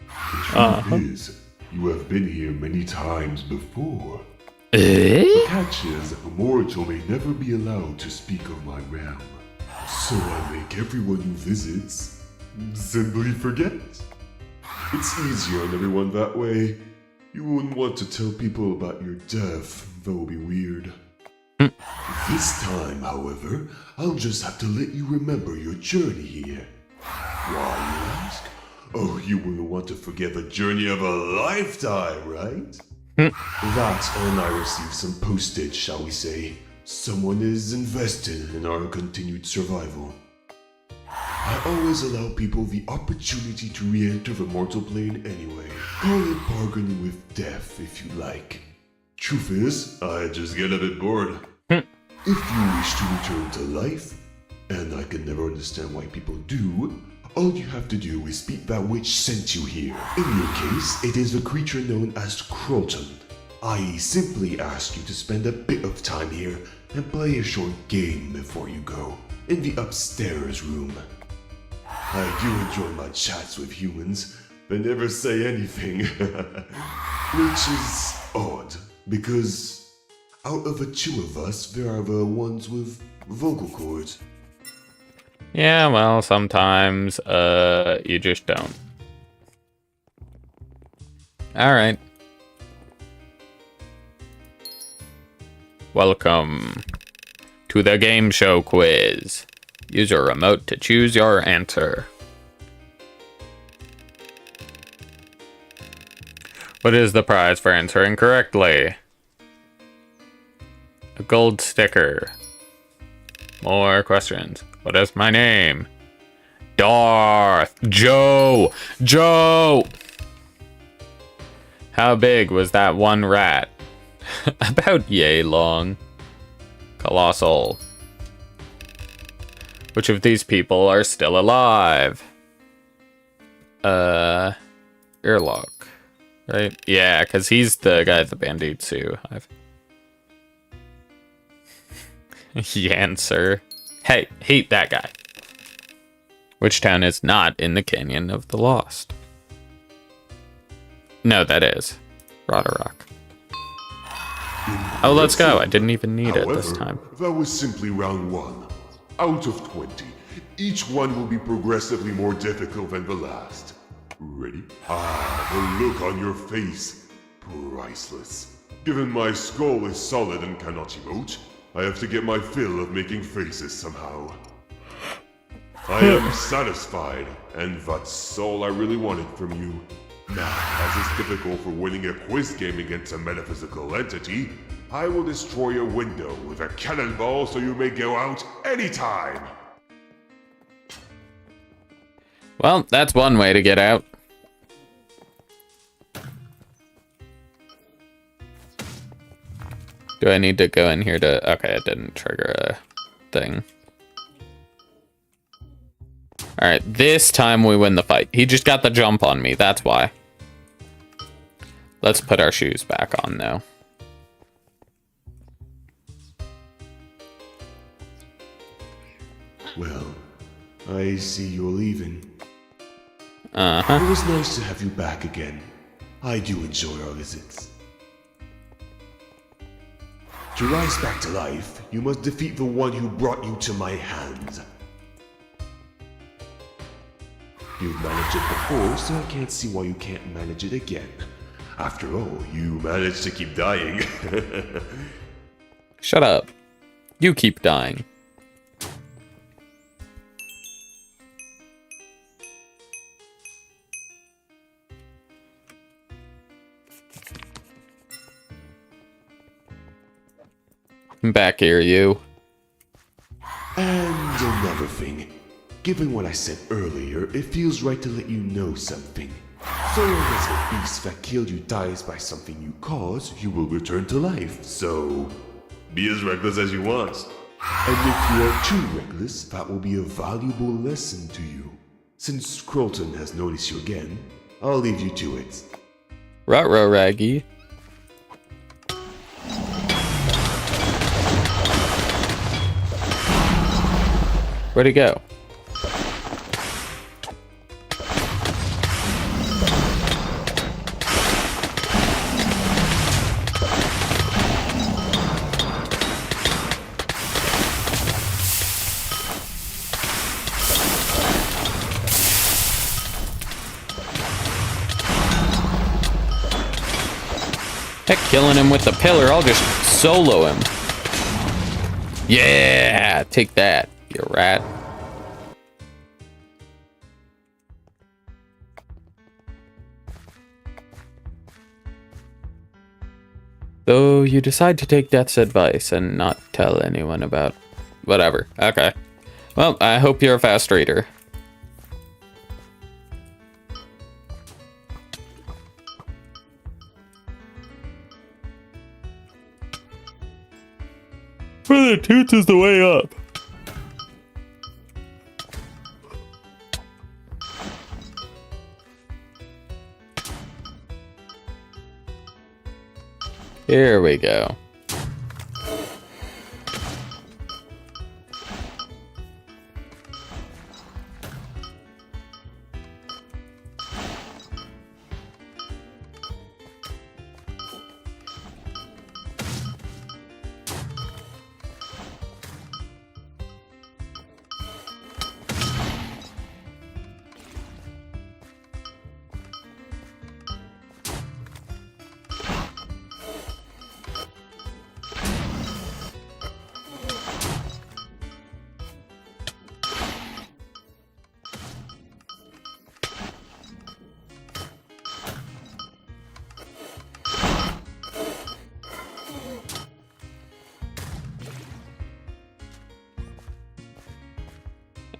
The truth is, you have been here many times before. The catch is, a mortal may never be allowed to speak of my realm. So I make everyone who visits simply forget. It's easier on everyone that way. You wouldn't want to tell people about your death. That would be weird. This time, however, I'll just have to let you remember your journey here. Why, you ask? Oh, you wouldn't want to forget the journey of a lifetime, right? That's when I receive some postage, shall we say. Someone is invested in our continued survival. I always allow people the opportunity to re-enter the mortal plane anyway. Call it bargaining with death if you like. Truth is, I just get a bit bored. If you wish to return to life, and I can never understand why people do, all you have to do is beat that witch sent you here. In your case, it is a creature known as Croton. I simply ask you to spend a bit of time here and play a short game before you go, in the upstairs room. I do enjoy my chats with humans. They never say anything. Which is odd, because out of the two of us, there are the ones with vocal cords. Yeah, well, sometimes, you just don't. Alright. Welcome to the game show quiz. Use your remote to choose your answer. What is the prize for answering correctly? A gold sticker. More questions. What is my name? Darth. Joe. Joe. How big was that one rat? About yay long. Colossal. Which of these people are still alive? Earlock. Right? Yeah, because he's the guy at the bandit suit. Yancer. Hey, hate that guy. Which town is not in the Canyon of the Lost? No, that is. Rodderock. Oh, let's go. I didn't even need it this time. That was simply round 1. Out of 20. Each one will be progressively more difficult than the last. Ready? The look on your face. Priceless. Given my skull is solid and cannot emote, I have to get my fill of making faces somehow. I am satisfied, and that's all I really wanted from you. Now, as is typical for winning a quiz game against a metaphysical entity, I will destroy your window with a cannonball so you may go out anytime! Well, that's one way to get out. Do I need to go in here to... Okay, it didn't trigger a thing. Alright, this time we win the fight. He just got the jump on me, that's why. Let's put our shoes back on, though. Well, I see you're leaving. Uh-huh. It was nice to have you back again. I do enjoy our visits. To rise back to life, you must defeat the one who brought you to my hands. You've managed it before, so I can't see why you can't manage it again. After all, you managed to keep dying. Shut up. You keep dying. Back here, you. And another thing. Given what I said earlier, it feels right to let you know something. So long as the beast that killed you dies by something you caused, you will return to life. So, be as reckless as you want. And if you are too reckless, that will be a valuable lesson to you. Since Krolton has noticed you again, I'll leave you to it. Ruh-roh, Raggy. Where'd he go? Heck, killing him with the pillar, I'll just solo him. Yeah, take that, you rat. Though you decide to take Death's advice and not tell anyone about... Whatever, okay. Well, I hope you're a fast reader. For the toots is the way up. Here we go.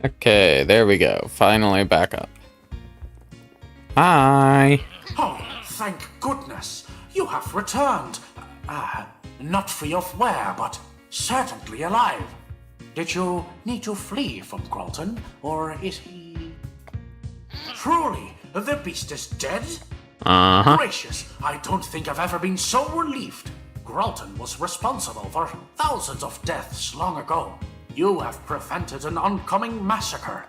Okay, there we go. Finally back up. Hi. Oh, thank goodness. You have returned. Not free of wear, but certainly alive. Did you need to flee from Gralton, or is he... Truly, the beast is dead? Uh-huh. Gracious, I don't think I've ever been so relieved. Gralton was responsible for thousands of deaths long ago. You have prevented an oncoming massacre.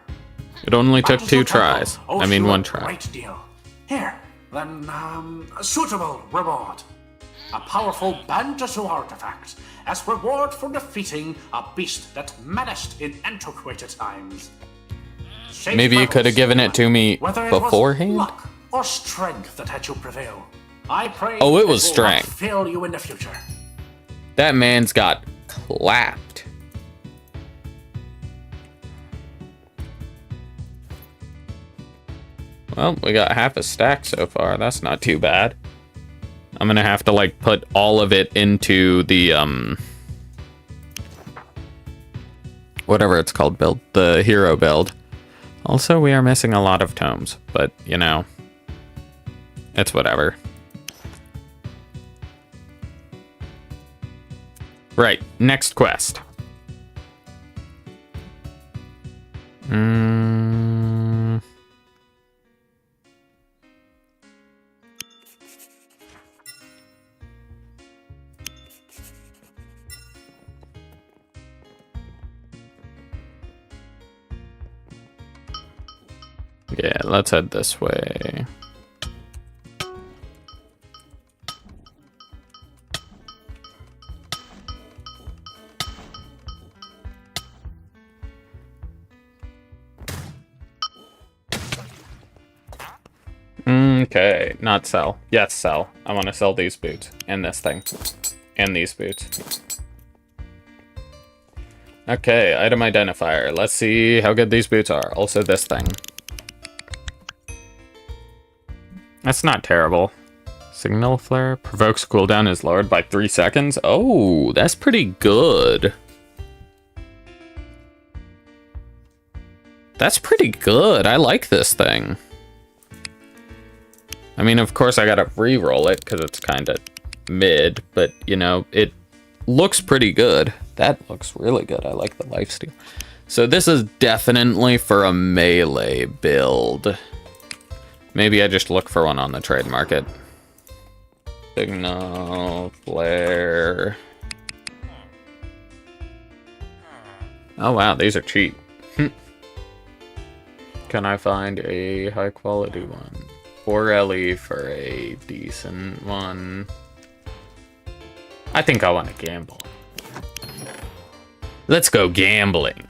It only took Banjo 2 Temple tries. owes I mean, you 1 a try. Great deal. Here, then, a suitable reward. A powerful Banjo artifact as reward for defeating a beast that menaced in antiquated times. Safe Maybe you travels, could have given it to me whether it beforehand? was luck or strength that had you prevail. I pray Oh, it was will not strength. fail you in the future. That man's got clapped. Well, we got half a stack so far. That's not too bad. I'm gonna have to, like, put all of it into the, whatever it's called build. The hero build. Also, we are missing a lot of tomes, but, you know, it's whatever. Right, next quest. Yeah, let's head this way. Okay, not sell. Yes, sell. I want to sell these boots. And this thing. And these boots. Okay, item identifier. Let's see how good these boots are. Also this thing. That's not terrible. Signal flare. Provokes cooldown is lowered by 3 seconds. Oh, that's pretty good. That's pretty good. I like this thing. I mean, of course, I gotta re-roll it because it's kind of mid, but, you know, it looks pretty good. That looks really good. I like the lifesteal. So this is definitely for a melee build. Maybe I just look for one on the trade market. Signal, flare. Oh, wow, these are cheap. Can I find a high quality one? 4 LE for a decent one. I think I want to gamble. Let's go gambling.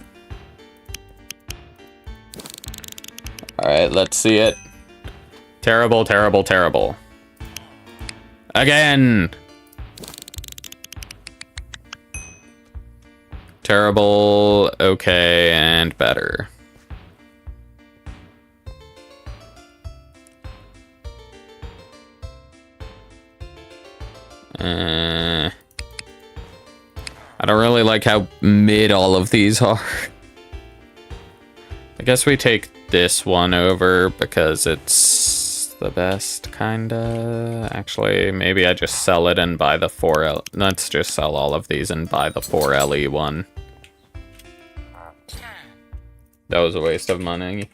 Alright, let's see it. Terrible, terrible, terrible. Again! Terrible, okay, and better. I don't really like how mid all of these are. I guess we take this one over because it's the best, kinda. Actually, maybe I just sell it and buy the 4L. Let's just sell all of these and buy the 4LE one. That was a waste of money.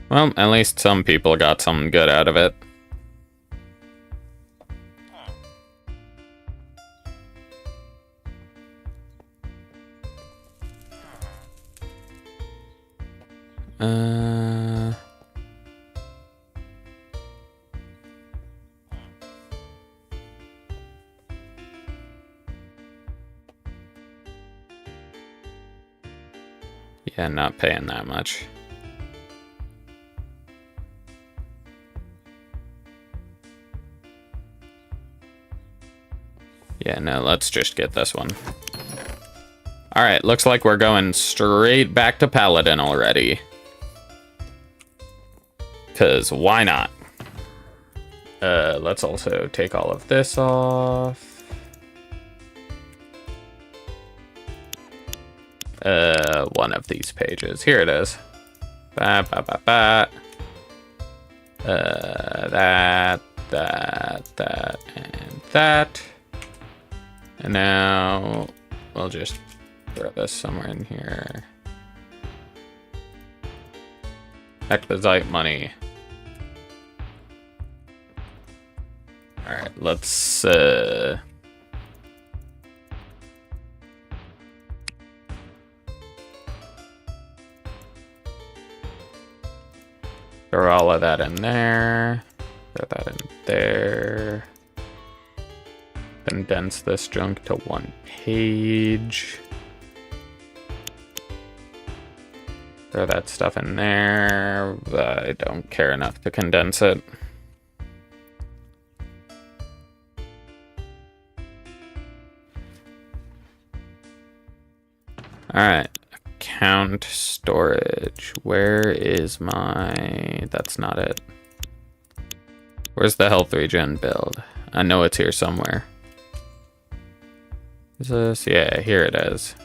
Well, at least some people got something good out of it. Yeah, not paying that much. Yeah, no, let's just get this one. Alright, looks like we're going straight back to Paladin already. 'Cause why not? Let's also take all of this off. one of these pages. Here it is. That, and that. And now we'll just throw this somewhere in here. Exquisite money. Alright, let's throw all of that in there. Throw that in there. Condense this junk to one page. Throw that stuff in there. I don't care enough to condense it. Alright. Account storage. Where is my... That's not it. Where's the health regen build? I know it's here somewhere. Is this? Yeah, here it is.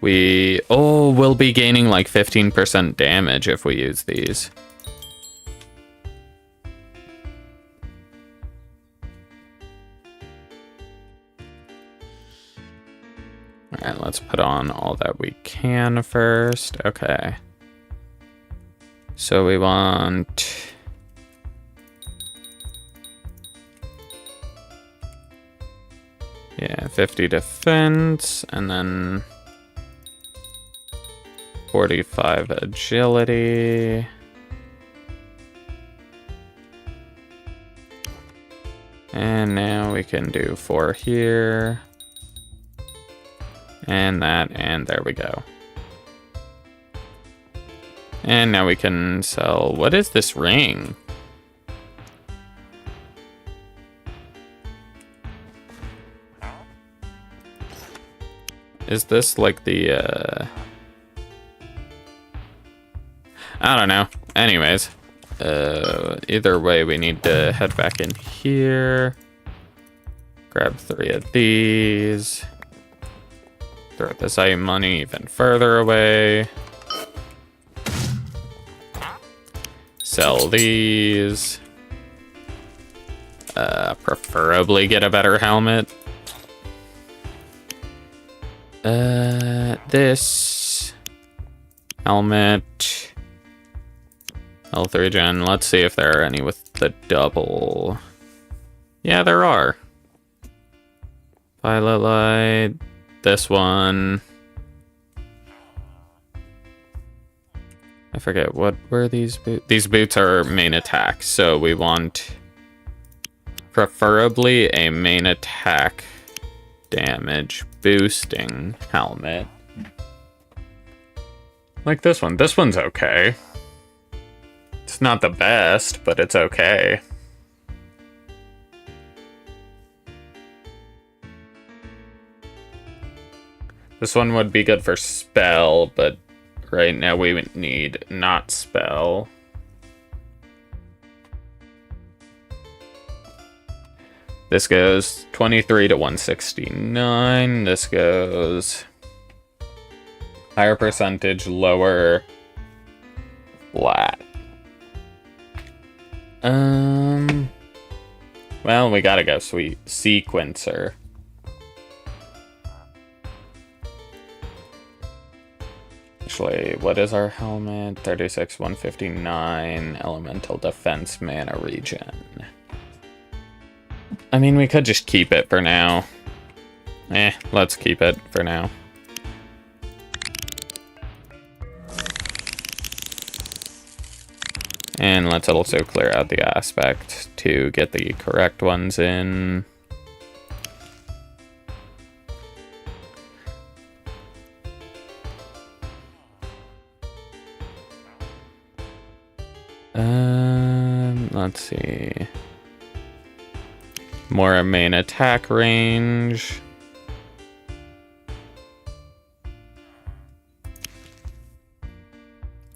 We'll be gaining like 15% damage if we use these. Alright, let's put on all that we can first. Okay. So we want... Yeah, 50 defense, and then 45 agility. And now we can do 4 here. And that, and there we go. And now we can sell... What is this ring? Is this like the, I don't know. Anyways, either way, we need to head back in here. Grab 3 of these. Throw this item money even further away. Sell these. Preferably get a better helmet. This helmet, health regen. Let's see if there are any with the double. Yeah, there are. Violet light. This one. I forget what were these boots. These boots are main attack, so we want preferably a main attack damage boosting helmet. Like this one. This one's okay. It's not the best, but it's okay. This one would be good for spell, but right now we would need not spell. This goes 23 to 169. This goes higher percentage, lower flat. Well, we gotta go sweet sequencer. Actually, what is our helmet? 36, 159, elemental defense, mana regen. I mean, we could just keep it for now. Let's keep it for now. And let's also clear out the aspect to get the correct ones in. Let's see. More main attack range.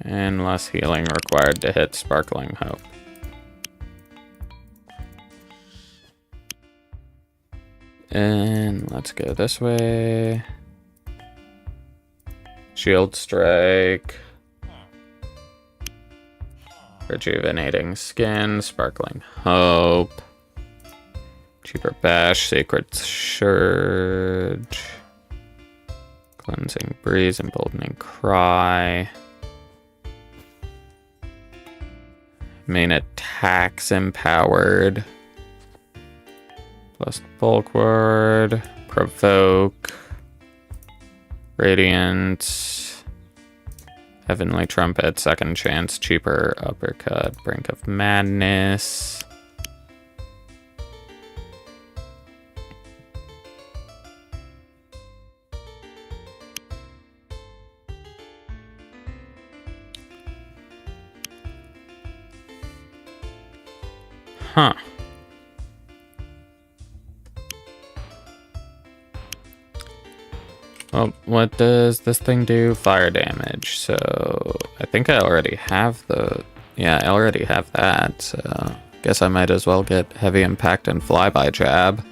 And less healing required to hit Sparkling Hope. And let's go this way. Shield strike. Rejuvenating skin, sparkling hope. Cheaper bash, sacred surge. Cleansing breeze, emboldening cry. Main attacks empowered. Plus bulk ward. Provoke. Radiant. Heavenly Trumpet, second chance, cheaper uppercut, brink of madness. Huh. Well, what does this thing do? Fire damage. So I think I already have the... Yeah, I already have that. So guess I might as well get heavy impact and flyby jab.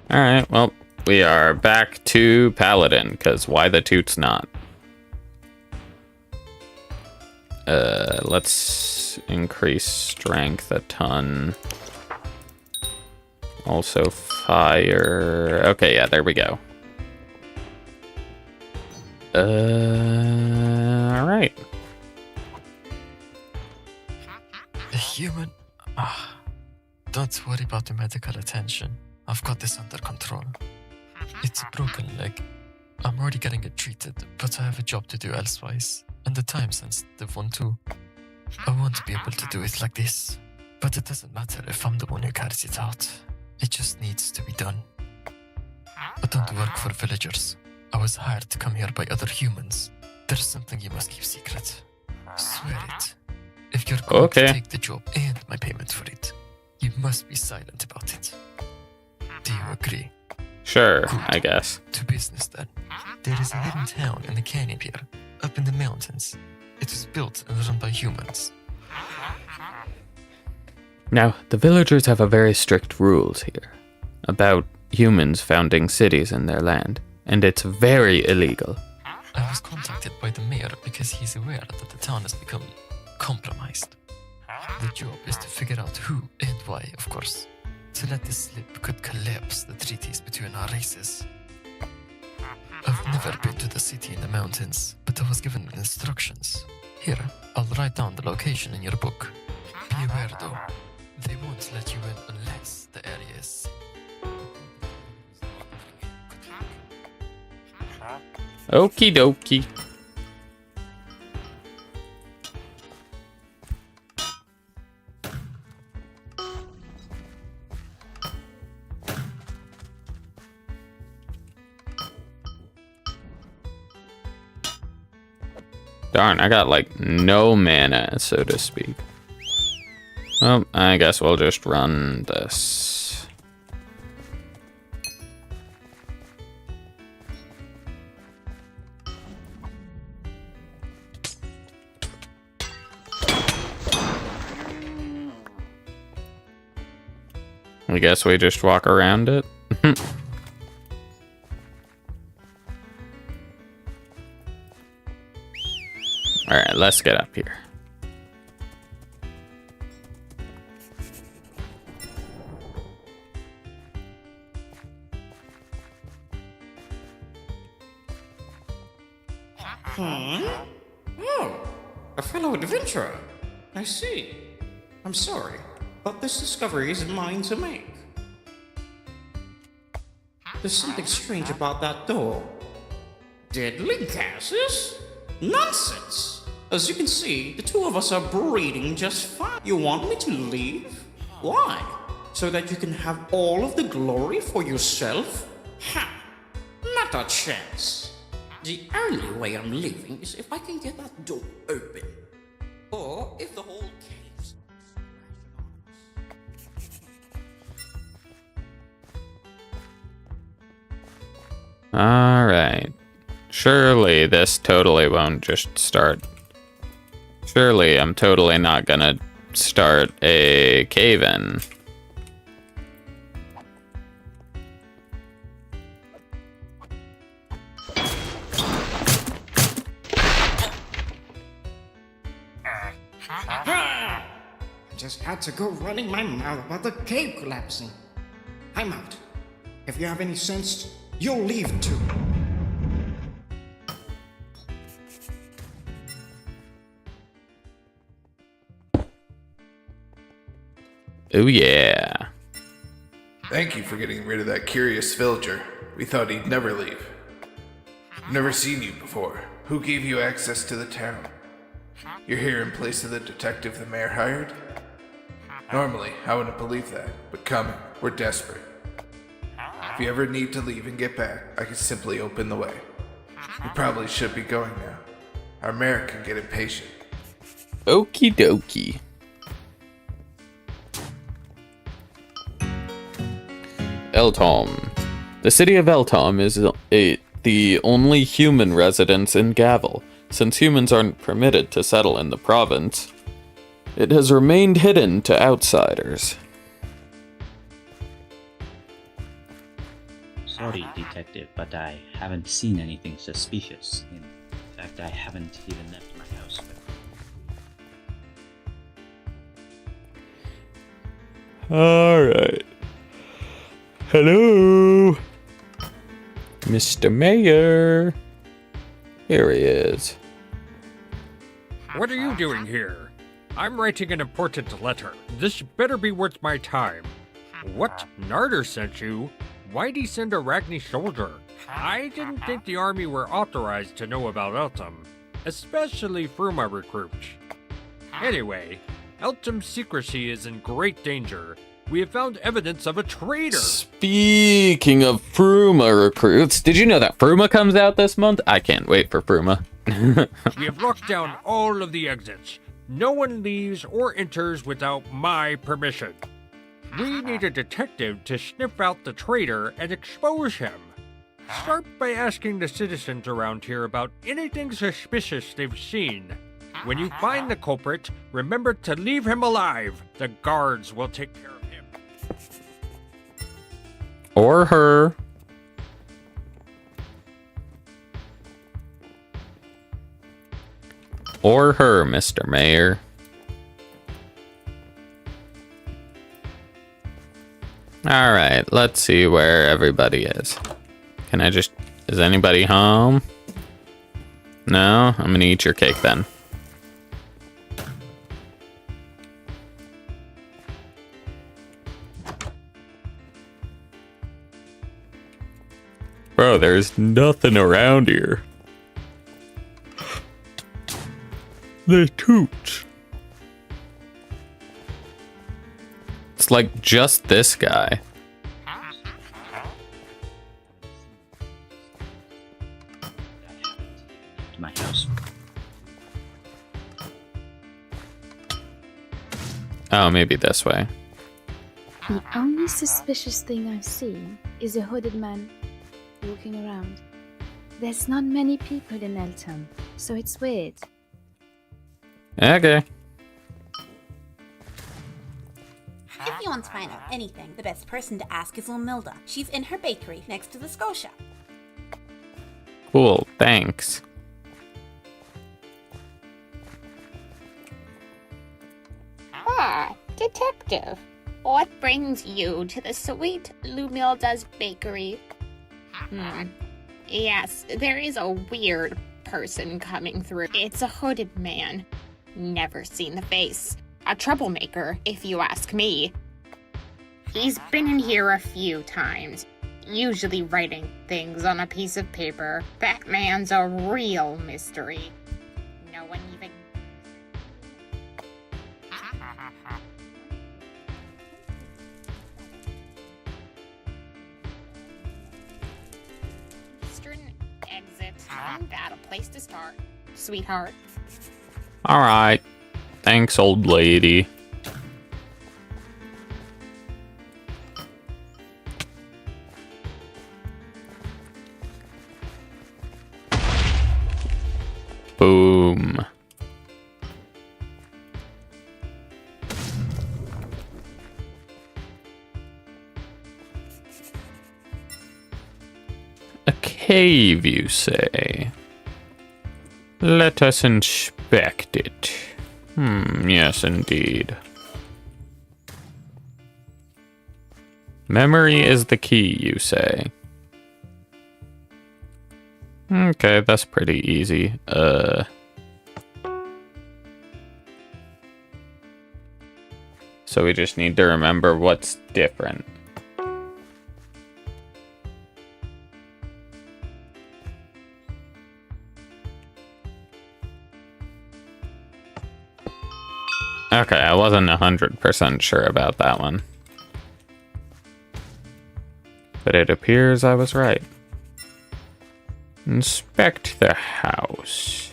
Alright, well, we are back to Paladin, because why the toots not? Let's increase strength a ton. Also fire. Okay, yeah, there we go. Alright. A human? Don't worry about the medical attention. I've got this under control. It's a broken leg. I'm already getting it treated, but I have a job to do elsewise, and the time sensitive one too. I won't be able to do it like this, but it doesn't matter if I'm the one who carries it out. It just needs to be done. I don't work for villagers. I was hired to come here by other humans. There's something you must keep secret. Swear it. If you're going to take the job and my payment for it, you must be silent about it. Do you agree? Sure, Good. I guess. To business then. There is a hidden town in the canyon here, up in the mountains. It is built and run by humans. Now, the villagers have a very strict rules here about humans founding cities in their land, and it's very illegal. I was contacted by the mayor because he's aware that the town has become compromised. The job is to figure out who and why, of course. To let this slip could collapse the treaties between our races. I've never been to the city in the mountains, but I was given instructions. Here, I'll write down the location in your book. Be aware though, they won't let you in unless the area is safe. Okie dokie. Darn, I got like no mana, so to speak. Well, I guess we'll just run this. I guess we just walk around it. Alright, let's get up here. Oh, a fellow adventurer. I see. I'm sorry, but this discovery is mine to make. There's something strange about that door. Deadly gases? Nonsense! As you can see, the two of us are breathing just fine. You want me to leave? Why? So that you can have all of the glory for yourself? Ha! Not a chance. The only way I'm leaving is if I can get that door open. Or if the whole cave's... Alright. Surely this totally won't just start Surely I'm totally not gonna start a cave-in. I just had to go running my mouth about the cave collapsing. I'm out. If you have any sense, you'll leave too. Oh yeah. Thank you for getting rid of that curious villager. We thought he'd never leave. I've never seen you before. Who gave you access to the town? You're here in place of the detective the mayor hired? Normally, I wouldn't believe that, but come in. We're desperate. If you ever need to leave and get back, I can simply open the way. You probably should be going now. Our mayor can get impatient. Okie dokie. Eltom. The city of Eltom is the only human residence in Gavel. Since humans aren't permitted to settle in the province, it has remained hidden to outsiders. Sorry, detective, but I haven't seen anything suspicious. In fact, I haven't even left my house. Alright. Hello, Mr. Mayor. Here he is. What are you doing here? I'm writing an important letter. This better be worth my time. What? Narder sent you? Why'd he send a Ragni soldier? I didn't think the army were authorized to know about Eltum, especially Fruma recruits. Anyway, Eltum's secrecy is in great danger. We have found evidence of a traitor. Speaking of Fruma recruits, did you know that Fruma comes out this month? I can't wait for Fruma. We have locked down all of the exits. No one leaves or enters without my permission. We need a detective to sniff out the traitor and expose him. Start by asking the citizens around here about anything suspicious they've seen. When you find the culprit, remember to leave him alive. The guards will take care of him. Or her. Or her, Mr. Mayor. Alright, let's see where everybody is. Can I just... Is anybody home? No? I'm gonna eat your cake then. Bro, there's nothing around here. The toots. It's like just this guy. My house. Oh, maybe this way. The only suspicious thing I've seen is a hooded man walking around. There's not many people in Elton, so it's weird. Okay. If you want to find out anything, the best person to ask is Milda. She's in her bakery next to the Scotia. Cool, thanks. Ah, detective. What brings you to the sweet Lumilda's bakery? Yes, there is a weird person coming through. It's a hooded man. Never seen the face. A troublemaker, if you ask me. He's been in here a few times, usually writing things on a piece of paper. That man's a real mystery. No one even... Eastern exit. Isn't that a place to start, sweetheart? Alright. Thanks, old lady. Boom. cave, you say? Let us inspect it. Yes, indeed. Memory is the key, you say? Okay, that's pretty easy. So we just need to remember what's different. Okay, I wasn't 100% sure about that one. But it appears I was right. Inspect the house.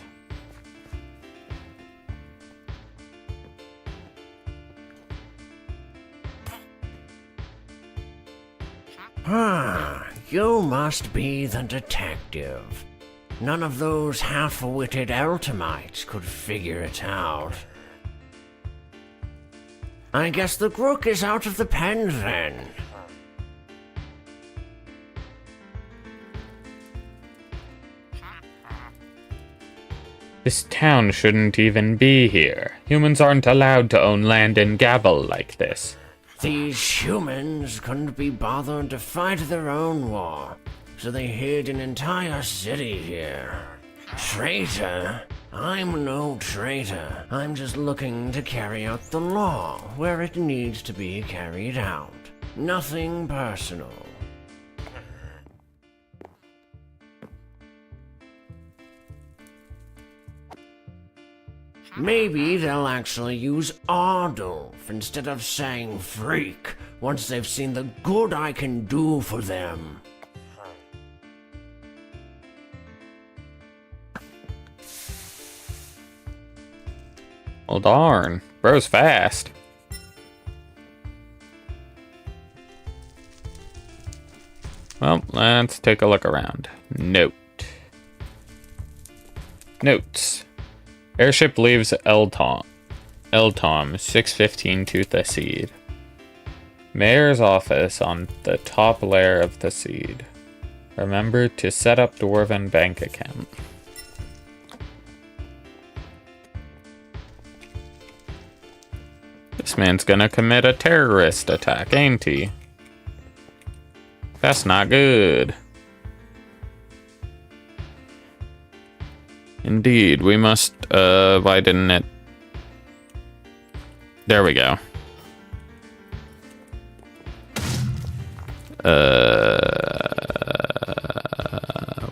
You must be the detective. None of those half-witted Eltamites could figure it out. I guess the Grook is out of the pen then. This town shouldn't even be here. Humans aren't allowed to own land and gabble like this. These humans couldn't be bothered to fight their own war, so they hid an entire city here. Traitor? I'm no traitor. I'm just looking to carry out the law where it needs to be carried out. Nothing personal. Maybe they'll actually use Ardulf instead of saying freak once they've seen the good I can do for them. Well, darn. Bro's fast. Well, let's take a look around. Note. Notes. Airship leaves Eltom 6:15 to the seed. Mayor's office on the top layer of the seed. Remember to set up Dwarven bank account. This man's gonna commit a terrorist attack, ain't he? That's not good. Indeed, we must, why didn't it? There we go.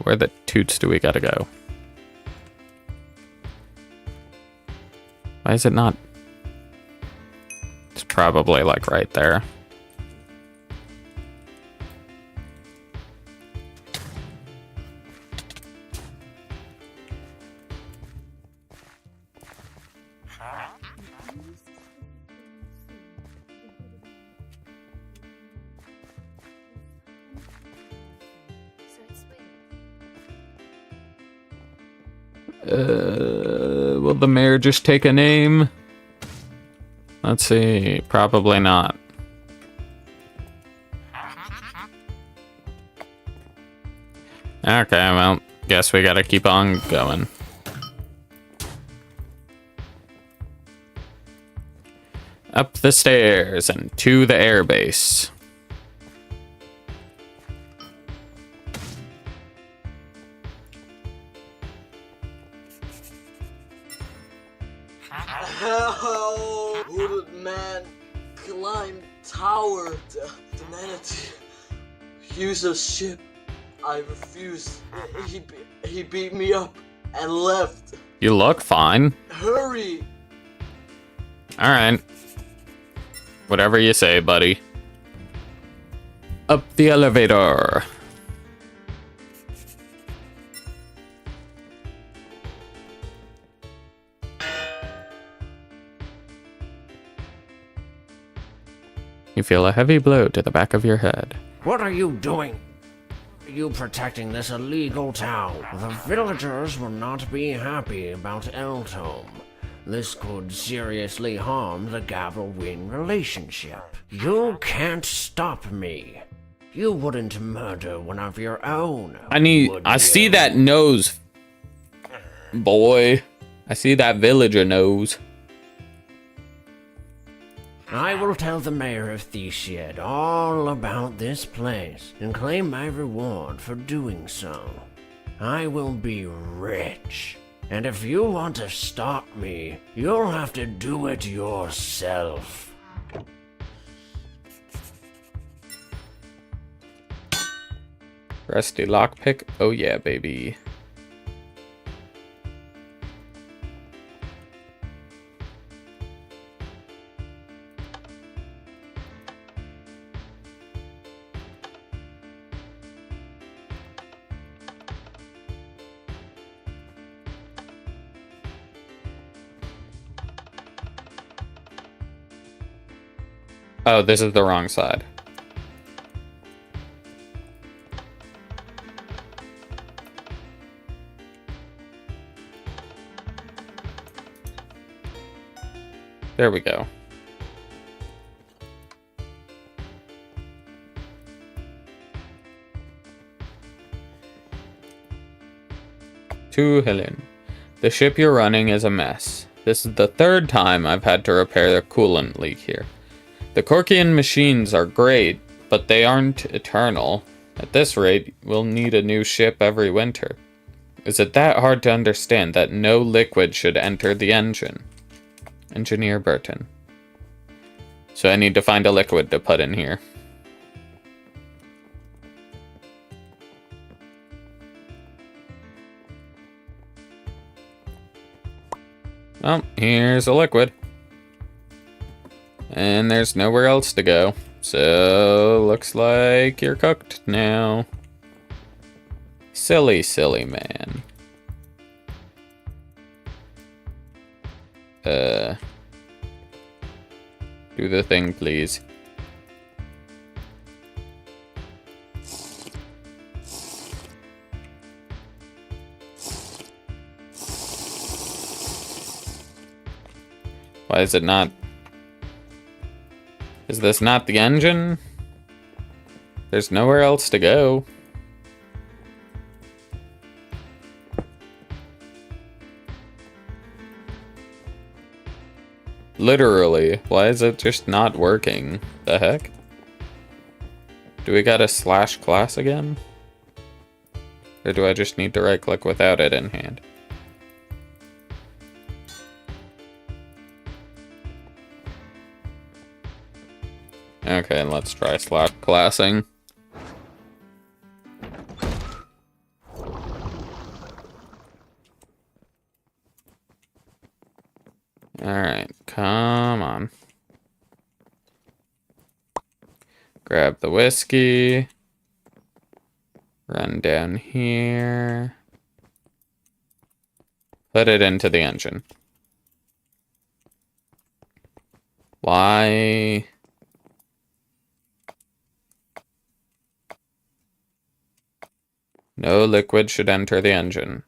Where the toots do we gotta go? Why is it not? It's probably like right there. Will the mayor just take a name? Let's see. Probably not. Okay, well, guess we gotta keep on going. Up the stairs and to the airbase. How would man climb tower to humanity? Use a ship. I refused. He beat me up and left. You look fine. Hurry! Alright. Whatever you say, buddy. Up the elevator. You feel a heavy blow to the back of your head. What are you doing? Are you protecting this illegal town? The villagers will not be happy about Eltome. This could seriously harm the Gavel-Wynn relationship. You can't stop me. You wouldn't murder one of your own. I see that nose, boy. I see that villager nose. I will tell the mayor of Theshied all about this place and claim my reward for doing so. I will be rich. And if you want to stop me, you'll have to do it yourself. Rusty lockpick. Oh yeah, baby. Oh, this is the wrong side. There we go. To Helen. The ship you're running is a mess. This is the third time I've had to repair the coolant leak here. The Corkian machines are great, but they aren't eternal. At this rate, we'll need a new ship every winter. Is it that hard to understand that no liquid should enter the engine? Engineer Burton. So I need to find a liquid to put in here. Well, here's a liquid. And there's nowhere else to go. So, looks like you're cooked now. Silly, silly man. Do the thing, please. Why is it not? Is this not the engine? There's nowhere else to go. Literally, why is it just not working? The heck? Do we gotta slash class again? Or do I just need to right click without it in hand? Okay, let's try slash classing. Alright, come on. Grab the whiskey. Run down here. Put it into the engine. Why? No liquid should enter the engine.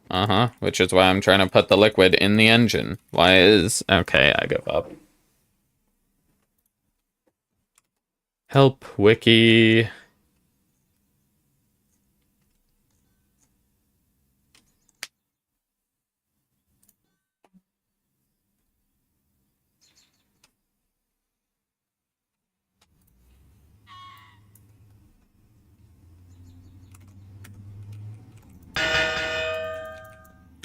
Which is why I'm trying to put the liquid in the engine. Why is... Okay, I give up. Help, wiki.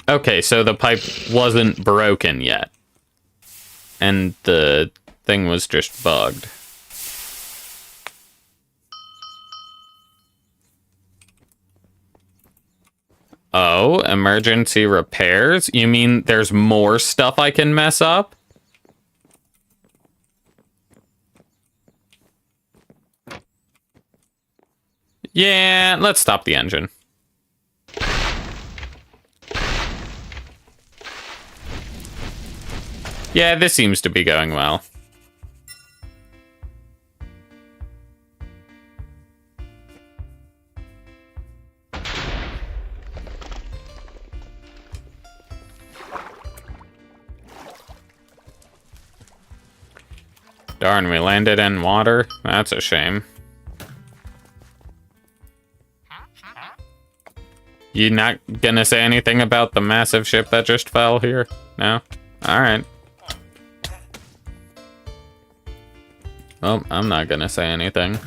Okay, so the pipe wasn't broken yet. And the thing was just bugged. Oh, emergency repairs? You mean there's more stuff I can mess up? Yeah, let's stop the engine. Yeah, this seems to be going well. Darn, we landed in water. That's a shame. You not gonna say anything about the massive ship that just fell here? No? Alright. Well, I'm not gonna say anything.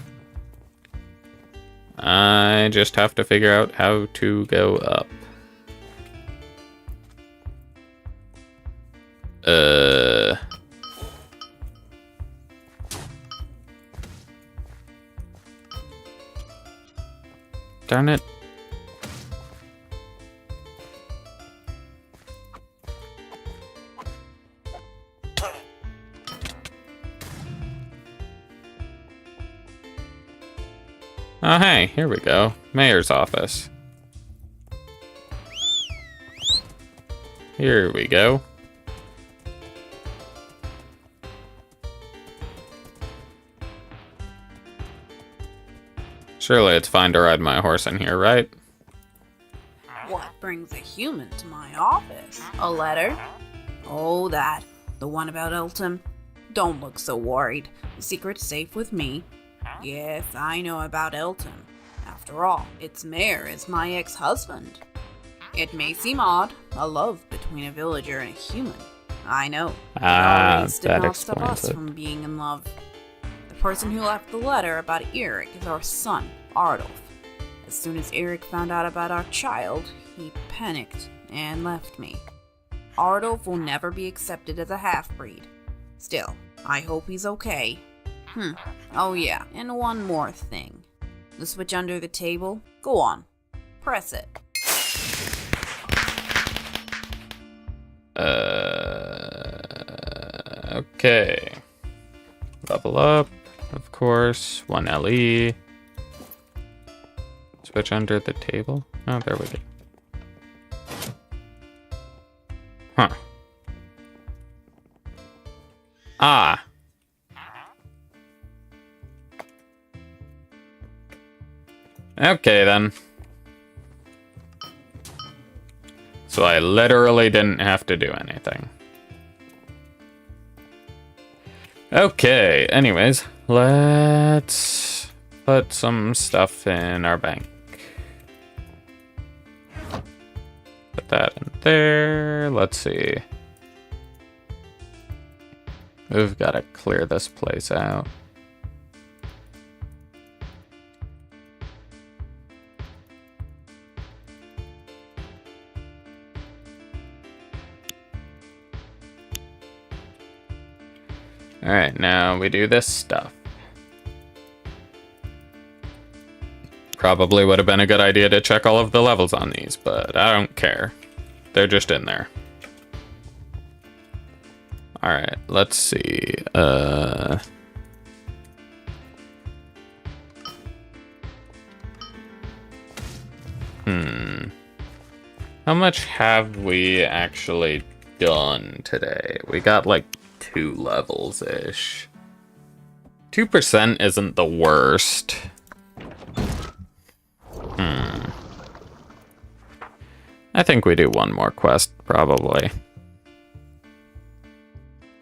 I just have to figure out how to go up. Darn it. Oh, hey, here we go. Mayor's office. Here we go. Surely it's fine to ride my horse in here, right? What brings a human to my office? A letter? Oh, that. The one about Elton? Don't look so worried. The secret's safe with me. Yes, I know about Elton. After all, its mayor is my ex-husband. It may seem odd, a love between a villager and a human. I know. But always did not stop us from being in love. The person who left the letter about Eric is our son, Ardolf. As soon as Eric found out about our child, he panicked and left me. Ardolf will never be accepted as a half-breed. Still, I hope he's okay. Oh yeah, and one more thing. The switch under the table? Go on. Press it. Okay. Level up, of course. 1 LE. Switch under the table. Oh, there we go. Huh. Ah. Okay, then. So I literally didn't have to do anything. Okay, anyways, let's put some stuff in our bank. Put that in there. Let's see. We've got to clear this place out. Alright, now we do this stuff. Probably would have been a good idea to check all of the levels on these, but I don't care. They're just in there. Alright, let's see. How much have we actually done today? We got like 2 levels-ish. 2% isn't the worst. I think we do one more quest, probably.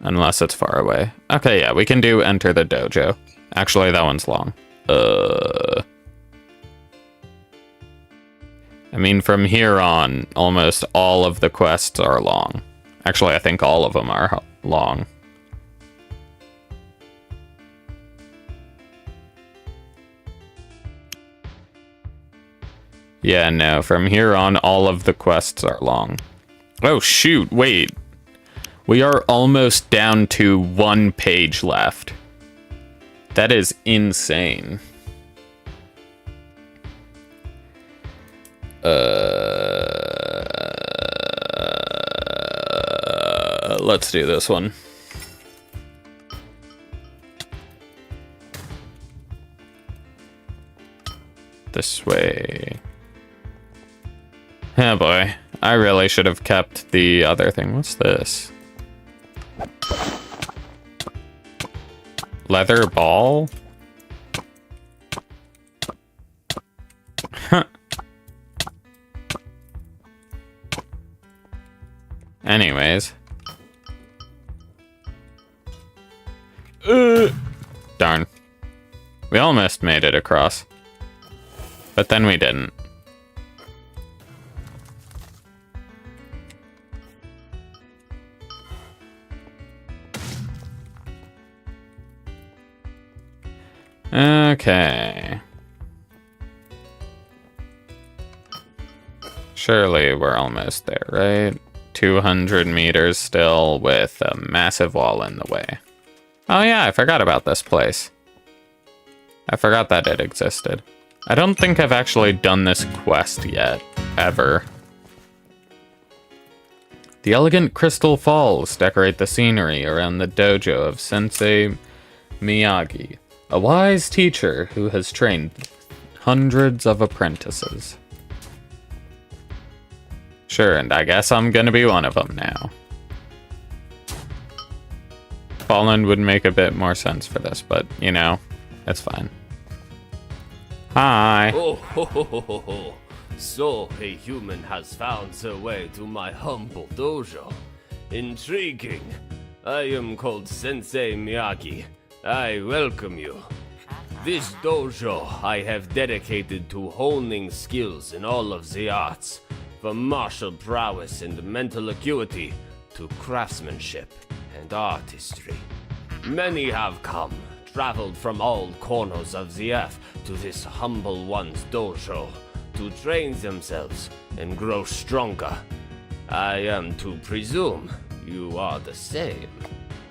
Unless it's far away. Okay, yeah, we can do Enter the Dojo. Actually, that one's long. I mean, from here on, almost all of the quests are long. Actually, I think all of them are long. Yeah, no, from here on, all of the quests are long. Oh, shoot, wait. We are almost down to 1 page left. That is insane. Let's do this one. This way. Oh boy, I really should have kept the other thing. What's this? Leather ball? Huh. Anyways. Darn. We almost made it across. But then we didn't. Okay. Surely we're almost there, right? 200 meters still with a massive wall in the way. Oh yeah, I forgot about this place. I forgot that it existed. I don't think I've actually done this quest yet, ever. The elegant crystal falls decorate the scenery around the dojo of Sensei Miyagi, a wise teacher who has trained hundreds of apprentices. Sure, and I guess I'm gonna be one of them now. Fallen would make a bit more sense for this, but, you know, it's fine. Hi. Oh, ho, ho, ho, ho, ho. So, a human has found their way to my humble dojo. Intriguing. I am called Sensei Miyagi. I welcome you. This dojo I have dedicated to honing skills in all of the arts, from martial prowess and mental acuity to craftsmanship and artistry. Many have come, traveled from all corners of the earth to this humble one's dojo to train themselves and grow stronger. I am to presume you are the same.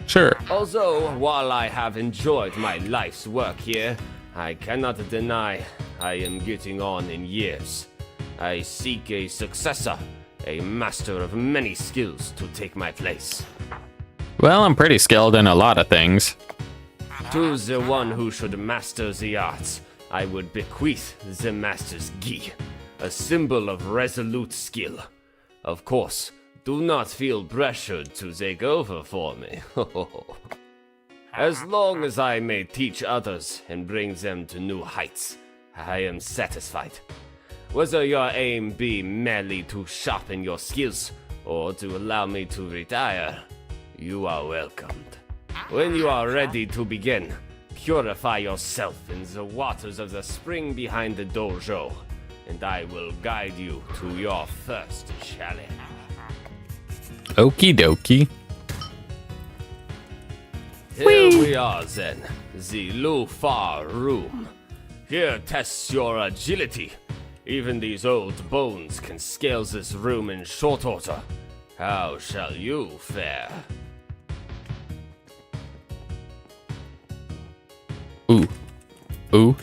Sure. Although, while I have enjoyed my life's work here, I cannot deny I am getting on in years. I seek a successor, a master of many skills to take my place. Well, I'm pretty skilled in a lot of things. To the one who should master the arts, I would bequeath the master's gi, a symbol of resolute skill. Of course, do not feel pressured to take over for me. As long as I may teach others and bring them to new heights, I am satisfied. Whether your aim be merely to sharpen your skills or to allow me to retire, you are welcomed. When you are ready to begin, purify yourself in the waters of the spring behind the dojo, and I will guide you to your first challenge. Okie dokie. Here we are then, the Lufar room. Here tests your agility. Even these old bones can scale this room in short order. How shall you fare? Ooh. Ooh.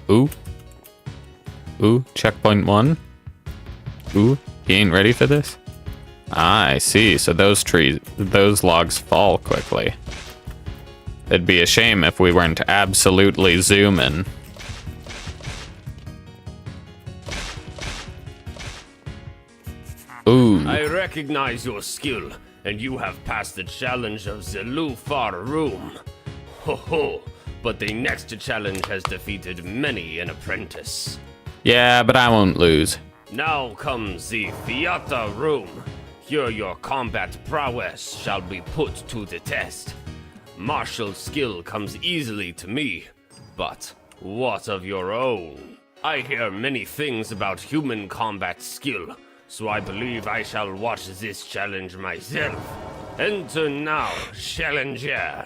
Ooh. Ooh. Checkpoint 1. Ooh. He ain't ready for this? Ah, I see. So those logs fall quickly. It'd be a shame if we weren't absolutely zooming. Ooh. I recognize your skill, and you have passed the challenge of the Lufar room. Ho ho! But the next challenge has defeated many an apprentice. Yeah, but I won't lose. Now comes the Fiata room. Here your combat prowess shall be put to the test. Martial skill comes easily to me, but what of your own? I hear many things about human combat skill, so I believe I shall watch this challenge myself. Enter now, challenger.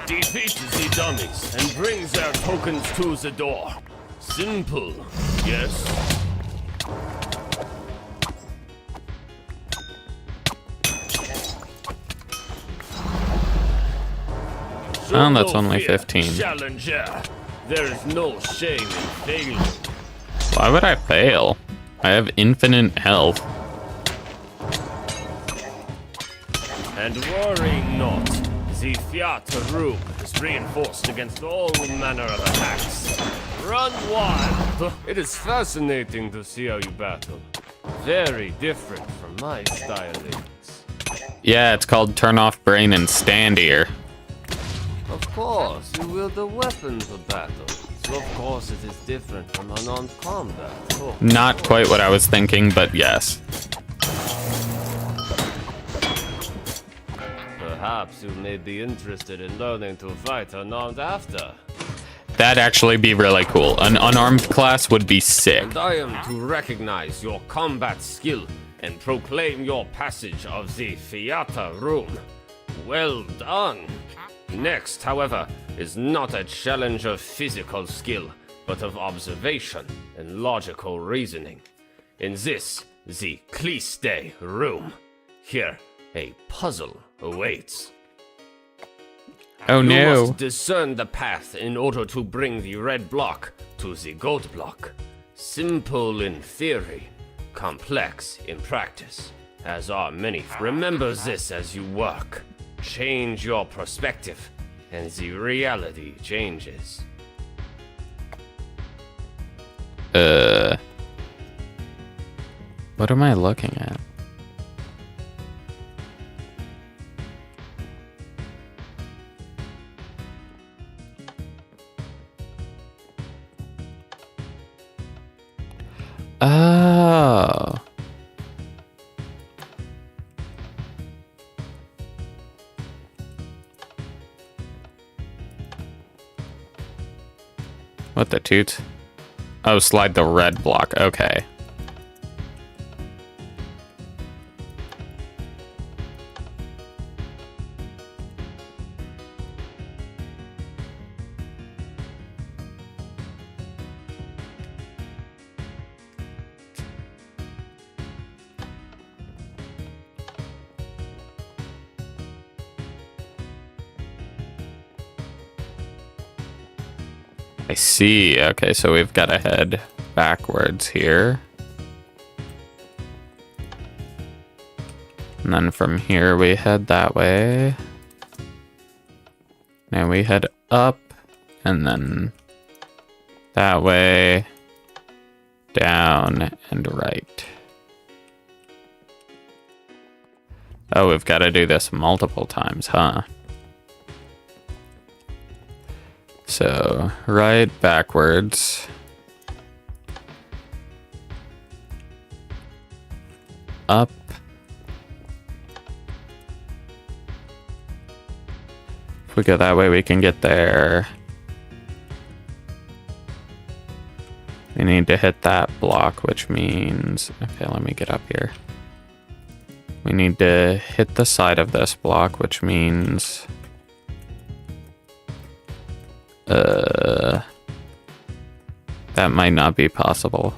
Defeat the dummies and bring their tokens to the door. Simple, yes? Oh, that's only 15. Challenger, there is no shame in failing. Why would I fail? I have infinite health. And worry not, the Fiat room is reinforced against all manner of attacks. Run wild! It is fascinating to see how you battle. Very different from my stylings. Yeah, it's called turn off brain and stand here. Of course, you wield the weapons of battle. So of course it is different from unarmed combat. Oh. Not quite what I was thinking, but yes. Perhaps you may be interested in learning to fight unarmed after. That'd actually be really cool. An unarmed class would be sick. And I am to recognize your combat skill and proclaim your passage of the Fiata room. Well done. Next, however, is not a challenge of physical skill, but of observation and logical reasoning. In this, the Cleeste room, here, a puzzle awaits. Oh You no. must discern the path in order to bring the red block to the gold block. Simple in theory, complex in practice, as are many. Remember this as you work. Change your perspective, and the reality changes. What am I looking at? Oh. What the toot? Oh, slide the red block. Okay. I see. Okay, so we've got to head backwards here. And then from here we head that way. Now we head up and then that way, down and right. Oh, we've got to do this multiple times, huh? So, right, backwards. Up. If we go that way, we can get there. We need to hit that block, which means... Okay, let me get up here. We need to hit the side of this block, which means... that might not be possible.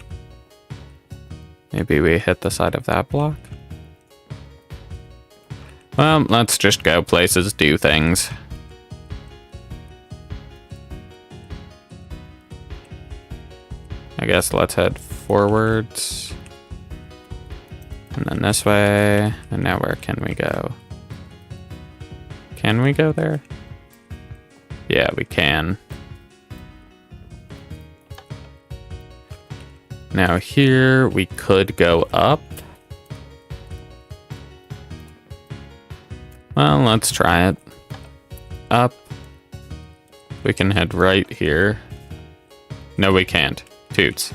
Maybe we hit the side of that block? Well, let's just go places, do things. I guess let's head forwards. And then this way. And now where can we go? Can we go there? Yeah, we can. Now here, we could go up. Well, let's try it. Up. We can head right here. No, we can't. Toots.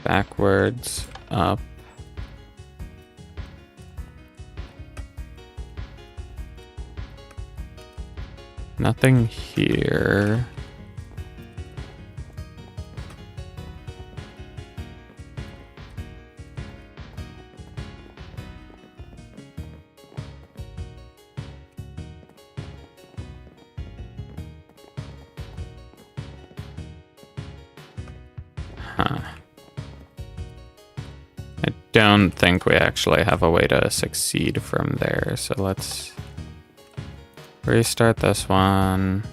Backwards, up. Nothing here. Huh. I don't think we actually have a way to succeed from there, so let's restart this one.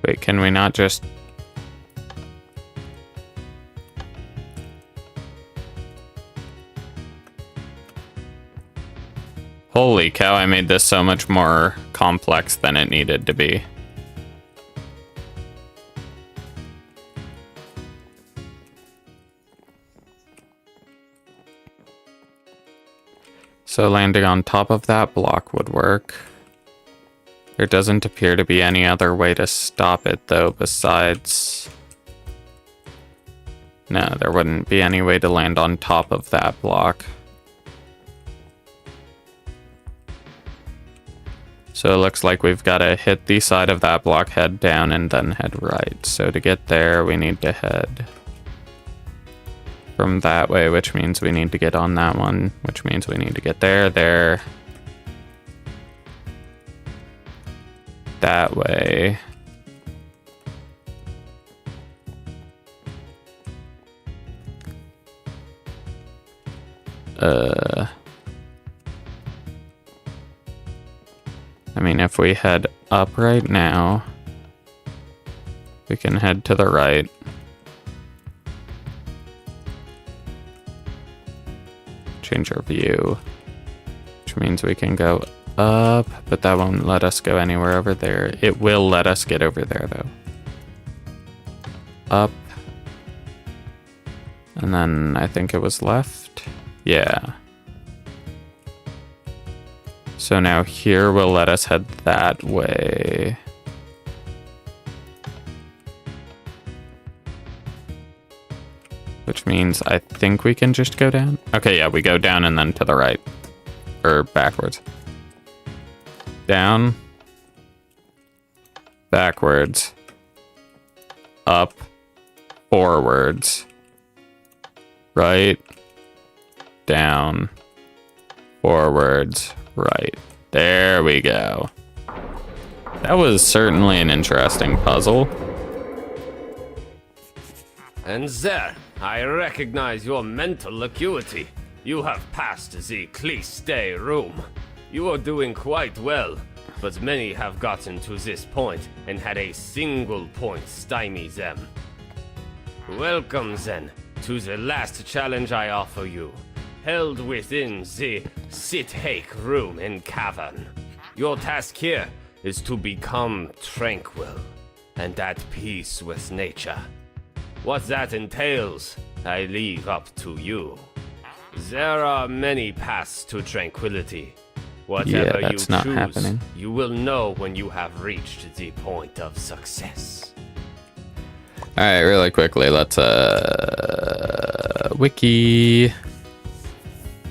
Wait, can we not just... Holy cow, I made this so much more complex than it needed to be. So landing on top of that block would work. There doesn't appear to be any other way to stop it, though, besides... No, there wouldn't be any way to land on top of that block. So it looks like we've got to hit the side of that block, head down, and then head right. So to get there, we need to head from that way, which means we need to get on that one, which means we need to get there, that way. I mean, if we head up right now, we can head to the right. Change our view, which means we can go up, but that won't let us go anywhere over there. It will let us get over there, though. Up. And then I think it was left. Yeah. So now here will let us head that way. Which means I think we can just go down. Okay, yeah, we go down and then to the right. Or backwards. Down. Backwards. Up. Forwards. Right. Down. Forwards. Right. There we go. That was certainly an interesting puzzle. And there, I recognize your mental acuity. You have passed the Clee room. You are doing quite well, but many have gotten to this point and had a single point stymie them. Welcome then to the last challenge I offer you, held within the Sit-Hake room in Cavern. Your task here is to become tranquil and at peace with nature. What that entails, I leave up to you. There are many paths to tranquility. Whatever you choose, you will know when you have reached the point of success. Alright, really quickly, let's wiki.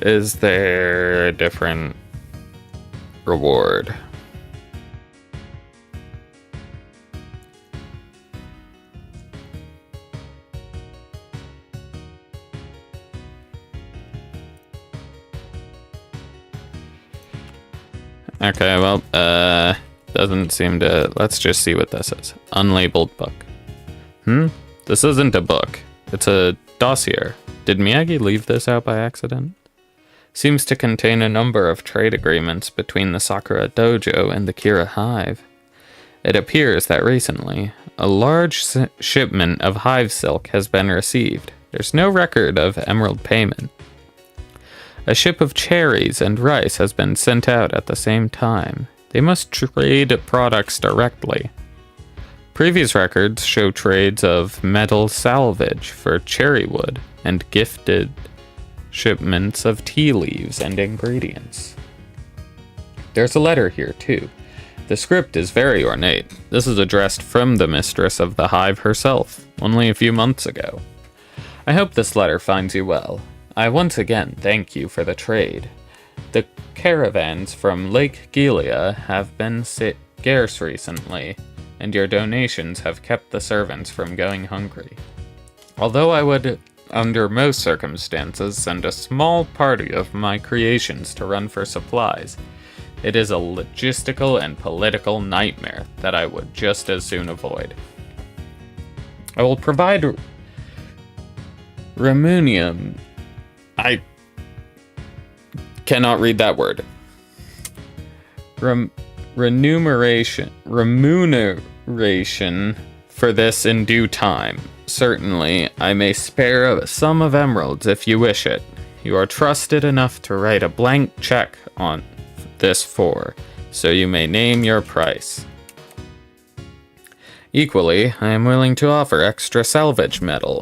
Is there a different reward? Okay, well, doesn't seem to... Let's just see what this is. Unlabeled book. This isn't a book. It's a dossier. Did Miyagi leave this out by accident? Seems to contain a number of trade agreements between the Sakura Dojo and the Kira Hive. It appears that recently, a large shipment of hive silk has been received. There's no record of emerald payment. A ship of cherries and rice has been sent out at the same time. They must trade products directly. Previous records show trades of metal salvage for cherry wood and gifted shipments of tea leaves and ingredients. There's a letter here, too. The script is very ornate. This is addressed from the mistress of the hive herself, only a few months ago. I hope this letter finds you well. I once again thank you for the trade. The caravans from Lake Gilia have been scarce recently, and your donations have kept the servants from going hungry. Although I would, under most circumstances, send a small party of my creations to run for supplies, it is a logistical and political nightmare that I would just as soon avoid. I will provide remunium. I cannot read that word. Remuneration for this in due time. Certainly, I may spare a sum of emeralds if you wish it. You are trusted enough to write a blank check on this for, so you may name your price. Equally, I am willing to offer extra salvage metal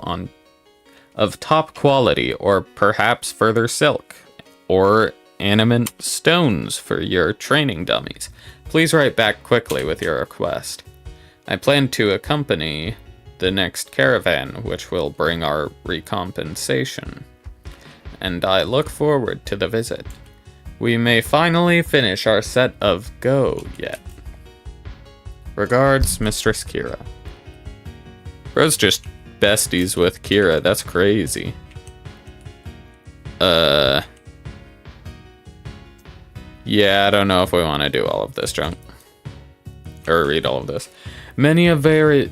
of top quality, or perhaps further silk, or animate stones for your training dummies. Please write back quickly with your request. I plan to accompany the next caravan, which will bring our recompensation, and I look forward to the visit. We may finally finish our set of Go yet. Regards, Mistress Kira. Bro's just besties with Kira, that's crazy. Yeah, I don't know if we want to do all of this junk. Or read all of this. Many a very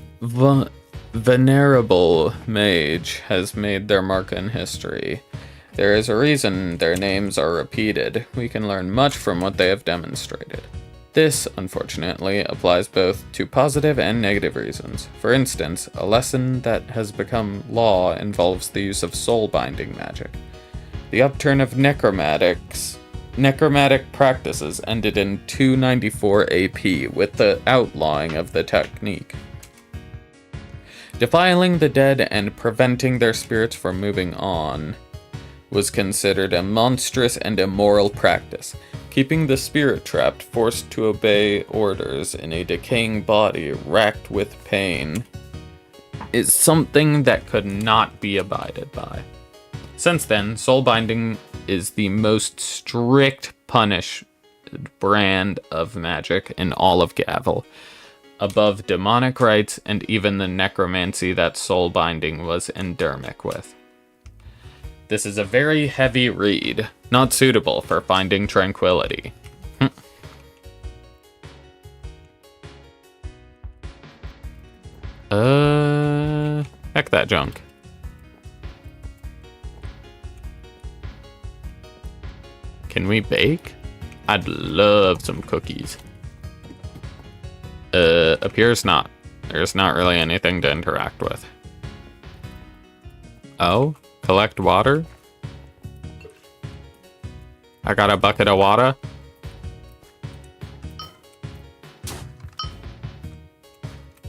venerable mage has made their mark in history. There is a reason their names are repeated. We can learn much from what they have demonstrated. This, unfortunately, applies both to positive and negative reasons. For instance, a lesson that has become law involves the use of soul-binding magic. The upturn of necromantic practices ended in 294 AP with the outlawing of the technique. Defiling the dead and preventing their spirits from moving on was considered a monstrous and immoral practice. Keeping the spirit trapped, forced to obey orders in a decaying body racked with pain, is something that could not be abided by. Since then, soul binding is the most strict punished brand of magic in all of Gavel, above demonic rites and even the necromancy that soul binding was endemic with. This is a very heavy read, not suitable for finding tranquility. Heck that junk. Can we bake? I'd love some cookies. Appears not. There's not really anything to interact with. Oh? Collect water? I got a bucket of water.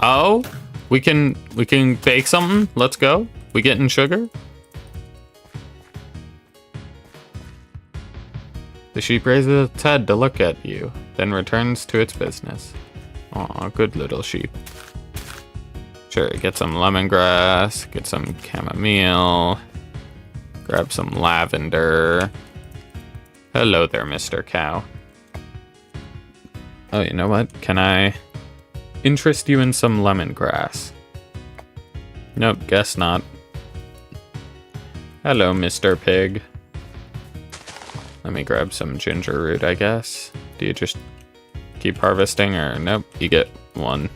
Oh? We can bake something? Let's go. We getting sugar? The sheep raises its head to look at you, then returns to its business. Aw, good little sheep. Sure, get some lemongrass, get some chamomile, grab some lavender. Hello there, Mr. Cow. Oh, you know what? Can I interest you in some lemongrass? Nope, guess not. Hello, Mr. Pig. Let me grab some ginger root, I guess. Do you just keep harvesting, or nope, you get one.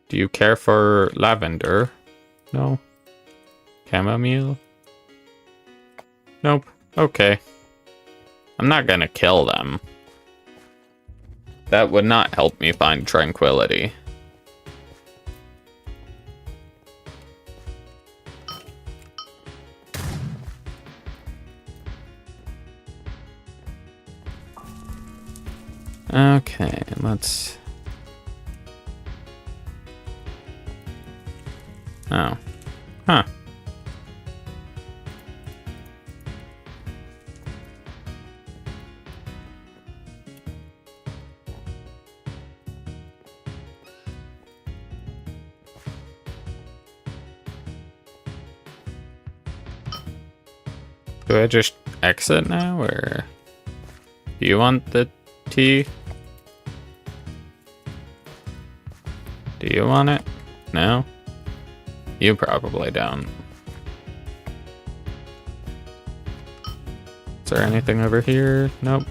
Do you care for lavender? No. Chamomile? Nope. Okay. I'm not gonna kill them. That would not help me find tranquility. Okay, let's... Oh. Huh. Do I just exit now, or do you want the tea? Do you want it? No? You probably don't. Is there anything over here? Nope.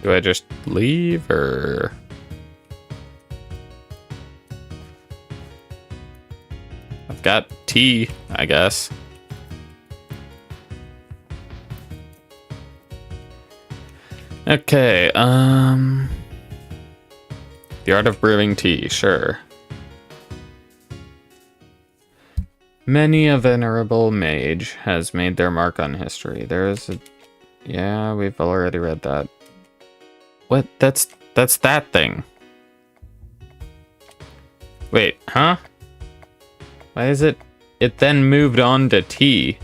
Do I just leave, or... I've got tea, I guess. Okay, the art of brewing tea, sure. Many a venerable mage has made their mark on history. There is a... Yeah, we've already read that. What? That's that thing. Wait, huh? Why is it? It then moved on to tea.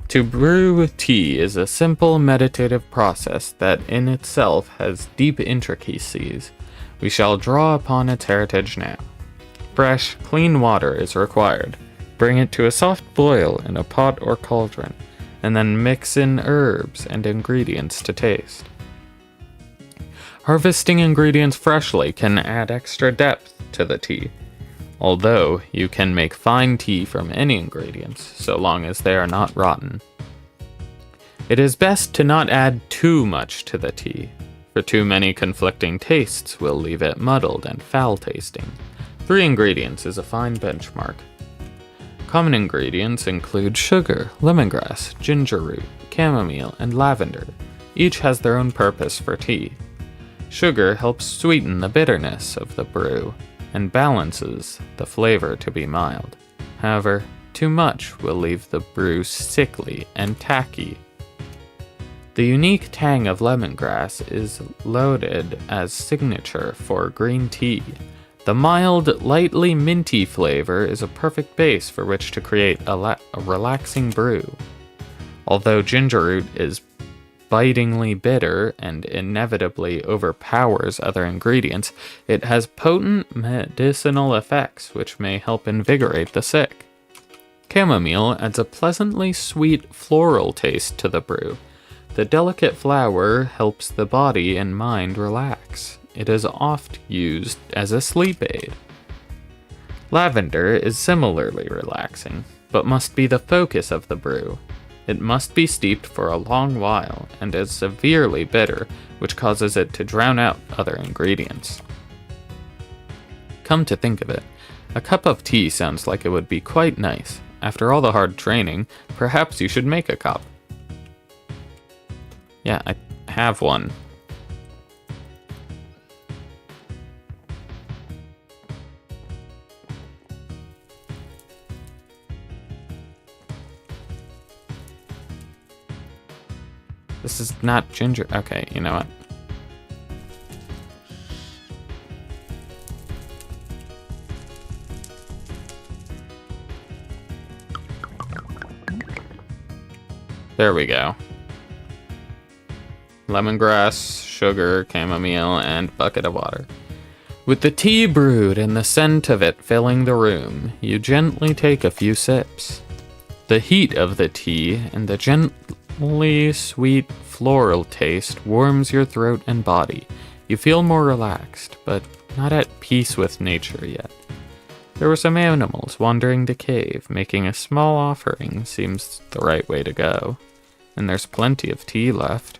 To brew tea is a simple meditative process that in itself has deep intricacies. We shall draw upon its heritage now. Fresh, clean water is required. Bring it to a soft boil in a pot or cauldron, and then mix in herbs and ingredients to taste. Harvesting ingredients freshly can add extra depth to the tea, although you can make fine tea from any ingredients, so long as they are not rotten. It is best to not add too much to the tea, for too many conflicting tastes will leave it muddled and foul-tasting. 3 ingredients is a fine benchmark. Common ingredients include sugar, lemongrass, ginger root, chamomile, and lavender. Each has their own purpose for tea. Sugar helps sweeten the bitterness of the brew and balances the flavor to be mild. However, too much will leave the brew sickly and tacky. The unique tang of lemongrass is lauded as signature for green tea. The mild, lightly minty flavor is a perfect base for which to create a relaxing brew. Although ginger root is bitingly bitter and inevitably overpowers other ingredients, it has potent medicinal effects which may help invigorate the sick. Chamomile adds a pleasantly sweet floral taste to the brew. The delicate flower helps the body and mind relax. It is oft used as a sleep aid. Lavender is similarly relaxing, but must be the focus of the brew. It must be steeped for a long while and is severely bitter, which causes it to drown out other ingredients. Come to think of it, a cup of tea sounds like it would be quite nice. After all the hard training, perhaps you should make a cup. Yeah, I have one. This is not ginger. Okay, you know what? There we go. Lemongrass, sugar, chamomile, and bucket of water. With the tea brewed and the scent of it filling the room, you gently take a few sips. The heat of the tea and the gently sweet floral taste warms your throat and body. You feel more relaxed, but not at peace with nature yet. There were some animals wandering the cave. Making a small offering seems the right way to go. And there's plenty of tea left.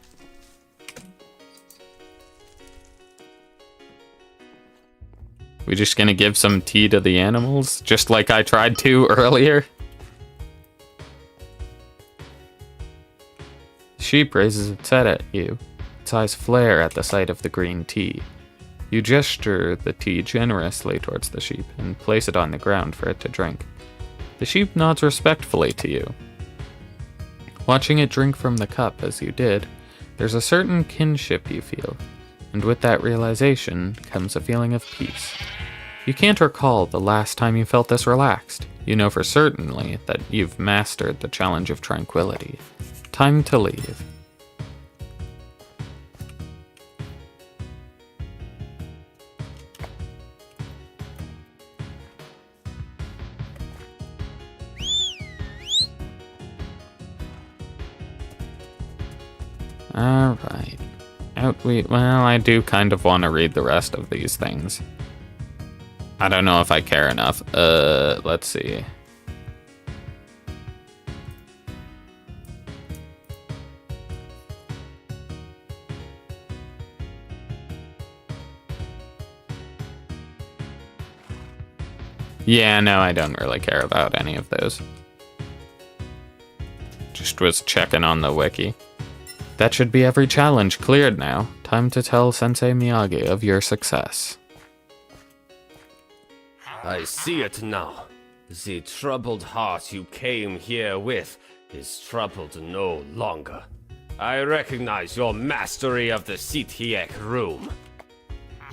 We just gonna give some tea to the animals, just like I tried to earlier? The sheep raises its head at you. Its eyes flare at the sight of the green tea. You gesture the tea generously towards the sheep and place it on the ground for it to drink. The sheep nods respectfully to you. Watching it drink from the cup as you did, there's a certain kinship you feel, and with that realization comes a feeling of peace. You can't recall the last time you felt this relaxed. You know for certainly that you've mastered the challenge of tranquility. Time to leave. Alright. Well, I do kind of want to read the rest of these things. I don't know if I care enough. Let's see. Yeah, no, I don't really care about any of those. Just was checking on the wiki. That should be every challenge cleared now. Time to tell Sensei Miyagi of your success. I see it now. The troubled heart you came here with is troubled no longer. I recognize your mastery of the Sitiek room.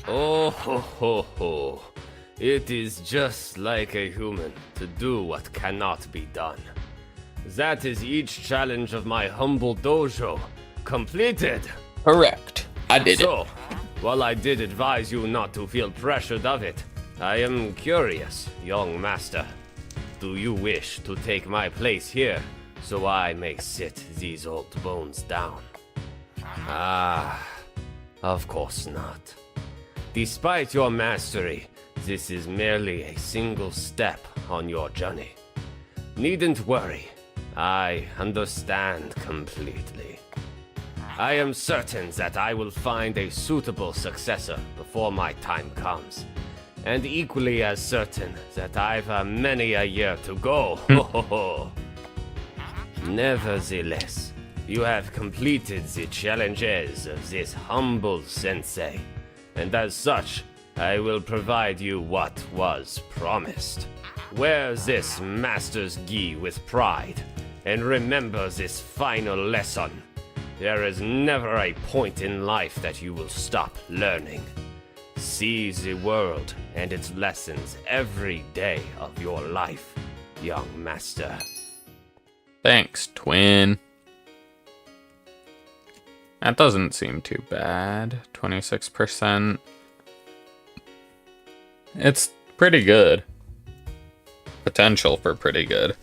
Oh ho ho ho. It is just like a human to do what cannot be done. That is each challenge of my humble dojo completed. Correct. I did it. So, while I did advise you not to feel pressured of it, I am curious, young master. Do you wish to take my place here so I may sit these old bones down? Ah, of course not. Despite your mastery, this is merely a single step on your journey. Needn't worry, I understand completely. I am certain that I will find a suitable successor before my time comes. And equally as certain that I've many a year to go. Ho ho ho. Nevertheless, you have completed the challenges of this humble sensei. And as such, I will provide you what was promised. Wear this master's gi with pride, and remember this final lesson. There is never a point in life that you will stop learning. See the world and its lessons every day of your life, young master. Thanks, twin. That doesn't seem too bad. 26%. It's pretty good. Potential for pretty good.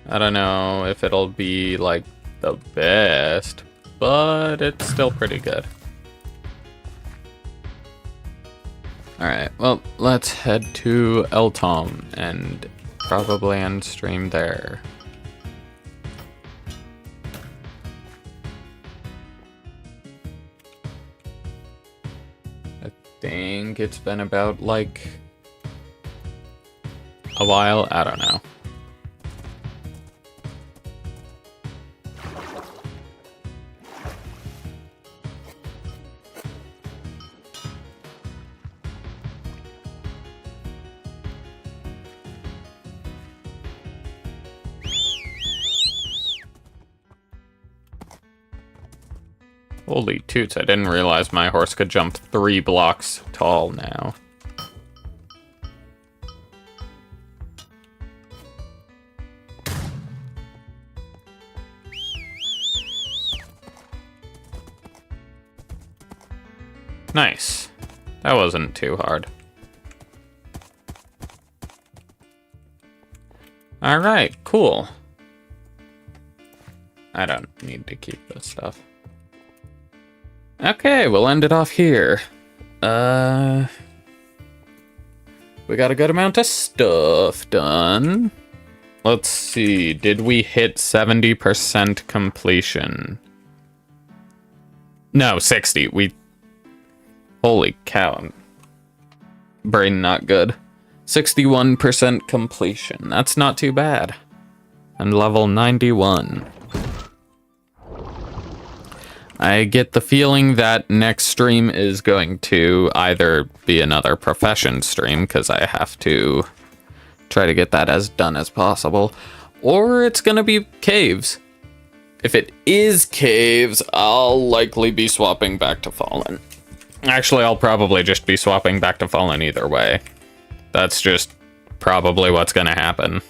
I don't know if it'll be like the best, but it's still pretty good. Alright, well, let's head to Eltom and probably end stream there. I think it's been about like a while, I don't know. Holy toots, I didn't realize my horse could jump 3 blocks tall now. Nice. That wasn't too hard. Alright, cool. I don't need to keep this stuff. Okay, we'll end it off here. We got a good amount of stuff done. Let's see, did we hit 70% completion? No, 60. Holy cow. Brain not good. 61% completion. That's not too bad. And level 91. I get the feeling that next stream is going to either be another profession stream, because I have to try to get that as done as possible, or it's going to be caves. If it is caves, I'll likely be swapping back to Fallen. Actually, I'll probably just be swapping back to Fallen either way. That's just probably what's going to happen.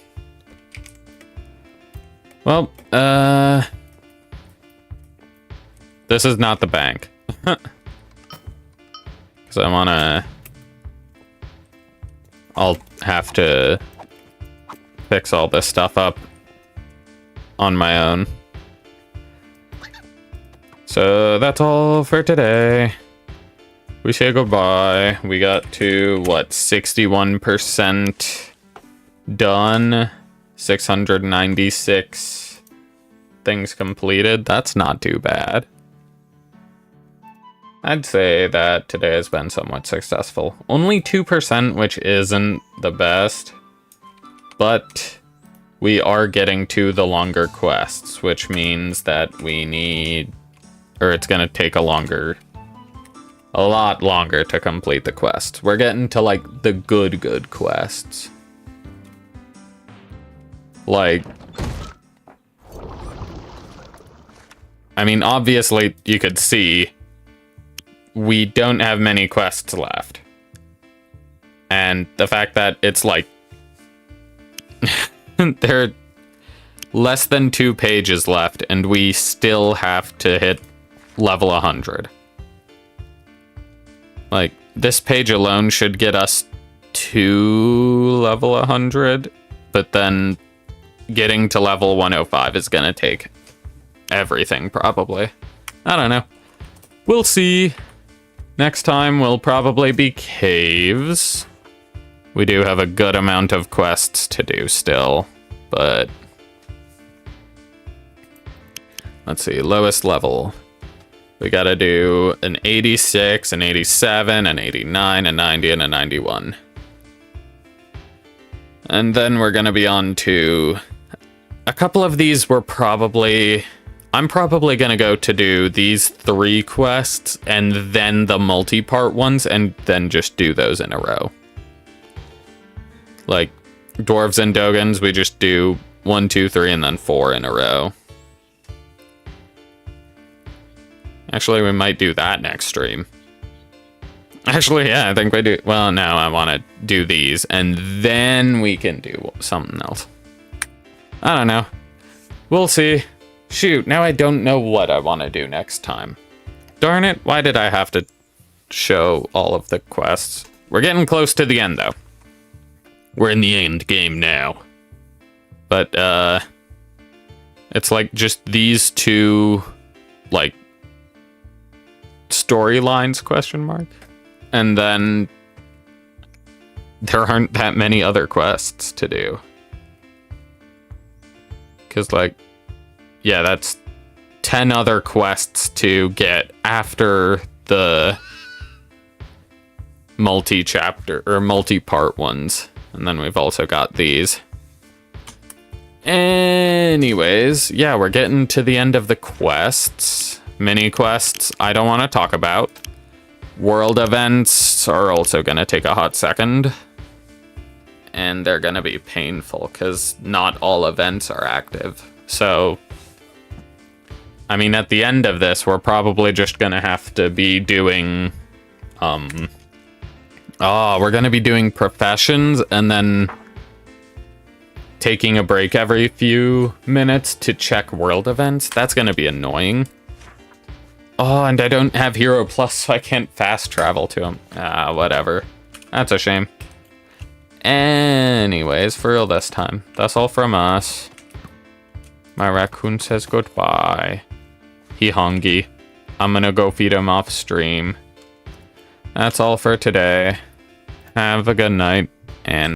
Well, this is not the bank. Because I'll have to fix all this stuff up on my own. So that's all for today. We say goodbye. We got to, what, 61% done. 696 things completed. That's not too bad. I'd say that today has been somewhat successful. Only 2%, which isn't the best, but we are getting to the longer quests, which means that we need, or it's gonna take a lot longer to complete the quests. We're getting to like the good quests. Like I mean, obviously, you could see we don't have many quests left. And the fact that it's like... there are less than 2 pages left, and we still have to hit level 100. Like, this page alone should get us to level 100, but then getting to level 105 is gonna take everything, probably. I don't know. We'll see. Next time will probably be caves. We do have a good amount of quests to do still, but... let's see, lowest level. We gotta do an 86, an 87, an 89, a 90, and a 91. And then we're gonna be on to... a couple of these were probably... I'm probably gonna go to do these 3 quests, and then the multi-part ones, and then just do those in a row. Like, Dwarves and Dogons, we just do 1, 2, 3, and then 4 in a row. Actually, we might do that next stream. Actually, yeah, I think we do. Well, no, I want to do these, and then we can do something else. I don't know. We'll see. Shoot, now I don't know what I want to do next time. Darn it, why did I have to show all of the quests? We're getting close to the end, though. We're in the end game now. But, it's like just these 2, like, storylines, question mark. And then there aren't that many other quests to do. Because, like, yeah, that's 10 other quests to get after the multi-chapter or multi-part ones. And then we've also got these. Anyways, yeah, we're getting to the end of the quests. Mini quests I don't want to talk about. World events are also going to take a hot second. And they're going to be painful because not all events are active. So, I mean, at the end of this, we're probably just going to have to be doing... we're going to be doing professions and then taking a break every few minutes to check world events. That's going to be annoying. Oh, and I don't have Hero Plus, so I can't fast travel to him. Whatever. That's a shame. Anyways, for real this time. That's all from us. My raccoon says goodbye. He hungry. I'm gonna go feed him off stream. That's all for today. Have a good night, and